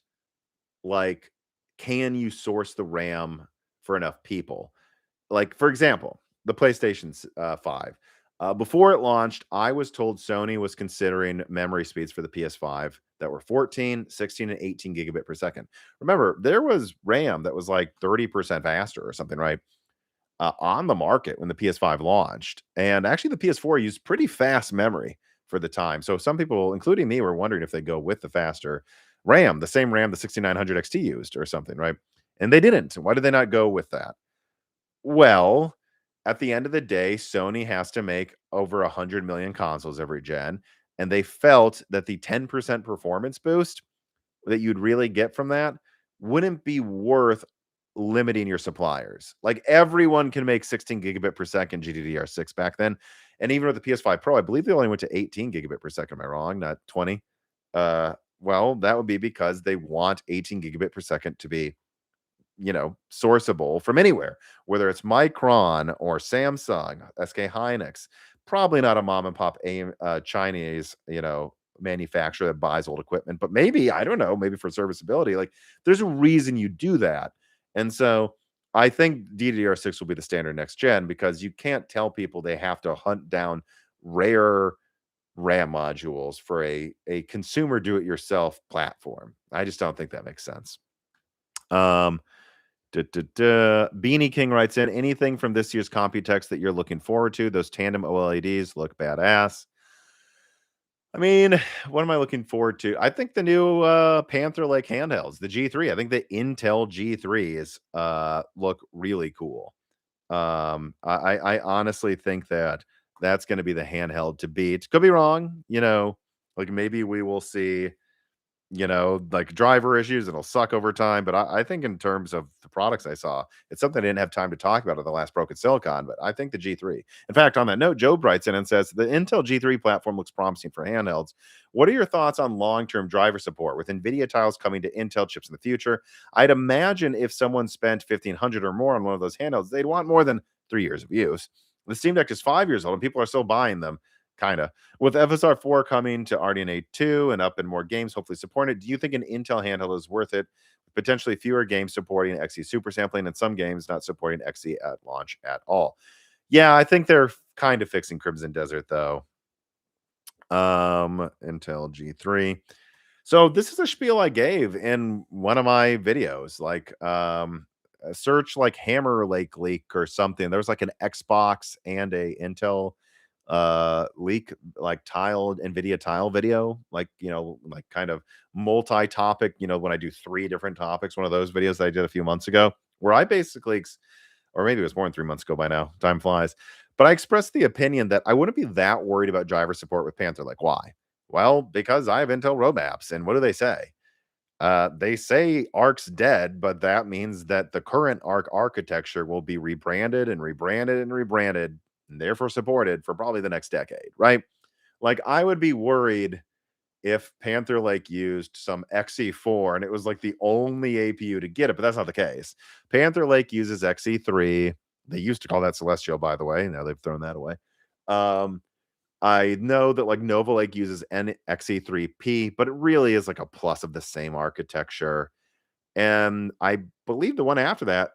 like, can you source the RAM for enough people? Like, for example, the PlayStation 5. Before it launched, I was told Sony was considering memory speeds for the PS5 that were 14, 16, and 18 gigabit per second. Remember, there was RAM that was like 30% faster or something, right? On the market when the PS5 launched. And actually, the PS4 used pretty fast memory. for the time. So some people, including me, were wondering if they go with the faster RAM, the same RAM the 6900 XT used or something, right? And they didn't. Why did they not go with that? Well, at the end of the day, Sony has to make over 100 million consoles every gen, and they felt that the 10% performance boost that you'd really get from that wouldn't be worth limiting your suppliers. Like, everyone can make 16 gigabit per second GDDR6 back then, and even with the PS5 Pro, I believe they only went to 18 gigabit per second. Am I wrong? Not 20? Well, that would be because they want 18 gigabit per second to be, sourceable from anywhere, whether it's Micron or Samsung, SK Hynix. Probably not a mom and pop Chinese, manufacturer that buys old equipment, but maybe, I don't know, maybe for serviceability. Like, there's a reason you do that. And so I think DDR6 will be the standard next gen, because you can't tell people they have to hunt down rare RAM modules for a consumer do-it-yourself platform. I just don't think that makes sense. Beanie King writes in, anything from this year's Computex that you're looking forward to? Those tandem OLEDs look badass. I mean, what am I looking forward to? I think the new Panther Lake handhelds, the G3. I think the Intel G3 is look really cool. I honestly think that that's going to be the handheld to beat. Could be wrong, like maybe we will see, like driver issues. It'll suck over time. But I think in terms of the products I saw, it's something I didn't have time to talk about at the last Broken Silicon. But I think the G3. In fact, on that note, Joe writes in and says the Intel G3 platform looks promising for handhelds. What are your thoughts on long-term driver support with Nvidia tiles coming to Intel chips in the future? I'd imagine if someone spent 1,500 or more on one of those handhelds, they'd want more than 3 years of use. The Steam Deck is 5 years old and people are still buying them. Kind of. With FSR 4 coming to RDNA 2 and up in more games, hopefully supporting it, do you think an Intel handheld is worth it? Potentially fewer games supporting XE super sampling and some games not supporting XE at launch at all. Yeah, I think they're kind of fixing Crimson Desert, though. Intel G3. So this is a spiel I gave in one of my videos. Like, search like Hammer Lake leak or something. There was like an Xbox and a Intel leak, like Nvidia tile video, like, like kind of multi-topic, when I do 3 different topics, one of those videos that I did a few months ago, where I basically, or maybe it was more than 3 months ago by now, time flies, but I expressed the opinion that I wouldn't be that worried about driver support with Panther. Like, why? Well, because I have Intel roadmaps. And what do they say? They say Arc's dead, but that means that the current Arc architecture will be rebranded and rebranded and rebranded, and therefore supported for probably the next decade, right? Like, I would be worried if Panther Lake used some XE4 and it was like the only APU to get it, but that's not the case. Panther Lake uses XE3. They used to call that Celestial, by the way. Now they've thrown that away. I know that like Nova Lake uses NXE3P, but it really is like a plus of the same architecture. And I believe the one after that,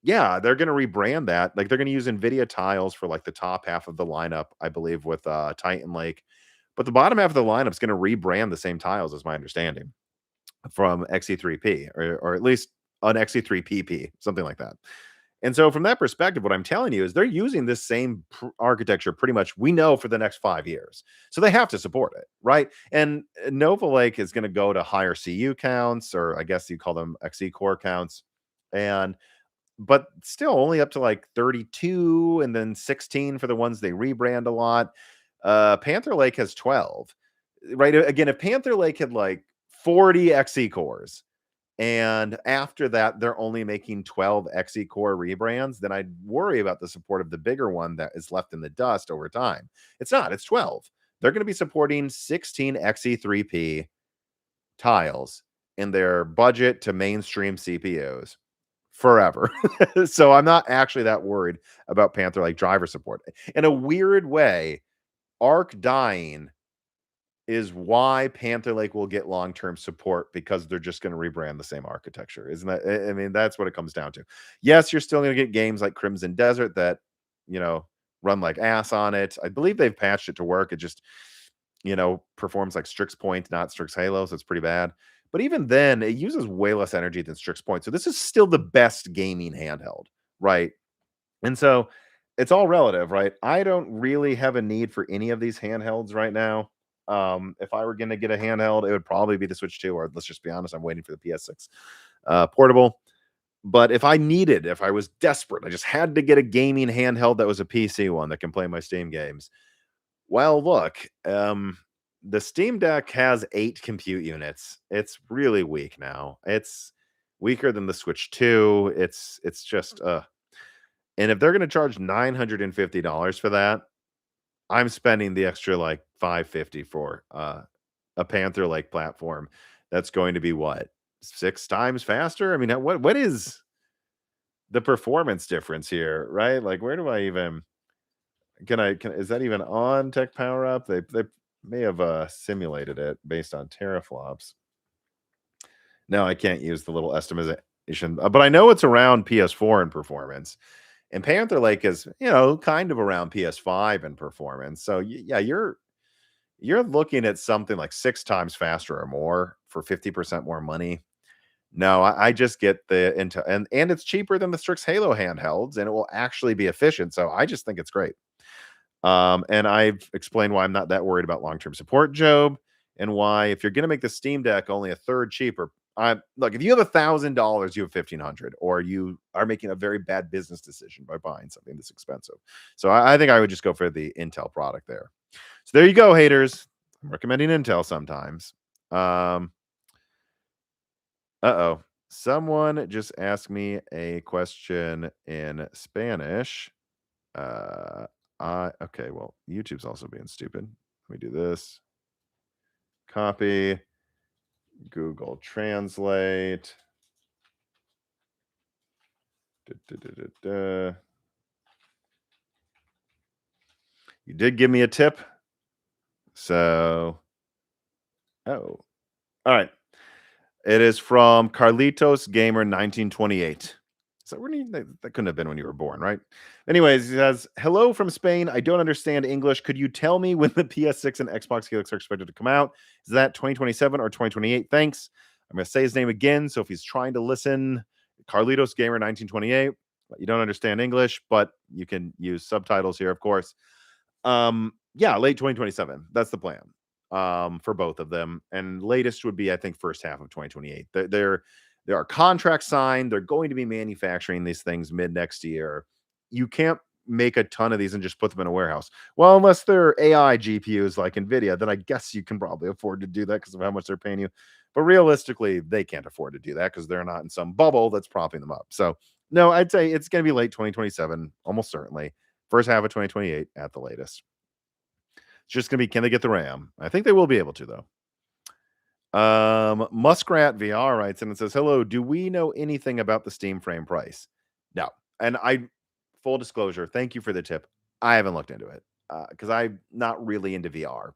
yeah, they're going to rebrand that. Like, they're going to use Nvidia tiles for like the top half of the lineup, I believe, with Titan Lake. But the bottom half of the lineup is going to rebrand the same tiles, as my understanding, from XE3P, or at least an XE3PP, something like that. And so from that perspective, what I'm telling you is they're using this same architecture pretty much, we know, for the next 5 years. So they have to support it, right? And Nova Lake is going to go to higher CU counts, or I guess you call them XE core counts. But still only up to like 32 and then 16 for the ones they rebrand a lot. Panther Lake has 12, right? Again, if Panther Lake had like 40 XE cores, and after that, they're only making 12 XE core rebrands, then I'd worry about the support of the bigger one that is left in the dust over time. It's not, it's 12. They're going to be supporting 16 XE3P tiles in their budget to mainstream CPUs forever. So I'm not actually that worried about Panther Lake driver support. In a weird way, Arc dying is why Panther Lake will get long-term support, because they're just going to rebrand the same architecture. Isn't that, I mean, that's what it comes down to. Yes, you're still going to get games like Crimson Desert that, run like ass on it. I believe they've patched it to work. It just, performs like Strix Point, not Strix Halo, so it's pretty bad. But even then, it uses way less energy than Strix Point. So this is still the best gaming handheld, right? And so it's all relative, right? I don't really have a need for any of these handhelds right now. If I were going to get a handheld, it would probably be the Switch 2, or let's just be honest, I'm waiting for the PS6 portable. But if I was desperate, I just had to get a gaming handheld that was a PC one that can play my Steam games. Well, look, the Steam Deck has 8 compute units. It's really weak now. It's weaker than the Switch 2. It's just and if they're going to charge $950 for that, I'm spending the extra like 550 for a Panther Lake platform that's going to be what? 6 times faster? I mean, what is the performance difference here, right? Like, where do I even can is that even on Tech Power Up? They may have simulated it based on teraflops. No, I can't use the little estimation, but I know it's around PS4 in performance. And Panther Lake is, kind of around PS5 in performance. So yeah, you're looking at something like 6 times faster or more for 50% more money. No, I just get the Intel, and it's cheaper than the Strix Halo handhelds, and it will actually be efficient. So I just think it's great. And I've explained why I'm not that worried about long-term support, Job, and why if you're going to make the Steam Deck only a third cheaper, look, if you have $1,000, you have 1,500, or you are making a very bad business decision by buying something this expensive. So I think I would just go for the Intel product there. So there you go, haters. I'm recommending Intel sometimes. Uh-oh. Someone just asked me a question in Spanish. Okay, well, YouTube's also being stupid. Let me do this. Copy. Google Translate. You did give me a tip. So, all right. It is from Carlitos Gamer 1928. So that couldn't have been when you were born, right? Anyways, he says, "Hello from Spain. I don't understand English. Could you tell me when the PS6 and Xbox Helix are expected to come out? Is that 2027 or 2028? Thanks." I'm going to say his name again. So if he's trying to listen, Carlitos Gamer 1928. You don't understand English, but you can use subtitles here, of course. Yeah, late 2027. That's the plan for both of them. And latest would be, I think, first half of 2028. There are contracts signed. They're going to be manufacturing these things mid next year. You can't make a ton of these and just put them in a warehouse. Well, unless they're AI GPUs like Nvidia, then I guess you can probably afford to do that because of how much they're paying you. But realistically, they can't afford to do that because they're not in some bubble that's propping them up. So no, I'd say it's going to be late 2027, almost certainly. First half of 2028 at the latest. It's just going to be, can they get the RAM? I think they will be able to, though. Muskrat VR writes in and says, "Hello, do we know anything about the Steam frame price?" No. And full disclosure, thank you for the tip. I haven't looked into it because I'm not really into VR.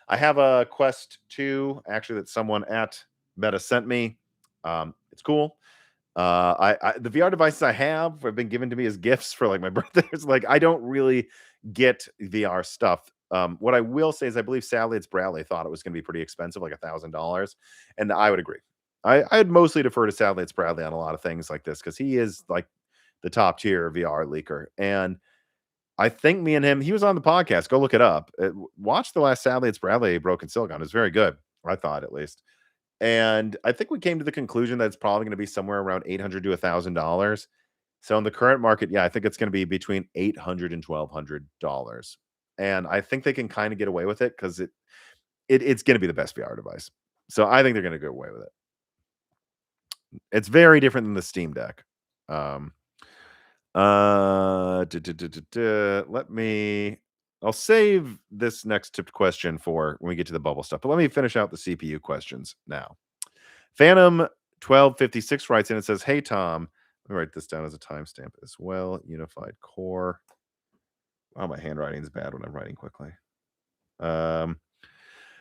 I have a Quest 2 actually that someone at Meta sent me. It's cool. The VR devices I have been given to me as gifts for like my birthdays. Like I don't really get VR stuff. What I will say is I believe Sadly Bradley thought it was going to be pretty expensive, like $1,000, and I would agree. I'd mostly defer to Sadly Bradley on a lot of things like this because he is like the top tier VR leaker, and I think me and him, he was on the podcast. Go look it up. Watch the last Sadly Bradley Broken Silicon. It's very good. I thought at least. And I think we came to the conclusion that it's probably going to be somewhere around $800 to $1,000. So in the current market, yeah, I think it's going to be between $800 and $1,200. And I think they can kind of get away with it because it's going to be the best VR device. So I think they're going to go away with it. It's very different than the Steam Deck. I'll save this next tipped question for when we get to the bubble stuff. But let me finish out the CPU questions now. Phantom 1256 writes in and says, "Hey, Tom," let me write this down as a timestamp as well. Unified core. Wow, my handwriting is bad when I'm writing quickly.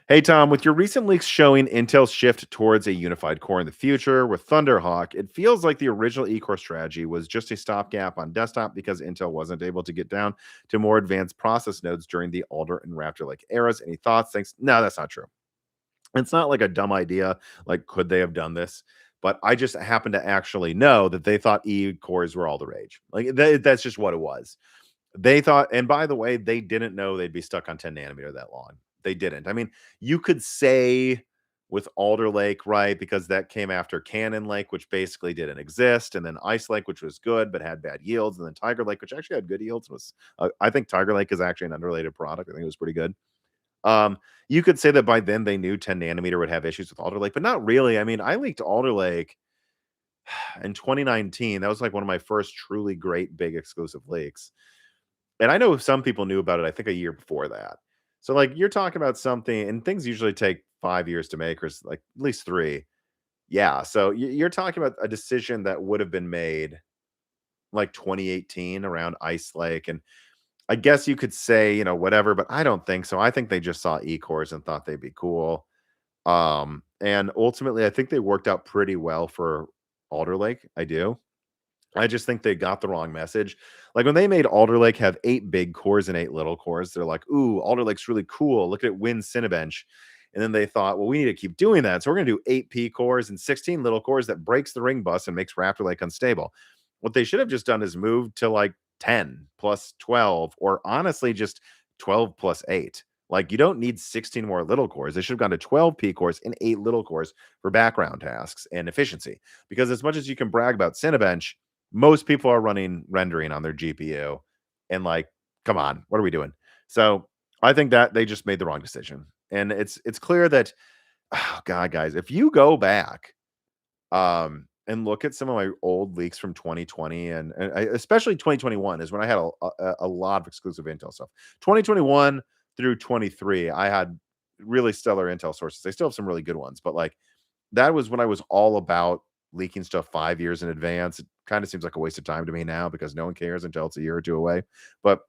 Hey, Tom, with your recent leaks showing Intel's shift towards a unified core in the future with Thunderhawk, it feels like the original E-core strategy was just a stopgap on desktop because Intel wasn't able to get down to more advanced process nodes during the Alder and Raptor Lake eras. Any thoughts? Thanks. No, that's not true. It's not like a dumb idea. Like, could they have done this? But I just happen to actually know that they thought E-cores were all the rage. Like, that's just what it was. They thought, and by the way, they didn't know they'd be stuck on 10 nanometer that long. they didn't. I mean, you could say with Alder Lake, right? Because that came after Cannon Lake, which basically didn't exist, and then Ice Lake, which was good but had bad yields, and then Tiger Lake, which actually had good yields. Was I think Tiger Lake is actually an underrated product. I think it was pretty good. Um, you could say that by then they knew 10 nanometer would have issues with Alder Lake, but not really. I mean, I leaked Alder Lake in 2019. That was like one of my first truly great big exclusive leaks. And I know some people knew about it, I think a year before that. So like you're talking about something, and things usually take 5 years to make, or like at least three. Yeah. So you're talking about a decision that would have been made like 2018 around Ice Lake. And I guess you could say, whatever, but I don't think so. I think they just saw E-cores and thought they'd be cool. And ultimately, I think they worked out pretty well for Alder Lake. I do. I just think they got the wrong message. Like when they made Alder Lake have 8 big cores and 8 little cores, they're like, "Ooh, Alder Lake's really cool. Look at Win Cinebench." And then they thought, "Well, we need to keep doing that. So we're going to do 8 P cores and 16 little cores that breaks the ring bus and makes Raptor Lake unstable." What they should have just done is moved to like 10 plus 12, or honestly, just 12 plus 8. Like you don't need 16 more little cores. They should have gone to 12 P cores and 8 little cores for background tasks and efficiency. Because as much as you can brag about Cinebench, most people are running rendering on their GPU, and like, come on, what are we doing? So I think that they just made the wrong decision. And it's clear that, oh God, guys, if you go back and look at some of my old leaks from 2020, especially 2021 is when I had a lot of exclusive Intel stuff. 2021 through 23, I had really stellar Intel sources. They still have some really good ones, but like that was when I was all about leaking stuff 5 years in advance. It kind of seems like a waste of time to me now because no one cares until it's a year or two away. But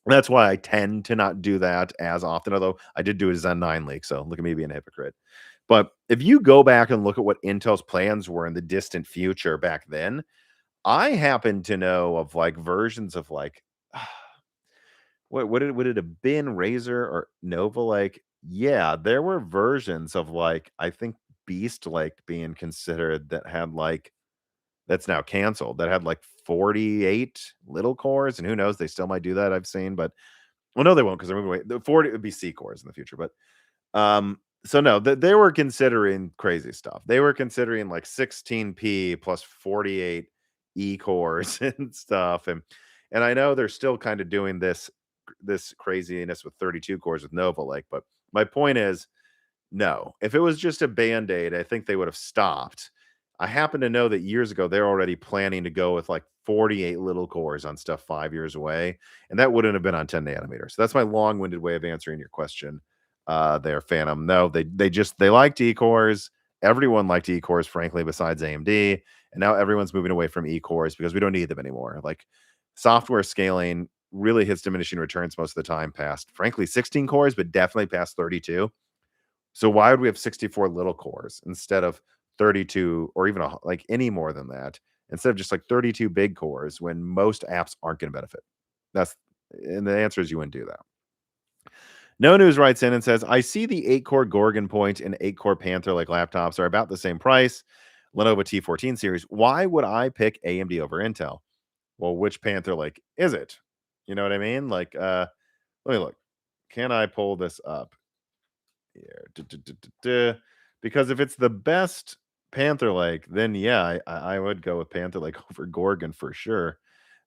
that's why I tend to not do that as often, although I did do a Zen 9 leak. So look at me being a hypocrite. But if you go back and look at what Intel's plans were in the distant future back then, I happen to know of like versions of like what would it have been, Razor or Nova Lake? Yeah, there were versions of like I think Beast Lake being considered that had like that's now canceled, that had like 48 little cores, and who knows, they still might do that, I've seen, but well, no, they won't because they're moving away. The 40 would be C cores in the future, but so no, they were considering crazy stuff. They were considering like 16P plus 48 E cores and stuff, and I know they're still kind of doing this craziness with 32 cores with Nova Lake, but my point is, no. If it was just a Band-Aid, I think they would have stopped. I happen to know that years ago, they're already planning to go with like 48 little cores on stuff 5 years away, and that wouldn't have been on 10 nanometers. So that's my long-winded way of answering your question there, Phantom. No, they liked E-cores. Everyone liked E-cores, frankly, besides AMD, and now everyone's moving away from E-cores because we don't need them anymore. Like, software scaling really hits diminishing returns most of the time past, frankly, 16 cores, but definitely past 32. So why would we have 64 little cores instead of 32 or even like any more than that, instead of just like 32 big cores when most apps aren't going to benefit? That's and the answer is you wouldn't do that. No News writes in and says, I see the 8-core Gorgon Point and 8-core Panther like laptops are about the same price. Lenovo T14 series. Why would I pick AMD over Intel? Well, which Panther like is it? You know what I mean? Like, let me look. Can I pull this up? Here. Because if it's the best Panther Lake, then yeah, I would go with Panther Lake over Gorgon for sure.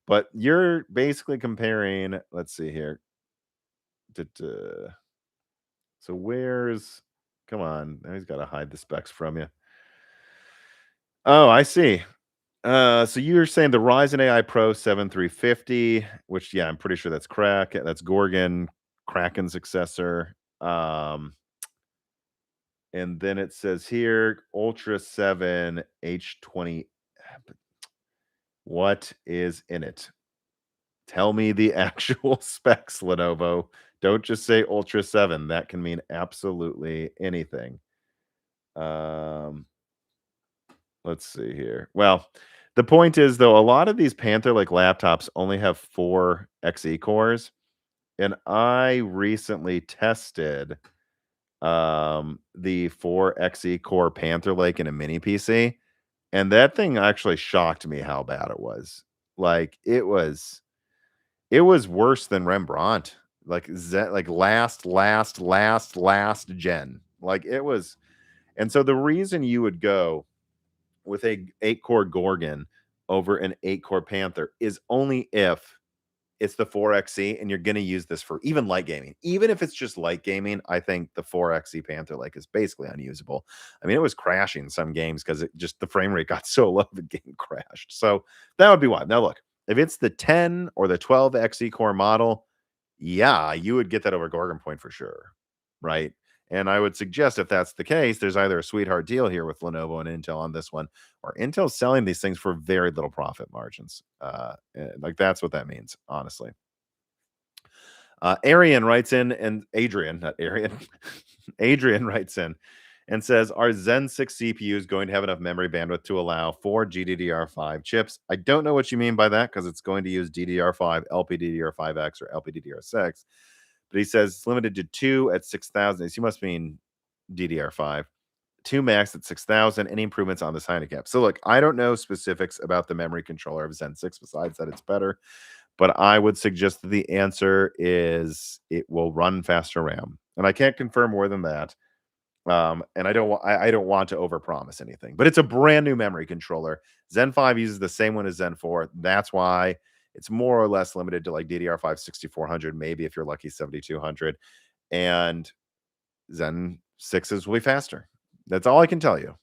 But you're basically comparing, let's see here. So where's, come on, now he's got to hide the specs from you. Oh, I see. So you're saying the Ryzen AI Pro 7350, which yeah, I'm pretty sure that's that's Gorgon, Kraken successor. And then it says here Ultra 7 H20. What is in it? Tell me the actual specs, Lenovo. Don't just say Ultra 7. That can mean absolutely anything. Let's see here. Well, the point is though, a lot of these Panther like laptops only have 4 XE cores, and I recently tested the 4 XE core Panther Lake in a mini PC, and that thing actually shocked me how bad it was. Like it was worse than Rembrandt. like Zen, like last gen. Like it was, and so the reason you would go with a 8-core Gorgon over an 8-core Panther is only if it's the 4XE and you're going to use this for even light gaming. Even if it's just light gaming, I think the 4XE Panther Lake is basically unusable. I mean, it was crashing some games because it just the frame rate got so low the game crashed. So that would be why. Now look, if it's the 10 or the 12 XE core model, yeah, you would get that over Gorgon Point for sure, right? And I would suggest if that's the case, there's either a sweetheart deal here with Lenovo and Intel on this one, or Intel's selling these things for very little profit margins. Like that's what that means, honestly. Arian writes in, and Adrian, not Arian, Adrian writes in and says, "Are Zen 6 CPUs going to have enough memory bandwidth to allow 4 GDDR5 chips?" I don't know what you mean by that because it's going to use DDR5, LPDDR5X, or LPDDR6. But he says it's limited to 2 at 6,000. He must mean DDR5. 2 max at 6,000. Any improvements on this handicap? So look, I don't know specifics about the memory controller of Zen 6 besides that it's better. But I would suggest that the answer is it will run faster RAM. And I can't confirm more than that. And I don't want to overpromise anything, but it's a brand new memory controller. Zen 5 uses the same one as Zen 4. That's why it's more or less limited to like DDR5 6400, maybe if you're lucky 7200. And Zen 6s will be faster. That's all I can tell you.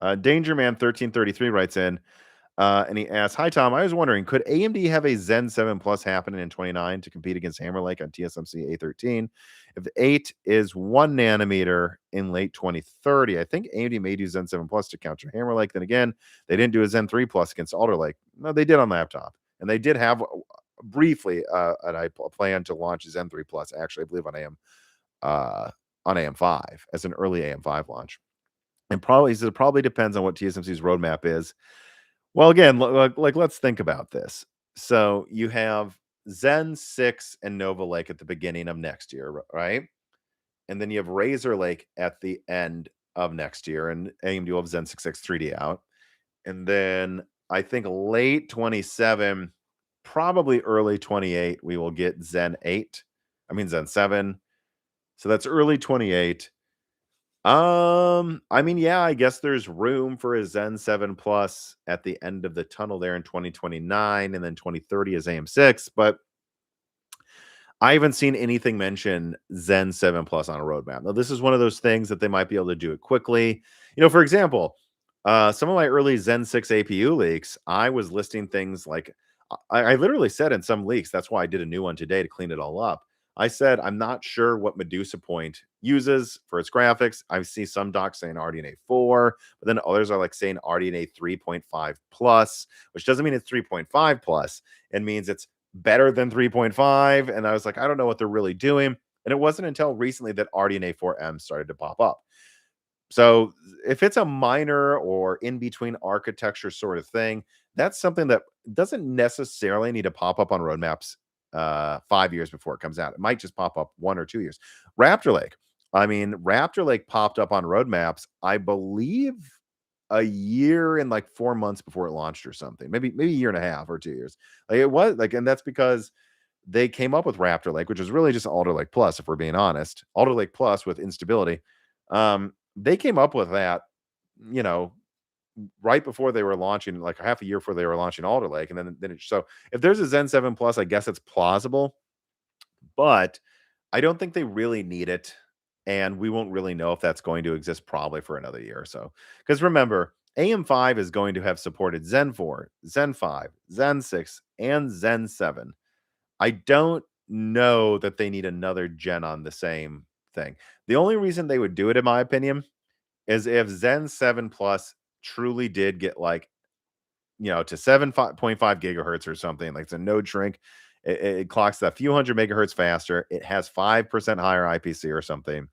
Dangerman 1333 writes in, and he asks, "Hi Tom, I was wondering, could AMD have a Zen 7 Plus happening in 29 to compete against Hammer Lake on TSMC A13? If the 8 is 1 nanometer in late 2030, I think AMD may do Zen 7 Plus to counter Hammer Lake. Then again, they didn't do a Zen 3 Plus against Alder Lake. No, they did on laptop, and they did have briefly a plan to launch Zen 3 Plus. Actually, I believe on AM5 as an early AM5 launch. And probably it probably depends on what TSMC's roadmap is. Well, again, like let's think about this. So you have Zen 6 and Nova Lake at the beginning of next year, right? And then you have Razor Lake at the end of next year, and AMD will have Zen 6X 3D out. And then I think late 27, probably early 28, we will get Zen 8. I mean Zen 7. So that's early 28. I mean, yeah, I guess there's room for a Zen 7 Plus at the end of the tunnel there in 2029, and then 2030 is AM6, but I haven't seen anything mention Zen 7 Plus on a roadmap. Now, this is one of those things that they might be able to do it quickly. You know, for example, some of my early Zen 6 APU leaks, I was listing things like I literally said in some leaks, that's why I did a new one today to clean it all up. I said, I'm not sure what Medusa Point uses for its graphics. I see some docs saying RDNA 4, but then others are like saying RDNA 3.5 plus, which doesn't mean it's 3.5 plus. It means it's better than 3.5. And I was like, I don't know what they're really doing. And it wasn't until recently that RDNA 4M started to pop up. So if it's a minor or in between architecture sort of thing, that's something that doesn't necessarily need to pop up on roadmaps 5 years before it comes out. It might just pop up 1 or 2 years. Raptor Lake. I mean, Raptor Lake popped up on roadmaps, I believe, a year and like 4 months before it launched or something. Maybe a year and a half or 2 years. Like it was like, and that's because they came up with Raptor Lake, which is really just Alder Lake Plus, if we're being honest. Alder Lake Plus with instability. They came up with that, you know, right before they were launching, like half a year before they were launching Alder Lake. And so if there's a Zen 7 Plus, I guess it's plausible, but I don't think they really need it. And we won't really know if that's going to exist probably for another year or so. Because remember, AM5 is going to have supported Zen 4, Zen 5, Zen 6, and Zen 7. I don't know that they need another gen on the same thing. The only reason they would do it, in my opinion, is if Zen 7 Plus truly did get like, you know, to 7.5 gigahertz or something, like it's a node shrink. It clocks a few hundred megahertz faster. It has 5% higher IPC or something.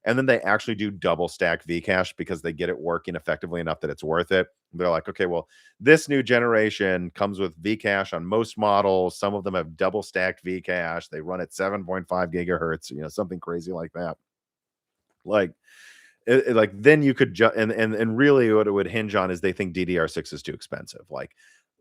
And then they actually do double stack Vcache because they get it working effectively enough that it's worth it. They're like, okay, well, this new generation comes with Vcache on most models. Some of them have double stacked Vcache. They run at 7.5 gigahertz, you know, something crazy like that. Like, like then you could and really what it would hinge on is they think DDR6 is too expensive. Like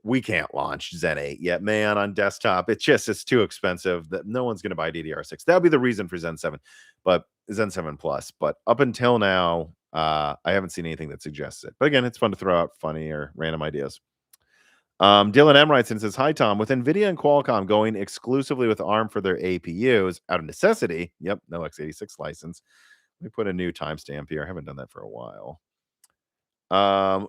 we can't launch Zen 8 yet, man, on desktop. It's too expensive that no one's gonna buy DDR6. That would be the reason for Zen 7, but Zen 7 Plus. But up until now, I haven't seen anything that suggests it. But again, it's fun to throw out funny or random ideas. Dylan M writes and says, "Hi Tom, with Nvidia and Qualcomm going exclusively with ARM for their APUs out of necessity. Yep, no x86 license. Let me put a new timestamp here. I haven't done that for a while. Um,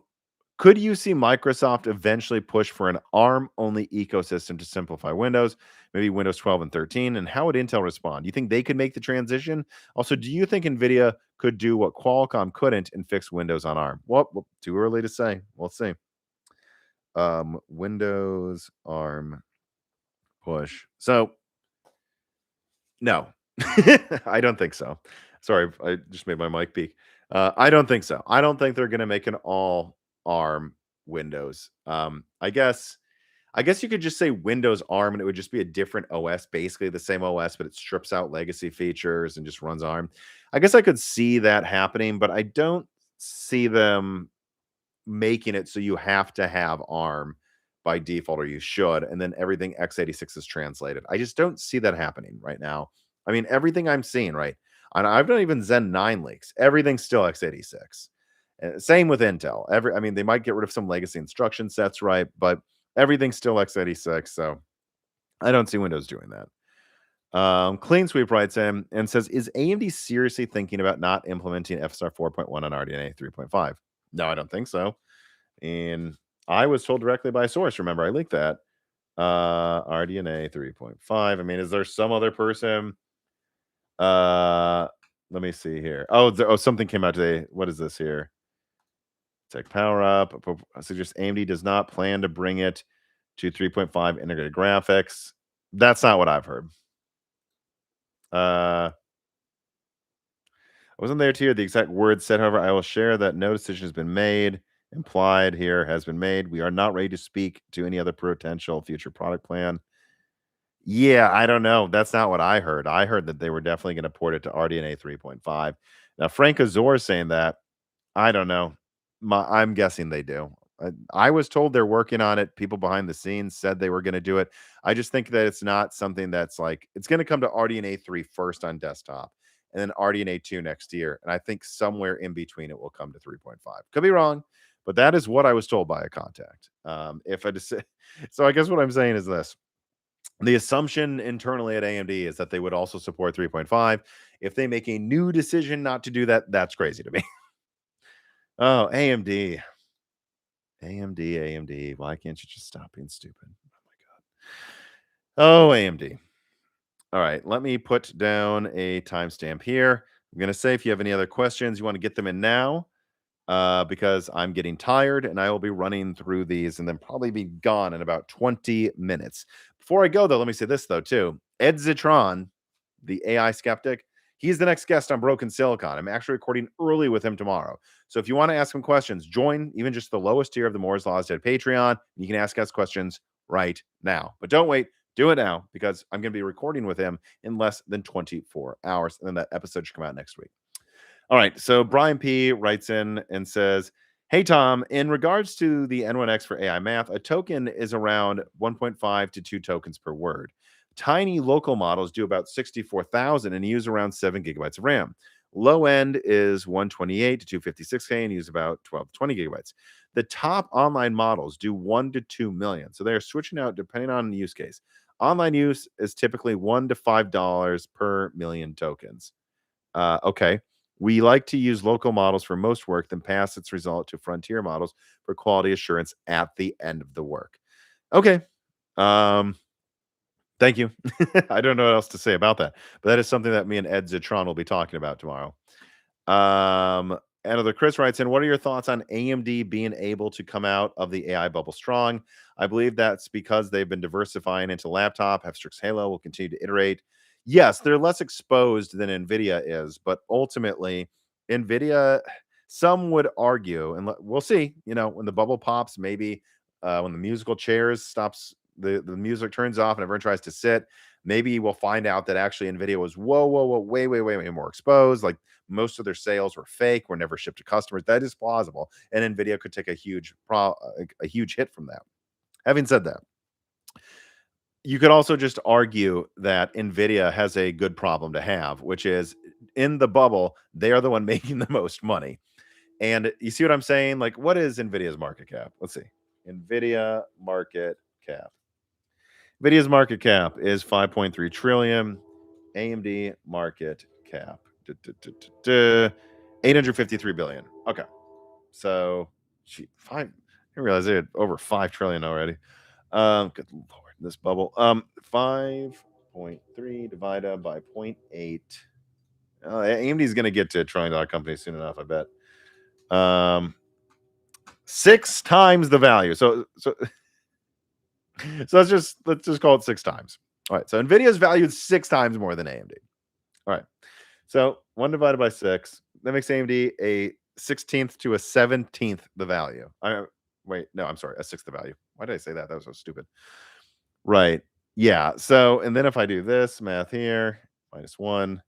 could you see Microsoft eventually push for an ARM-only ecosystem to simplify Windows, maybe Windows 12 and 13? And how would Intel respond? Do you think they could make the transition? Also, do you think Nvidia could do what Qualcomm couldn't and fix Windows on ARM? Well, too early to say. We'll see. Windows ARM push. So no, I don't think so. Sorry, I just made my mic peak. I don't think so. I don't think they're going to make an all ARM Windows. I guess you could just say Windows ARM and it would just be a different OS, basically the same OS, but it strips out legacy features and just runs ARM. I guess I could see that happening, but I don't see them making it so you have to have ARM by default, or you should, and then everything x86 is translated. I just don't see that happening right now. I mean, everything I'm seeing, right? And I've done even Zen 9 leaks. Everything's still x86. Same with Intel. I mean, they might get rid of some legacy instruction sets, right? But everything's still x86. So I don't see Windows doing that. Clean Sweep writes in and says, "Is AMD seriously thinking about not implementing FSR 4.1 on RDNA 3.5? No, I don't think so. And I was told directly by a source. Remember, I leaked that. RDNA 3.5. I mean, is there some other person? Let me see here. Oh, something came out today. What is this here? Tech Power Up. Suggests AMD does not plan to bring it to 3.5 integrated graphics. That's not what I've heard. I wasn't there to hear the exact words said. However, I will share that no decision has been made. Implied here has been made. We are not ready to speak to any other potential future product plan. Yeah, I don't know. That's not what I heard. I heard that they were definitely going to port it to RDNA 3.5. Now, Frank Azor saying that, I don't know. I'm guessing they do. I was told they're working on it. People behind the scenes said they were going to do it. I just think that it's not something that's like, it's going to come to RDNA 3 first on desktop and then RDNA 2 next year. And I think somewhere in between it will come to 3.5. Could be wrong, but that is what I was told by a contact. If I just so I guess what I'm saying is this. The assumption internally at AMD is that they would also support 3.5. If they make a new decision not to do that, that's crazy to me. Oh, AMD. AMD. Why can't you just stop being stupid? Oh my God. Oh, AMD. All right, let me put down a timestamp here. I'm going to say if you have any other questions, you want to get them in now, because I'm getting tired and I will be running through these and then probably be gone in about 20 minutes. Before I go, though, let me say this, though, too. Ed Zitron, the AI skeptic, he's the next guest on Broken Silicon. I'm actually recording early with him tomorrow. So if you want to ask him questions, join even just the lowest tier of the Moore's Law is Dead Patreon. You can ask us questions right now. But don't wait. Do it now because I'm going to be recording with him in less than 24 hours. And then that episode should come out next week. All right. So Brian P writes in and says, "Hey, Tom, in regards to the N1X for AI math, a token is around 1.5 to 2 tokens per word. Tiny local models do about 64,000 and use around 7 gigabytes of RAM. Low end is 128 to 256K and use about 12 to 20 gigabytes. The top online models do 1 to 2 million. So they're switching out depending on the use case. Online use is typically $1 to $5 per million tokens. Okay. We like to use local models for most work, then pass its result to frontier models for quality assurance at the end of the work." Okay. Thank you. I don't know what else to say about that, but that is something that me and Ed Zitron will be talking about tomorrow. Another Chris writes in, "What are your thoughts on AMD being able to come out of the AI bubble strong? I believe that's because they've been diversifying into laptop, have Strix Halo, will continue to iterate. Yes, they're less exposed than Nvidia is, but ultimately, Nvidia, some would argue, and we'll see, when the bubble pops, maybe when the musical chairs stops, the music turns off and everyone tries to sit, maybe we'll find out that actually Nvidia was whoa, way more exposed. Like most of their sales were fake, were never shipped to customers. That is plausible, and Nvidia could take a huge hit from that. Having said that, you could also just argue that Nvidia has a good problem to have, which is in the bubble, they are the one making the most money. And you see what I'm saying? Like, what is Nvidia's market cap? Let's see. Nvidia market cap. Nvidia's market cap is 5.3 trillion. AMD market cap. 853 billion. Okay. So, gee, five. I didn't realize they had over 5 trillion already. Good lord, this bubble. 5.3 divided by 0.8. AMD is going to get to a trillion-dollar company soon enough, I bet. 6 times the value. So so let's just call it 6 times. All right. So Nvidia is valued 6 times more than AMD. All right. So 1 divided by 6, that makes AMD a 16th to a 17th the value. Wait, no, I'm sorry, a sixth the value. Why did I say that? That was so stupid. Right. Yeah. So, and then if I do this math here, -1.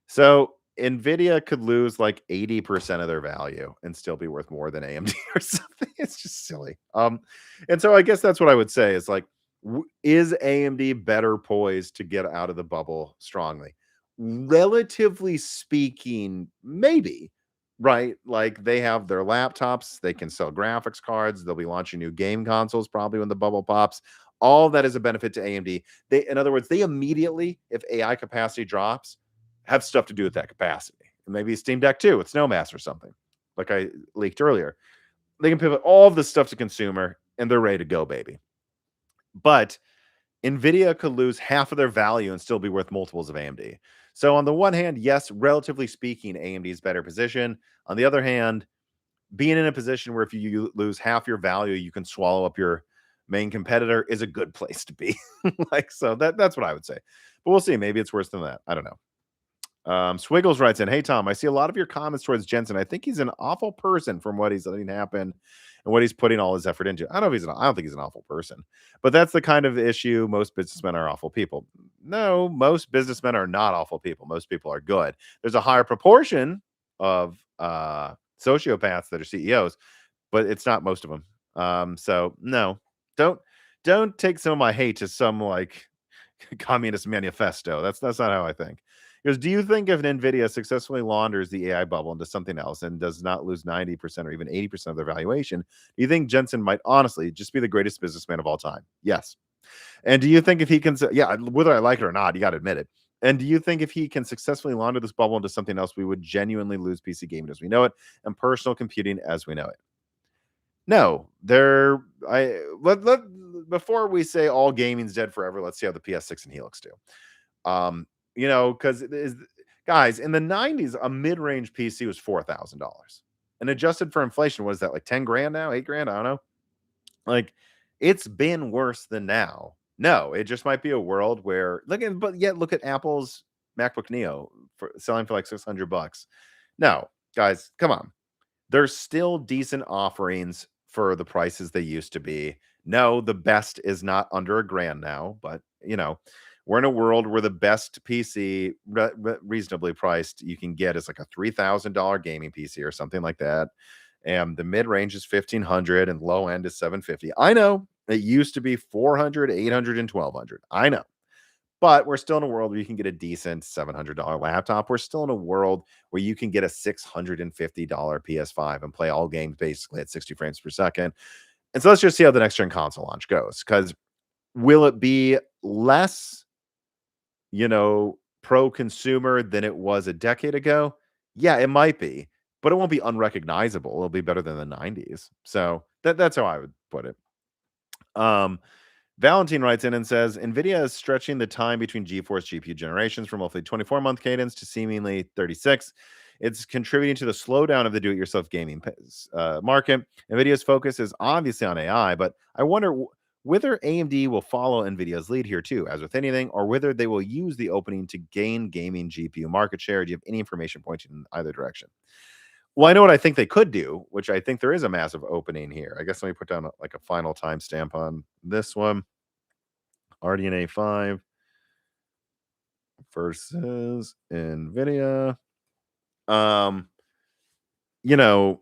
So Nvidia could lose like 80% of their value and still be worth more than AMD or something. It's just silly. And so I guess that's what I would say is like, is AMD better poised to get out of the bubble strongly? Relatively speaking, maybe, right? Like they have their laptops, they can sell graphics cards, they'll be launching new game consoles probably when the bubble pops. All that is a benefit to AMD. They, in other words, they immediately, if AI capacity drops, have stuff to do with that capacity. And maybe Steam Deck too with Snowmass or something, like I leaked earlier. They can pivot all of this stuff to consumer and they're ready to go, baby. But Nvidia could lose half of their value and still be worth multiples of AMD. So on the one hand, yes, relatively speaking, AMD is better position. On the other hand, being in a position where if you lose half your value, you can swallow up your main competitor is a good place to be. Like, so that's what I would say. But we'll see. Maybe it's worse than that. I don't know. Swiggles writes in, "Hey Tom, I see a lot of your comments towards Jensen. I think he's an awful person from what he's letting happen and what he's putting all his effort into. I don't think he's an awful person, but that's the kind of issue. Most businessmen are awful people. No, most businessmen are not awful people. Most people are good. There's a higher proportion of sociopaths that are CEOs, but it's not most of them. So no, don't don't take some of my hate to some like communist manifesto. That's not how I think. Because do you think if Nvidia successfully launders the AI bubble into something else and does not lose 90% or even 80% of their valuation, do you think Jensen might honestly just be the greatest businessman of all time? Yes. And do you think if he can, yeah, whether I like it or not, you got to admit it. And do you think if he can successfully launder this bubble into something else, we would genuinely lose PC gaming as we know it and personal computing as we know it? No, there. Let before we say all gaming's dead forever. Let's see how the PS6 and Helix do. Because guys in the '90s, a mid-range PC was $4,000, and adjusted for inflation, what is that like 10 grand now, 8 grand? I don't know. Like, it's been worse than now. No, it just might be a world where but yet look at Apple's MacBook Neo for selling for like $600. No, guys, come on. There's still decent offerings for the prices they used to be. No, the best is not under a grand now, but we're in a world where the best PC reasonably priced you can get is like a $3,000 gaming PC or something like that. And the mid range is 1,500 and low end is 750. I know it used to be 400, 800, and 1,200. I know. But we're still in a world where you can get a decent $700 laptop. We're still in a world where you can get a $650 PS5 and play all games basically at 60 frames per second. And so let's just see how the next gen console launch goes. Because will it be less, pro consumer than it was a decade ago? Yeah, it might be, but it won't be unrecognizable. It'll be better than the 90s. So that's how I would put it. Valentine writes in and says, NVIDIA is stretching the time between GeForce GPU generations from roughly 24-month cadence to seemingly 36. It's contributing to the slowdown of the do-it-yourself gaming market. NVIDIA's focus is obviously on AI, but I wonder whether AMD will follow NVIDIA's lead here too, as with anything, or whether they will use the opening to gain gaming GPU market share. Do you have any information pointing in either direction? Well, I know what I think they could do, which I think there is a massive opening here. I guess let me put down like a final timestamp on this one. RDNA 5 versus NVIDIA. You know,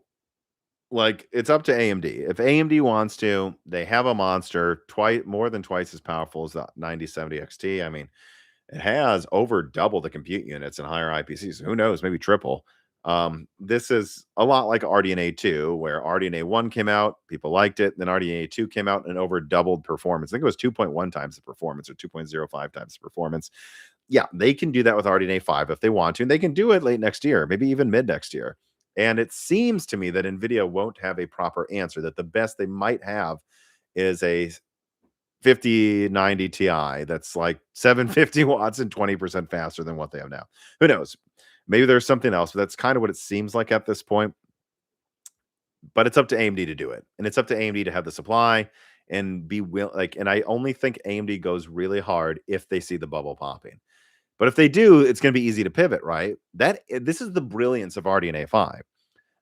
Like, it's up to AMD. If AMD wants to, they have a monster twice more than twice as powerful as the 9070 XT. I mean, it has over double the compute units and higher IPCs. Who knows? Maybe triple. This is a lot like RDNA 2, where RDNA 1 came out, people liked it. Then RDNA 2 came out and over doubled performance. I think it was 2.1 times the performance or 2.05 times the performance. Yeah, they can do that with RDNA 5 if they want to. And they can do it late next year, maybe even mid next year. And it seems to me that NVIDIA won't have a proper answer, that the best they might have is a 5090 Ti that's like 750 watts and 20% faster than what they have now. Who knows? Maybe there's something else, but that's kind of what it seems like at this point. But it's up to AMD to do it. And it's up to AMD to have the supply and be like, and I only think AMD goes really hard if they see the bubble popping. But if they do, it's going to be easy to pivot, right? This is the brilliance of RDNA 5.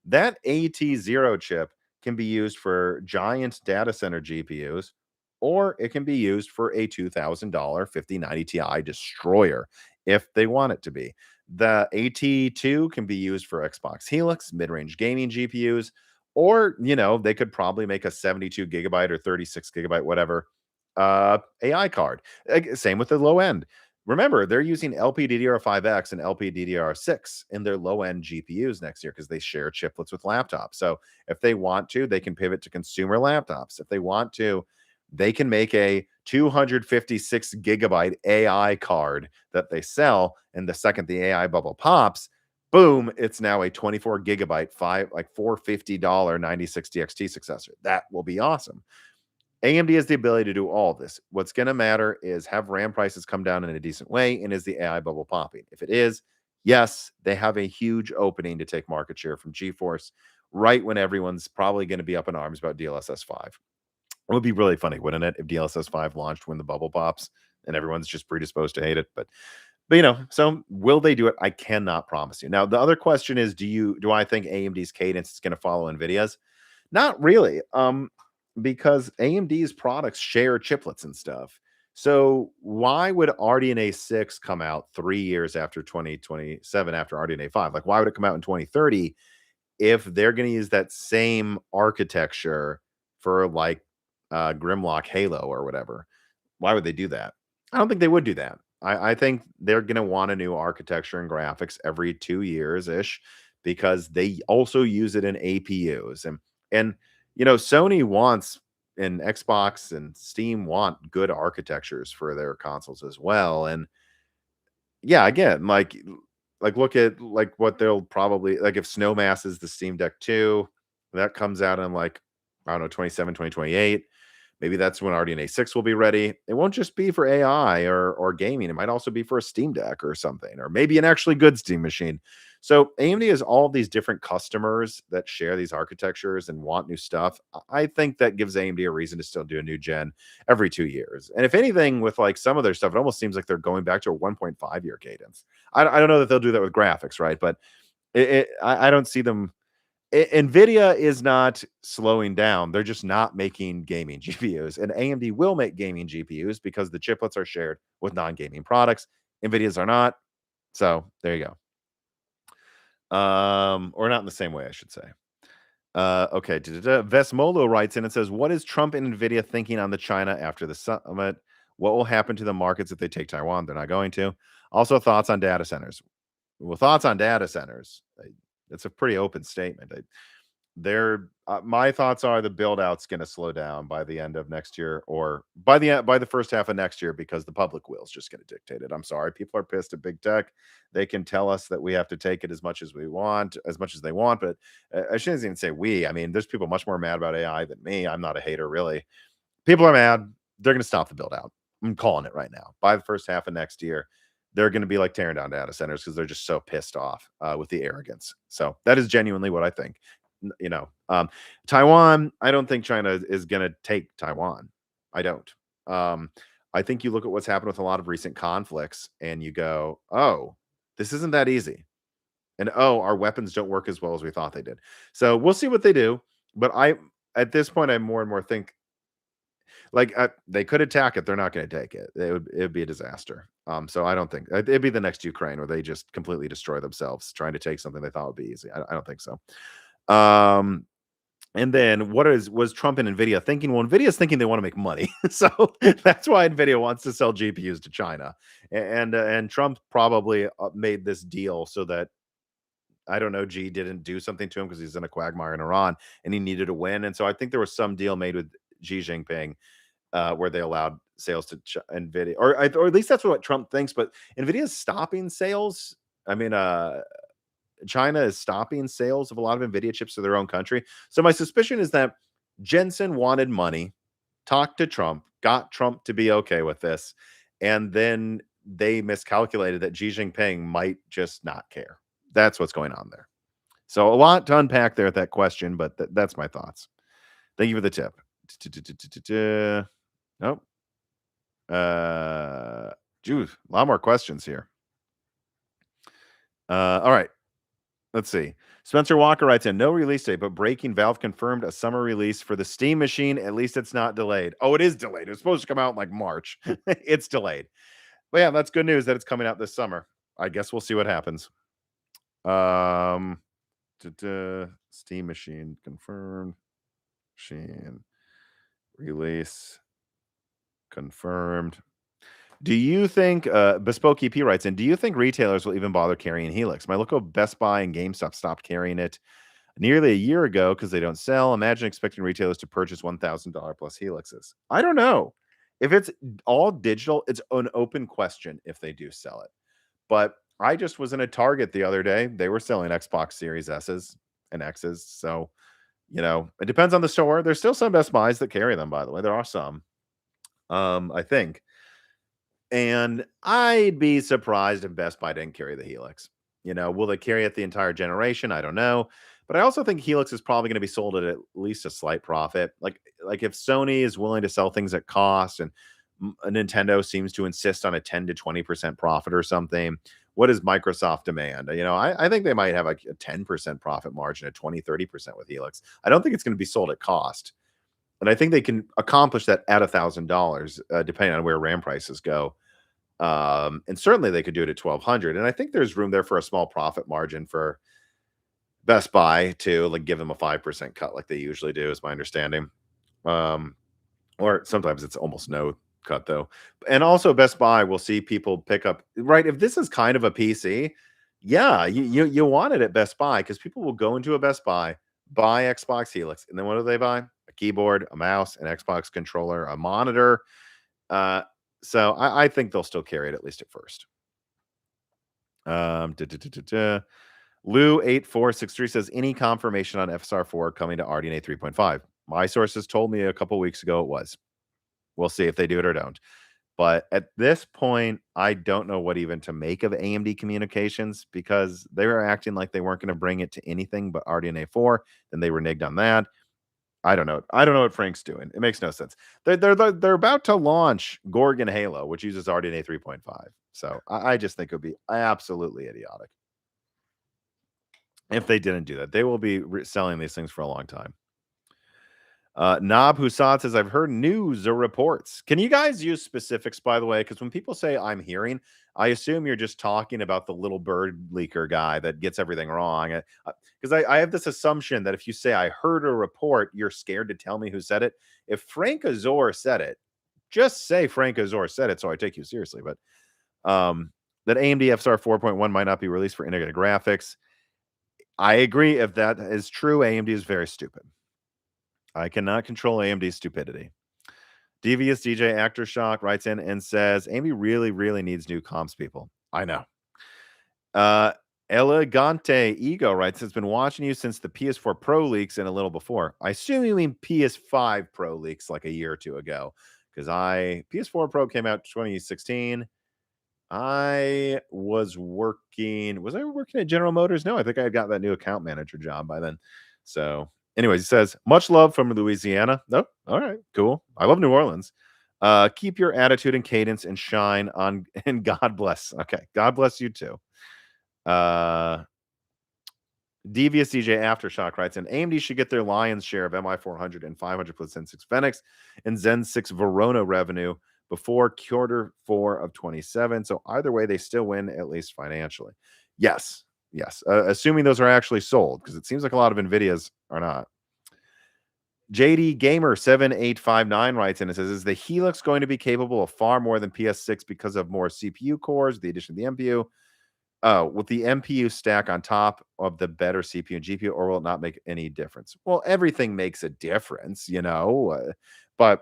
That AT0 chip can be used for giant data center GPUs, or it can be used for a $2,000 5090 Ti destroyer if they want it to be. The AT2 can be used for Xbox Helix, mid-range gaming GPUs, or they could probably make a 72 gigabyte or 36 gigabyte, whatever, AI card. Same with the low end. Remember, they're using LPDDR5X and LPDDR6 in their low-end GPUs next year because they share chiplets with laptops. So if they want to, they can pivot to consumer laptops. If they want to, they can make a 256 gigabyte AI card that they sell. And the second the AI bubble pops, boom, it's now a 24 gigabyte, $450 9060 XT successor. That will be awesome. AMD has the ability to do all this. What's going to matter is have RAM prices come down in a decent way, and is the AI bubble popping? If it is, yes, they have a huge opening to take market share from GeForce right when everyone's probably going to be up in arms about DLSS 5. It would be really funny, wouldn't it, if DLSS 5 launched when the bubble pops and everyone's just predisposed to hate it? But so will they do it? I cannot promise you. Now, the other question is, do I think AMD's cadence is going to follow Nvidia's? Not really. Because AMD's products share chiplets and stuff. So why would RDNA 6 come out 3 years after 2027 after RDNA 5? Like, why would it come out in 2030 if they're going to use that same architecture for like Grimlock Halo or whatever? Why would they do that? I don't think they would do that. I think they're going to want a new architecture and graphics every 2 years ish because they also use it in APUs. And Sony wants, and Xbox and Steam want good architectures for their consoles as well. And yeah, again, like look at like what they'll probably like if Snowmass is the Steam Deck 2, that comes out in like I don't know 27, 2028. Maybe that's when RDNA 6 will be ready. It won't just be for AI or gaming. It might also be for a Steam Deck or something, or maybe an actually good Steam machine. So AMD has all these different customers that share these architectures and want new stuff. I think that gives AMD a reason to still do a new gen every 2 years. And if anything, with like some of their stuff, it almost seems like they're going back to a 1.5 year cadence. I don't know that they'll do that with graphics, right? But I don't see them. Nvidia is not slowing down. They're just not making gaming GPUs. And AMD will make gaming GPUs because the chiplets are shared with non-gaming products. Nvidia's are not. So there you go. Or not in the same way, I should say. Okay. Vesmolo writes in and says, what is Trump and Nvidia thinking on the China after the summit? What will happen to the markets if they take Taiwan? They're not going to. Also, thoughts on data centers. Well, thoughts on data centers. It's a pretty open statement. My thoughts are the build out's going to slow down by the end of next year, or by the first half of next year, because the public will is just going to dictate it. I'm sorry, people are pissed at big tech. They can tell us that we have to take it as much as we want, as much as they want, but I shouldn't even say we. I mean, there's people much more mad about AI than me. I'm not a hater, really. People are mad. They're going to stop the build out. I'm calling it right now. By the first half of next year, they're going to be like tearing down data centers because they're just so pissed off with the arrogance. So that is genuinely what I think. Taiwan, I don't think China is going to take Taiwan. I don't. I think you look at what's happened with a lot of recent conflicts and you go, oh, this isn't that easy. And oh, our weapons don't work as well as we thought they did. So we'll see what they do. But at this point, I more and more think like they could attack it. They're not going to take it. It'd be a disaster. So I don't think it'd be the next Ukraine where they just completely destroy themselves trying to take something they thought would be easy. I don't think so. Um, And then was Trump and Nvidia thinking? Well, Nvidia's thinking they want to make money, so that's why Nvidia wants to sell GPUs to China, and Trump probably made this deal so that I don't know, G didn't do something to him because he's in a quagmire in Iran and he needed to win, and so I think there was some deal made with Xi Jinping where they allowed sales to Nvidia, or at least that's what Trump thinks. But Nvidia is stopping sales. I mean, China is stopping sales of a lot of Nvidia chips to their own country. So my suspicion is that Jensen wanted money, talked to Trump, got Trump to be okay with this, and then they miscalculated that Xi Jinping might just not care. That's what's going on there. So a lot to unpack there at that question, but that's my thoughts. Thank you for the tip. Nope. Jude, a lot more questions here. All right. Let's see. Spencer Walker writes in, no release date, but breaking Valve confirmed a summer release for the Steam machine. At least it's not delayed. Oh, it is delayed. It was supposed to come out in like March. It's delayed. But yeah, that's good news that it's coming out this summer. I guess we'll see what happens. Steam machine confirmed. Machine release confirmed. Do you think, Bespoke EP writes in, do you think retailers will even bother carrying Helix? My local Best Buy and GameStop stopped carrying it nearly a year ago because they don't sell. Imagine expecting retailers to purchase $1,000 plus Helixes. I don't know. If it's all digital, it's an open question if they do sell it. But I just was in a Target the other day. They were selling Xbox Series S's and X's. So, it depends on the store. There's still some Best Buys that carry them, by the way. There are some, I think. And I'd be surprised if Best Buy didn't carry the Helix. Will they carry it the entire generation? I don't know. But I also think Helix is probably going to be sold at least a slight profit. Like if Sony is willing to sell things at cost and Nintendo seems to insist on a 10 to 20% profit or something, what does Microsoft demand? I think they might have like a 10% profit margin, a 20, 30% with Helix. I don't think it's going to be sold at cost. And I think they can accomplish that at $1,000, depending on where RAM prices go. And certainly they could do it at 1,200. And I think there's room there for a small profit margin for Best Buy to like give them a 5% cut, like they usually do, is my understanding. Or sometimes it's almost no cut though. And also Best Buy will see people pick up, right? If this is kind of a PC, yeah, you want it at Best Buy because people will go into a Best Buy, buy Xbox Helix, and then what do they buy? A keyboard, a mouse, an Xbox controller, a monitor. So I think they'll still carry it at least at first. Lou8463 says, any confirmation on FSR4 coming to RDNA 3.5? My sources told me a couple weeks ago it was. We'll see if they do it or don't. But at this point, I don't know what even to make of AMD Communications because they were acting like they weren't going to bring it to anything but RDNA 4. Then they reneged on that. I don't know. I don't know what Frank's doing. It makes no sense. They're about to launch Gorgon Halo, which uses RDNA 3.5. So I just think it would be absolutely idiotic if they didn't do that. They will be selling these things for a long time. Nob Husad says, I've heard news or reports. Can you guys use specifics, by the way? Because when people say I'm hearing, I assume you're just talking about the little bird leaker guy that gets everything wrong. Because I have this assumption that if you say I heard a report, you're scared to tell me who said it. If Frank Azor said it, just say Frank Azor said it so I take you seriously. But that AMD FSR 4.1 might not be released for integrated graphics. I agree. If that is true, AMD is very stupid. I cannot control AMD's stupidity. Devious DJ Actorshock writes in and says, AMD really, really needs new comms people. I know. Elegante Ego writes, has been watching you since the PS4 Pro leaks and a little before. I assume you mean PS5 Pro leaks like a year or two ago. Because PS4 Pro came out 2016. I was working at General Motors? No, I think I had got that new account manager job by then. So anyways, he says, much love from Louisiana. Nope. All right, cool. I love New Orleans. Keep your attitude and cadence and shine on, and God bless. Okay. God bless you too. Devious DJ Aftershock writes in, AMD should get their lion's share of MI400 and 500 plus Zen 6 Phoenix and Zen 6 Verona revenue before Q4 of 27. So either way, they still win, at least financially. Yes. Assuming those are actually sold, because it seems like a lot of NVIDIAs are not. JD Gamer 7859 writes in and says, "Is the Helix going to be capable of far more than PS6 because of more CPU cores, the addition of the MPU? Oh, with the MPU stack on top of the better CPU and GPU, or will it not make any difference?" Well, everything makes a difference, but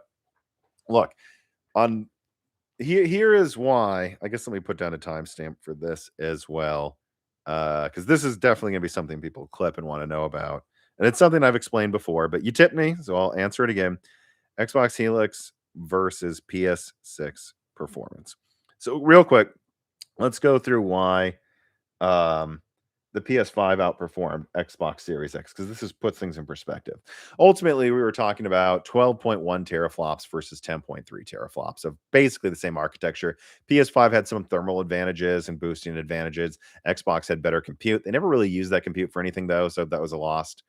look, on here is why. I guess let me put down a timestamp for this as well, because this is definitely gonna be something people clip and want to know about, and it's something I've explained before. But you tipped me, so I'll answer it again. Xbox Helix versus PS6 performance. So real quick, let's go through why um, the PS5 outperformed Xbox Series X because this is puts things in perspective. Ultimately, we were talking about 12.1 teraflops versus 10.3 teraflops of basically the same architecture. PS5 had some thermal advantages and boosting advantages. Xbox had better compute. They never really used that compute for anything though, so that was a lost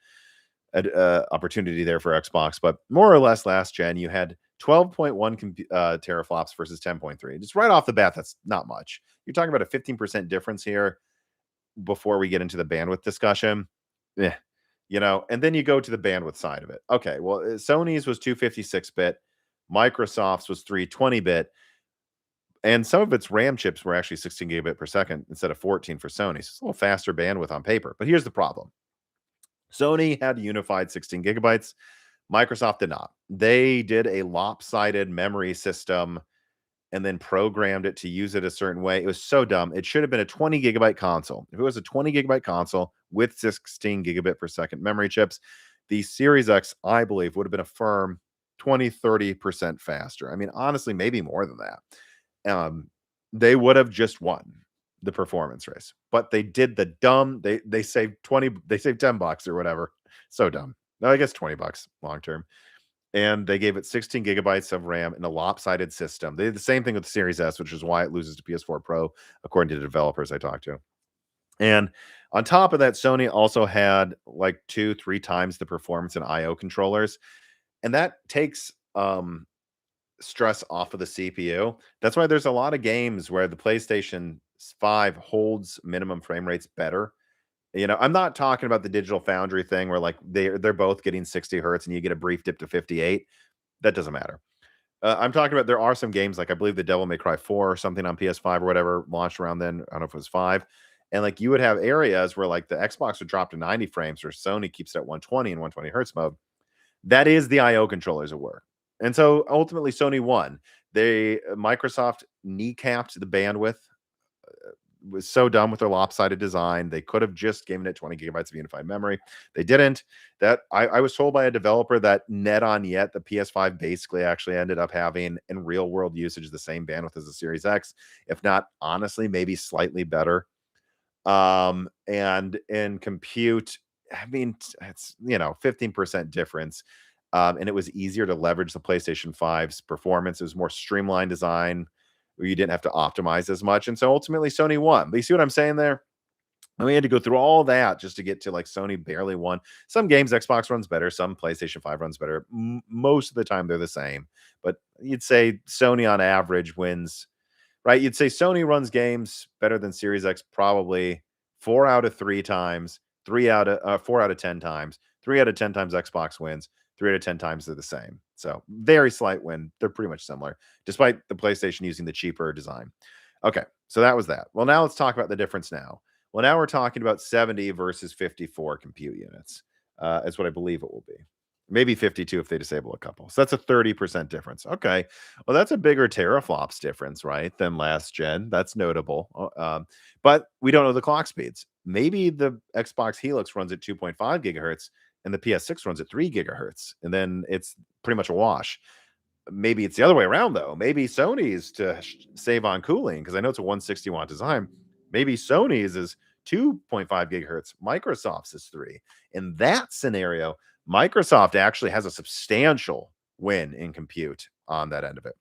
opportunity there for Xbox. But more or less, last gen you had 12.1 teraflops versus 10.3. Just right off the bat, that's not much. You're talking about a 15% difference here before we get into the bandwidth discussion. Yeah. And then you go to the bandwidth side of it. Okay, well, Sony's was 256-bit, Microsoft's was 320-bit, and some of its RAM chips were actually 16 gigabit per second instead of 14 for Sony. So it's a little faster bandwidth on paper. But here's the problem. Sony had unified 16 gigabytes. Microsoft did not. They did a lopsided memory system and then programmed it to use it a certain way. It was so dumb. It should have been a 20 gigabyte console. If it was a 20 gigabyte console with 16 gigabit per second memory chips, the Series X, I believe, would have been a firm 20-30% faster. I mean, honestly, maybe more than that. They would have just won the performance race, but they did the dumb. They saved 20. They saved $10 or whatever. So dumb. No, I guess $20 long term, and they gave it 16 gigabytes of RAM in a lopsided system. They did the same thing with the Series S, which is why it loses to PS4 Pro, according to the developers I talked to. And on top of that, Sony also had like 2-3 times the performance in IO controllers, and that takes stress off of the CPU. That's why there's a lot of games where the PlayStation 5 holds minimum frame rates better. I'm not talking about the Digital Foundry thing where like they're both getting 60 hertz and you get a brief dip to 58. That doesn't matter. I'm talking about there are some games like I believe the Devil May Cry 4 or something on PS5 or whatever launched around then. I don't know if it was 5. And like you would have areas where like the Xbox would drop to 90 frames or Sony keeps it at 120 and 120 hertz mode. That is the IO controllers at work. And so ultimately Sony won. Microsoft kneecapped the bandwidth. Was so dumb with their lopsided design. They could have just given it 20 gigabytes of unified memory. They didn't. That I was told by a developer that net on yet the PS5 basically actually ended up having in real world usage the same bandwidth as the Series X, if not honestly maybe slightly better. And in compute, I mean, it's 15% difference. And it was easier to leverage the PlayStation 5's performance. It was more streamlined design where you didn't have to optimize as much. And so ultimately Sony won. But you see what I'm saying there? And we had to go through all that just to get to like Sony barely won. Some games Xbox runs better, some PlayStation 5 runs better. Most of the time they're the same. But you'd say Sony on average wins, right? You'd say Sony runs games better than Series X probably 4 out of 3 times, 4 out of 10 times. 3 out of 10 times Xbox wins. 3 out of 10 times they're the same. So very slight win. They're pretty much similar, despite the PlayStation using the cheaper design. Okay, so that was that. Well, now let's talk about the difference now. Well, now we're talking about 70 versus 54 compute units. Is what I believe it will be. Maybe 52 if they disable a couple. So that's a 30% difference. Okay. Well, that's a bigger teraflops difference, right, than last gen. That's notable. But we don't know the clock speeds. Maybe the Xbox Helix runs at 2.5 gigahertz and the PS6 runs at 3 gigahertz. And then it's pretty much a wash. Maybe it's the other way around, though. Maybe Sony's to save on cooling, because I know it's a 160 watt design. Maybe Sony's is 2.5 gigahertz. Microsoft's is 3. In that scenario, Microsoft actually has a substantial win in compute on that end of it.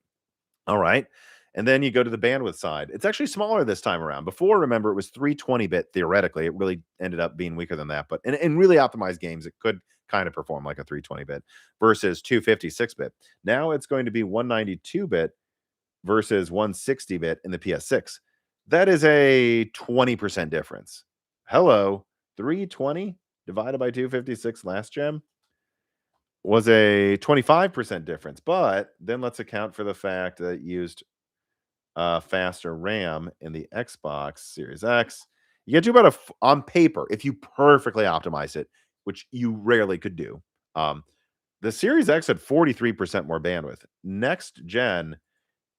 All right. And then you go to the bandwidth side. It's actually smaller this time around. Before, remember, it was 320-bit theoretically. It really ended up being weaker than that. But in really optimized games, it could kind of perform like a 320-bit versus 256-bit. Now it's going to be 192-bit versus 160-bit in the PS6. That is a 20% difference. Hello, 320 divided by 256 last gen. was a 25% difference. But then let's account for the fact that it used faster RAM in the Xbox Series X. You get to about on paper, if you perfectly optimize it, which you rarely could do. Um, the Series X had 43% more bandwidth. Next gen,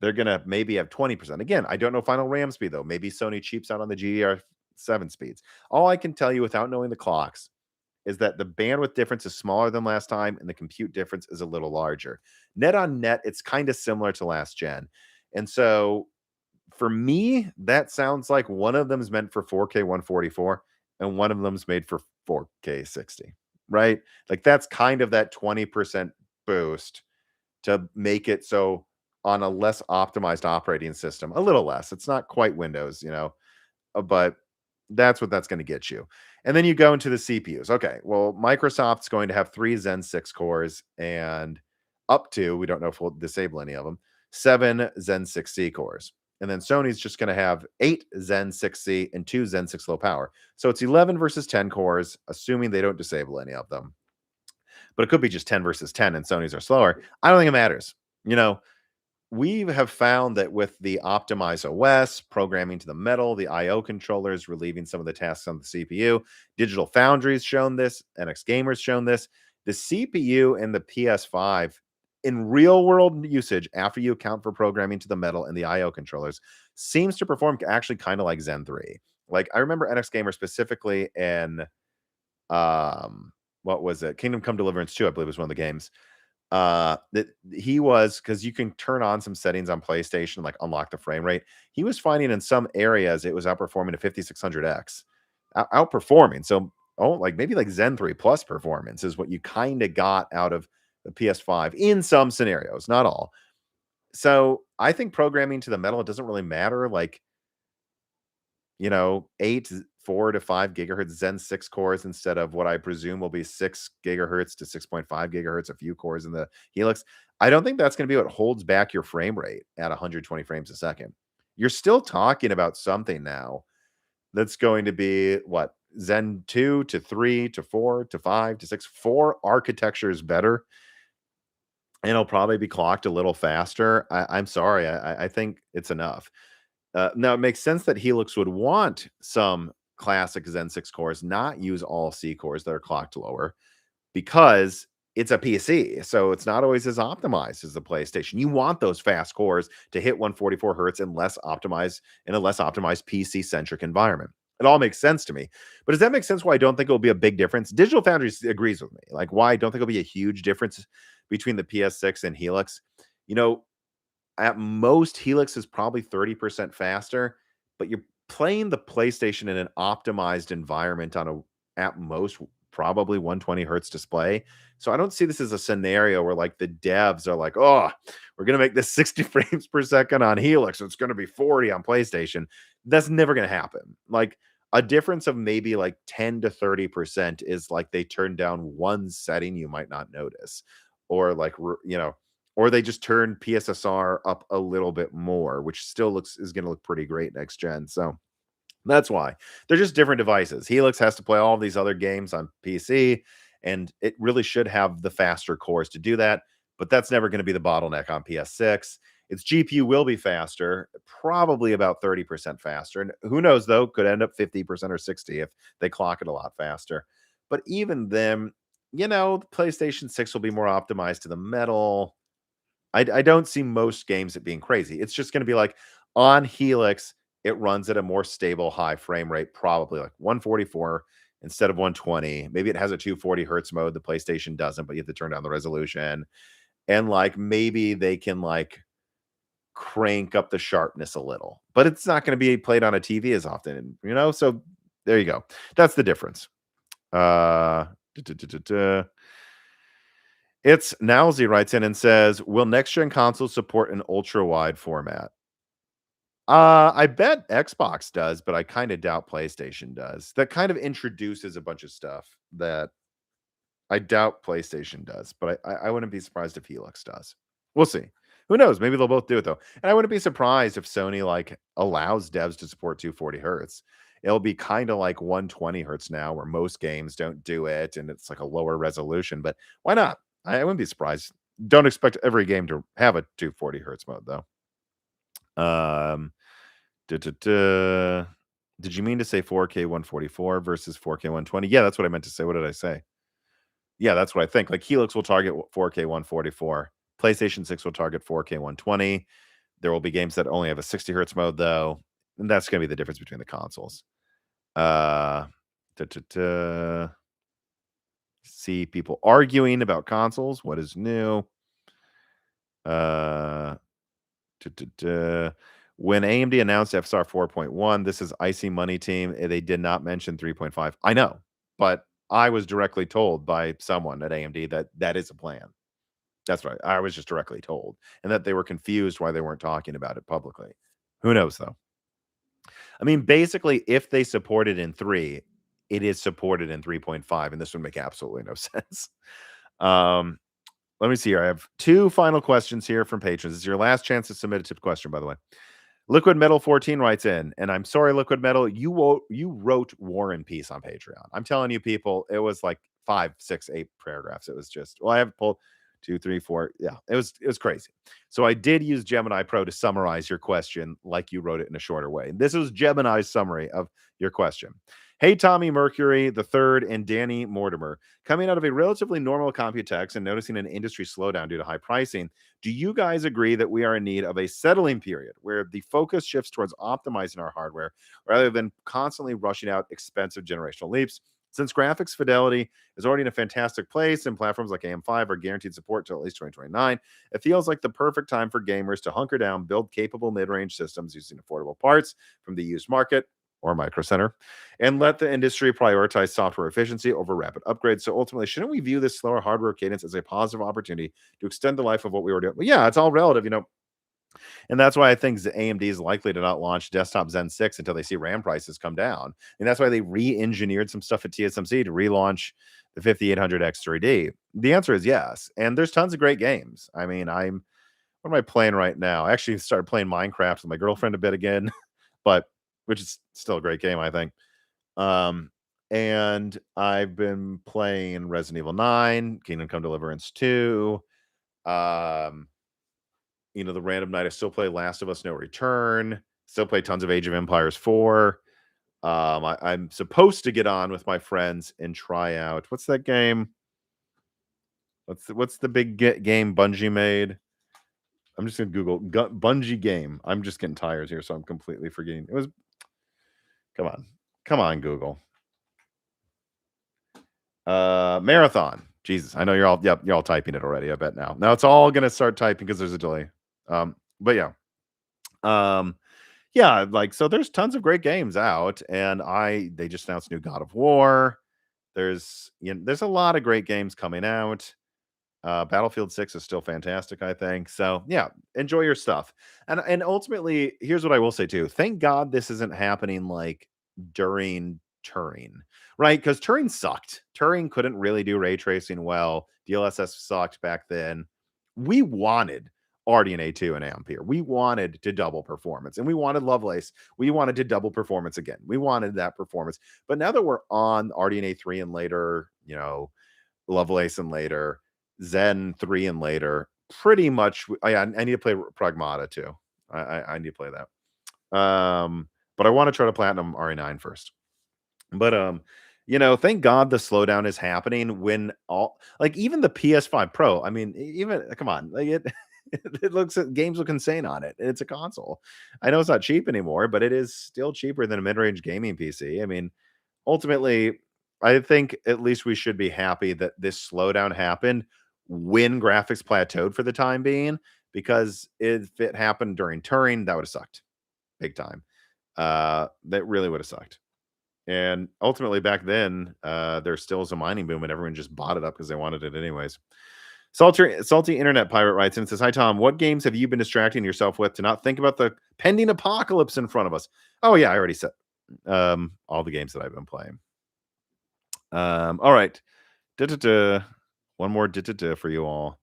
they're gonna maybe have 20%. Again, I don't know final RAM speed though. Maybe Sony cheaps out on the GDR7 speeds. All I can tell you without knowing the clocks is that the bandwidth difference is smaller than last time and the compute difference is a little larger. Net on net, it's kind of similar to last gen. And so for me, that sounds like one of them is meant for 4K 144 and one of them's made for 4K 60, right? Like that's kind of that 20% boost to make it so on a less optimized operating system, a little less. It's not quite Windows, but that's what that's going to get you. And then you go into the CPUs. Okay, well, Microsoft's going to have 3 Zen 6 cores and up to, we don't know if we'll disable any of them, 7 Zen 6C cores. And then Sony's just going to have 8 Zen 6C and 2 Zen 6 low power. So it's 11 versus 10 cores, assuming they don't disable any of them. But it could be just 10 versus 10 and Sony's are slower. I don't think it matters. You know, we have found that with the optimized OS, programming to the metal, the IO controllers relieving some of the tasks on the CPU, Digital Foundry's shown this, NX Gamer's shown this. The CPU and the PS5 in real world usage, after you account for programming to the metal and the IO controllers, seems to perform actually kind of like Zen 3. Like I remember NX Gamer specifically in what was it? Kingdom Come Deliverance 2, I believe was one of the games that he was, because you can turn on some settings on PlayStation, like unlock the frame rate. He was finding in some areas it was outperforming a 5600X, outperforming. So, like maybe like Zen 3 plus performance is what you kind of got out of the PS5 in some scenarios, not all. So, I think programming to the metal, it doesn't really matter. Like, 8, 4 to 5 gigahertz Zen 6 cores instead of what I presume will be 6 gigahertz to 6.5 gigahertz, a few cores in the Helix. I don't think that's going to be what holds back your frame rate at 120 frames a second. You're still talking about something now that's going to be what? Zen 2 to 3 to 4 to 5 to 6, 4 architectures better. And it'll probably be clocked a little faster. I'm sorry. I think it's enough. Now it makes sense that Helix would want some classic Zen 6 cores, not use all C cores that are clocked lower because it's a PC. So it's not always as optimized as the PlayStation. You want those fast cores to hit 144 hertz and less optimized in a less optimized PC centric environment. It all makes sense to me. But does that make sense why I don't think it'll be a big difference? Digital Foundry agrees with me. Like why I don't think it'll be a huge difference between the PS6 and Helix. You know, at most, Helix is probably 30% faster, but you're playing the PlayStation in an optimized environment on at most, probably 120 hertz display. So I don't see this as a scenario where like the devs are like, oh, we're going to make this 60 frames per second on Helix. It's going to be 40 on PlayStation. That's never going to happen. Like a difference of maybe like 10 to 30% is like they turn down one setting you might not notice, or like, or they just turn PSSR up a little bit more, which still is going to look pretty great next gen. So that's why they're just different devices. Helix has to play all these other games on PC, and it really should have the faster cores to do that. But that's never going to be the bottleneck on PS6. Its GPU will be faster, probably about 30% faster. And who knows, though, could end up 50% or 60 if they clock it a lot faster. But even then, the PlayStation 6 will be more optimized to the metal. I don't see most games it being crazy. It's just going to be like on Helix, it runs at a more stable high frame rate, probably like 144 instead of 120. Maybe it has a 240 hertz mode. The PlayStation doesn't, but you have to turn down the resolution. And like maybe they can like crank up the sharpness a little, but it's not going to be played on a TV as often, So there you go. That's the difference. Uh, It's Nowsy writes in and says, "Will next gen consoles support an ultra wide format?" I bet Xbox does, but I kind of doubt PlayStation does. That kind of introduces a bunch of stuff that I doubt PlayStation does, but I wouldn't be surprised if Helix does. We'll see. Who knows? Maybe they'll both do it though. And I wouldn't be surprised if Sony like allows devs to support 240 hertz. It'll be kind of like 120 hertz now, where most games don't do it, and it's like a lower resolution. But why not? I wouldn't be surprised. Don't expect every game to have a 240 hertz mode though. Um, duh, duh, duh. Did you mean to say 4K 144 versus 4K 120? Yeah, that's what I meant to say. What did I say? Yeah, that's what I think. Like Helix will target 4K 144. PlayStation 6 will target 4K 120. There will be games that only have a 60 hertz mode though, and that's going to be the difference between the consoles. Uh, duh, duh, duh. See people arguing about consoles. What is new? Uh, duh, duh, duh. When AMD announced FSR 4.1, this is icy money team. They did not mention 3.5. I know, but I was directly told by someone at AMD that that is a plan. That's right. I was just directly told, and that they were confused why they weren't talking about it publicly. Who knows though? I mean, basically, if they support it in 3, it is supported in 3.5, and this would make absolutely no sense. Um, let me see here. I have 2 final questions here from patrons. This is your last chance to submit a tip question, by the way. Liquid Metal 14 writes in, and I'm sorry, Liquid Metal, you wrote War and Peace on Patreon. I'm telling you, people, it was like 5, 6, 8 paragraphs. It was just well, I have pulled 2, 3, 4. Yeah, it was crazy. So I did use Gemini Pro to summarize your question like you wrote it in a shorter way. This was Gemini's summary of your question. Hey, Tommy Mercury the third and Danny Mortimer. Coming out of a relatively normal Computex and noticing an industry slowdown due to high pricing, do you guys agree that we are in need of a settling period where the focus shifts towards optimizing our hardware rather than constantly rushing out expensive generational leaps? Since graphics fidelity is already in a fantastic place and platforms like AM5 are guaranteed support till at least 2029, it feels like the perfect time for gamers to hunker down, build capable mid-range systems using affordable parts from the used market or Micro Center, and let the industry prioritize software efficiency over rapid upgrades. So ultimately, shouldn't we view this slower hardware cadence as a positive opportunity to extend the life of what we were doing? Well, yeah, it's all relative, and that's why I think AMD is likely to not launch desktop Zen 6 until they see RAM prices come down. And that's why they re-engineered some stuff at TSMC to relaunch the 5800X3D. The answer is yes. And there's tons of great games. I mean, what am I playing right now? I actually started playing Minecraft with my girlfriend a bit again, but which is still a great game, I think. Um, and I've been playing Resident Evil 9, Kingdom Come Deliverance 2. Um, the random night I still play Last of Us No Return, still play tons of Age of Empires 4. I'm supposed to get on with my friends and try out what's that game? What's the big game Bungie made? I'm just gonna Google Bungie game. I'm just getting tired here, so I'm completely forgetting. It was come on, Google. Marathon. Jesus, I know you're all typing it already. I bet now. Now it's all gonna start typing because there's a delay. But yeah. Yeah, like so there's tons of great games out, and they just announced new God of War. There's a lot of great games coming out. Battlefield 6 is still fantastic, I think. So yeah, enjoy your stuff. And ultimately, here's what I will say too. Thank God this isn't happening like during Turing, right? Because Turing sucked. Turing couldn't really do ray tracing well. DLSS sucked back then. We wanted RDNA 2 and Ampere. We wanted to double performance, and we wanted Lovelace. We wanted to double performance again. We wanted that performance. But now that we're on RDNA 3 and later, Lovelace and later, Zen 3 and later, pretty much. I need to play Pragmata too. I need to play that. But I want to try to platinum RE9 first. But thank God the slowdown is happening when even the PS5 Pro. I mean, even come on, like it. It looks at games look insane on it. It's a console. I know it's not cheap anymore, but it is still cheaper than a mid-range gaming PC. I mean, ultimately, I think at least we should be happy that this slowdown happened when graphics plateaued for the time being, because if it happened during Turing, that would have sucked big time. That really would have sucked. And ultimately, back then, there still was a mining boom, and everyone just bought it up because they wanted it anyways. Salty Internet Pirate writes in and says, "Hi Tom, what games have you been distracting yourself with to not think about the pending apocalypse in front of us?" Oh yeah, I already said all the games that I've been playing. All right. One more for you all.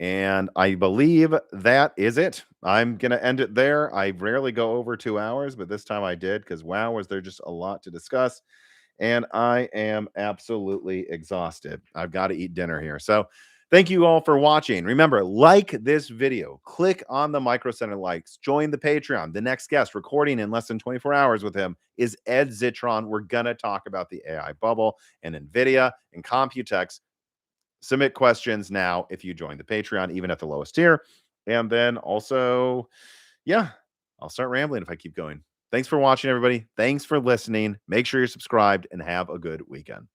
And I believe that is it. I'm going to end it there. I rarely go over 2 hours, but this time I did because wow, was there just a lot to discuss. And I am absolutely exhausted. I've got to eat dinner here. So Thank you all for watching. Remember, like this video, click on the Micro Center likes, join the Patreon. The next guest recording in less than 24 hours with him is Ed Zitron. We're going to talk about the AI bubble and Nvidia and Computex. Submit questions now if you join the Patreon, even at the lowest tier. And then also, yeah, I'll start rambling if I keep going. Thanks for watching, everybody. Thanks for listening. Make sure you're subscribed and have a good weekend.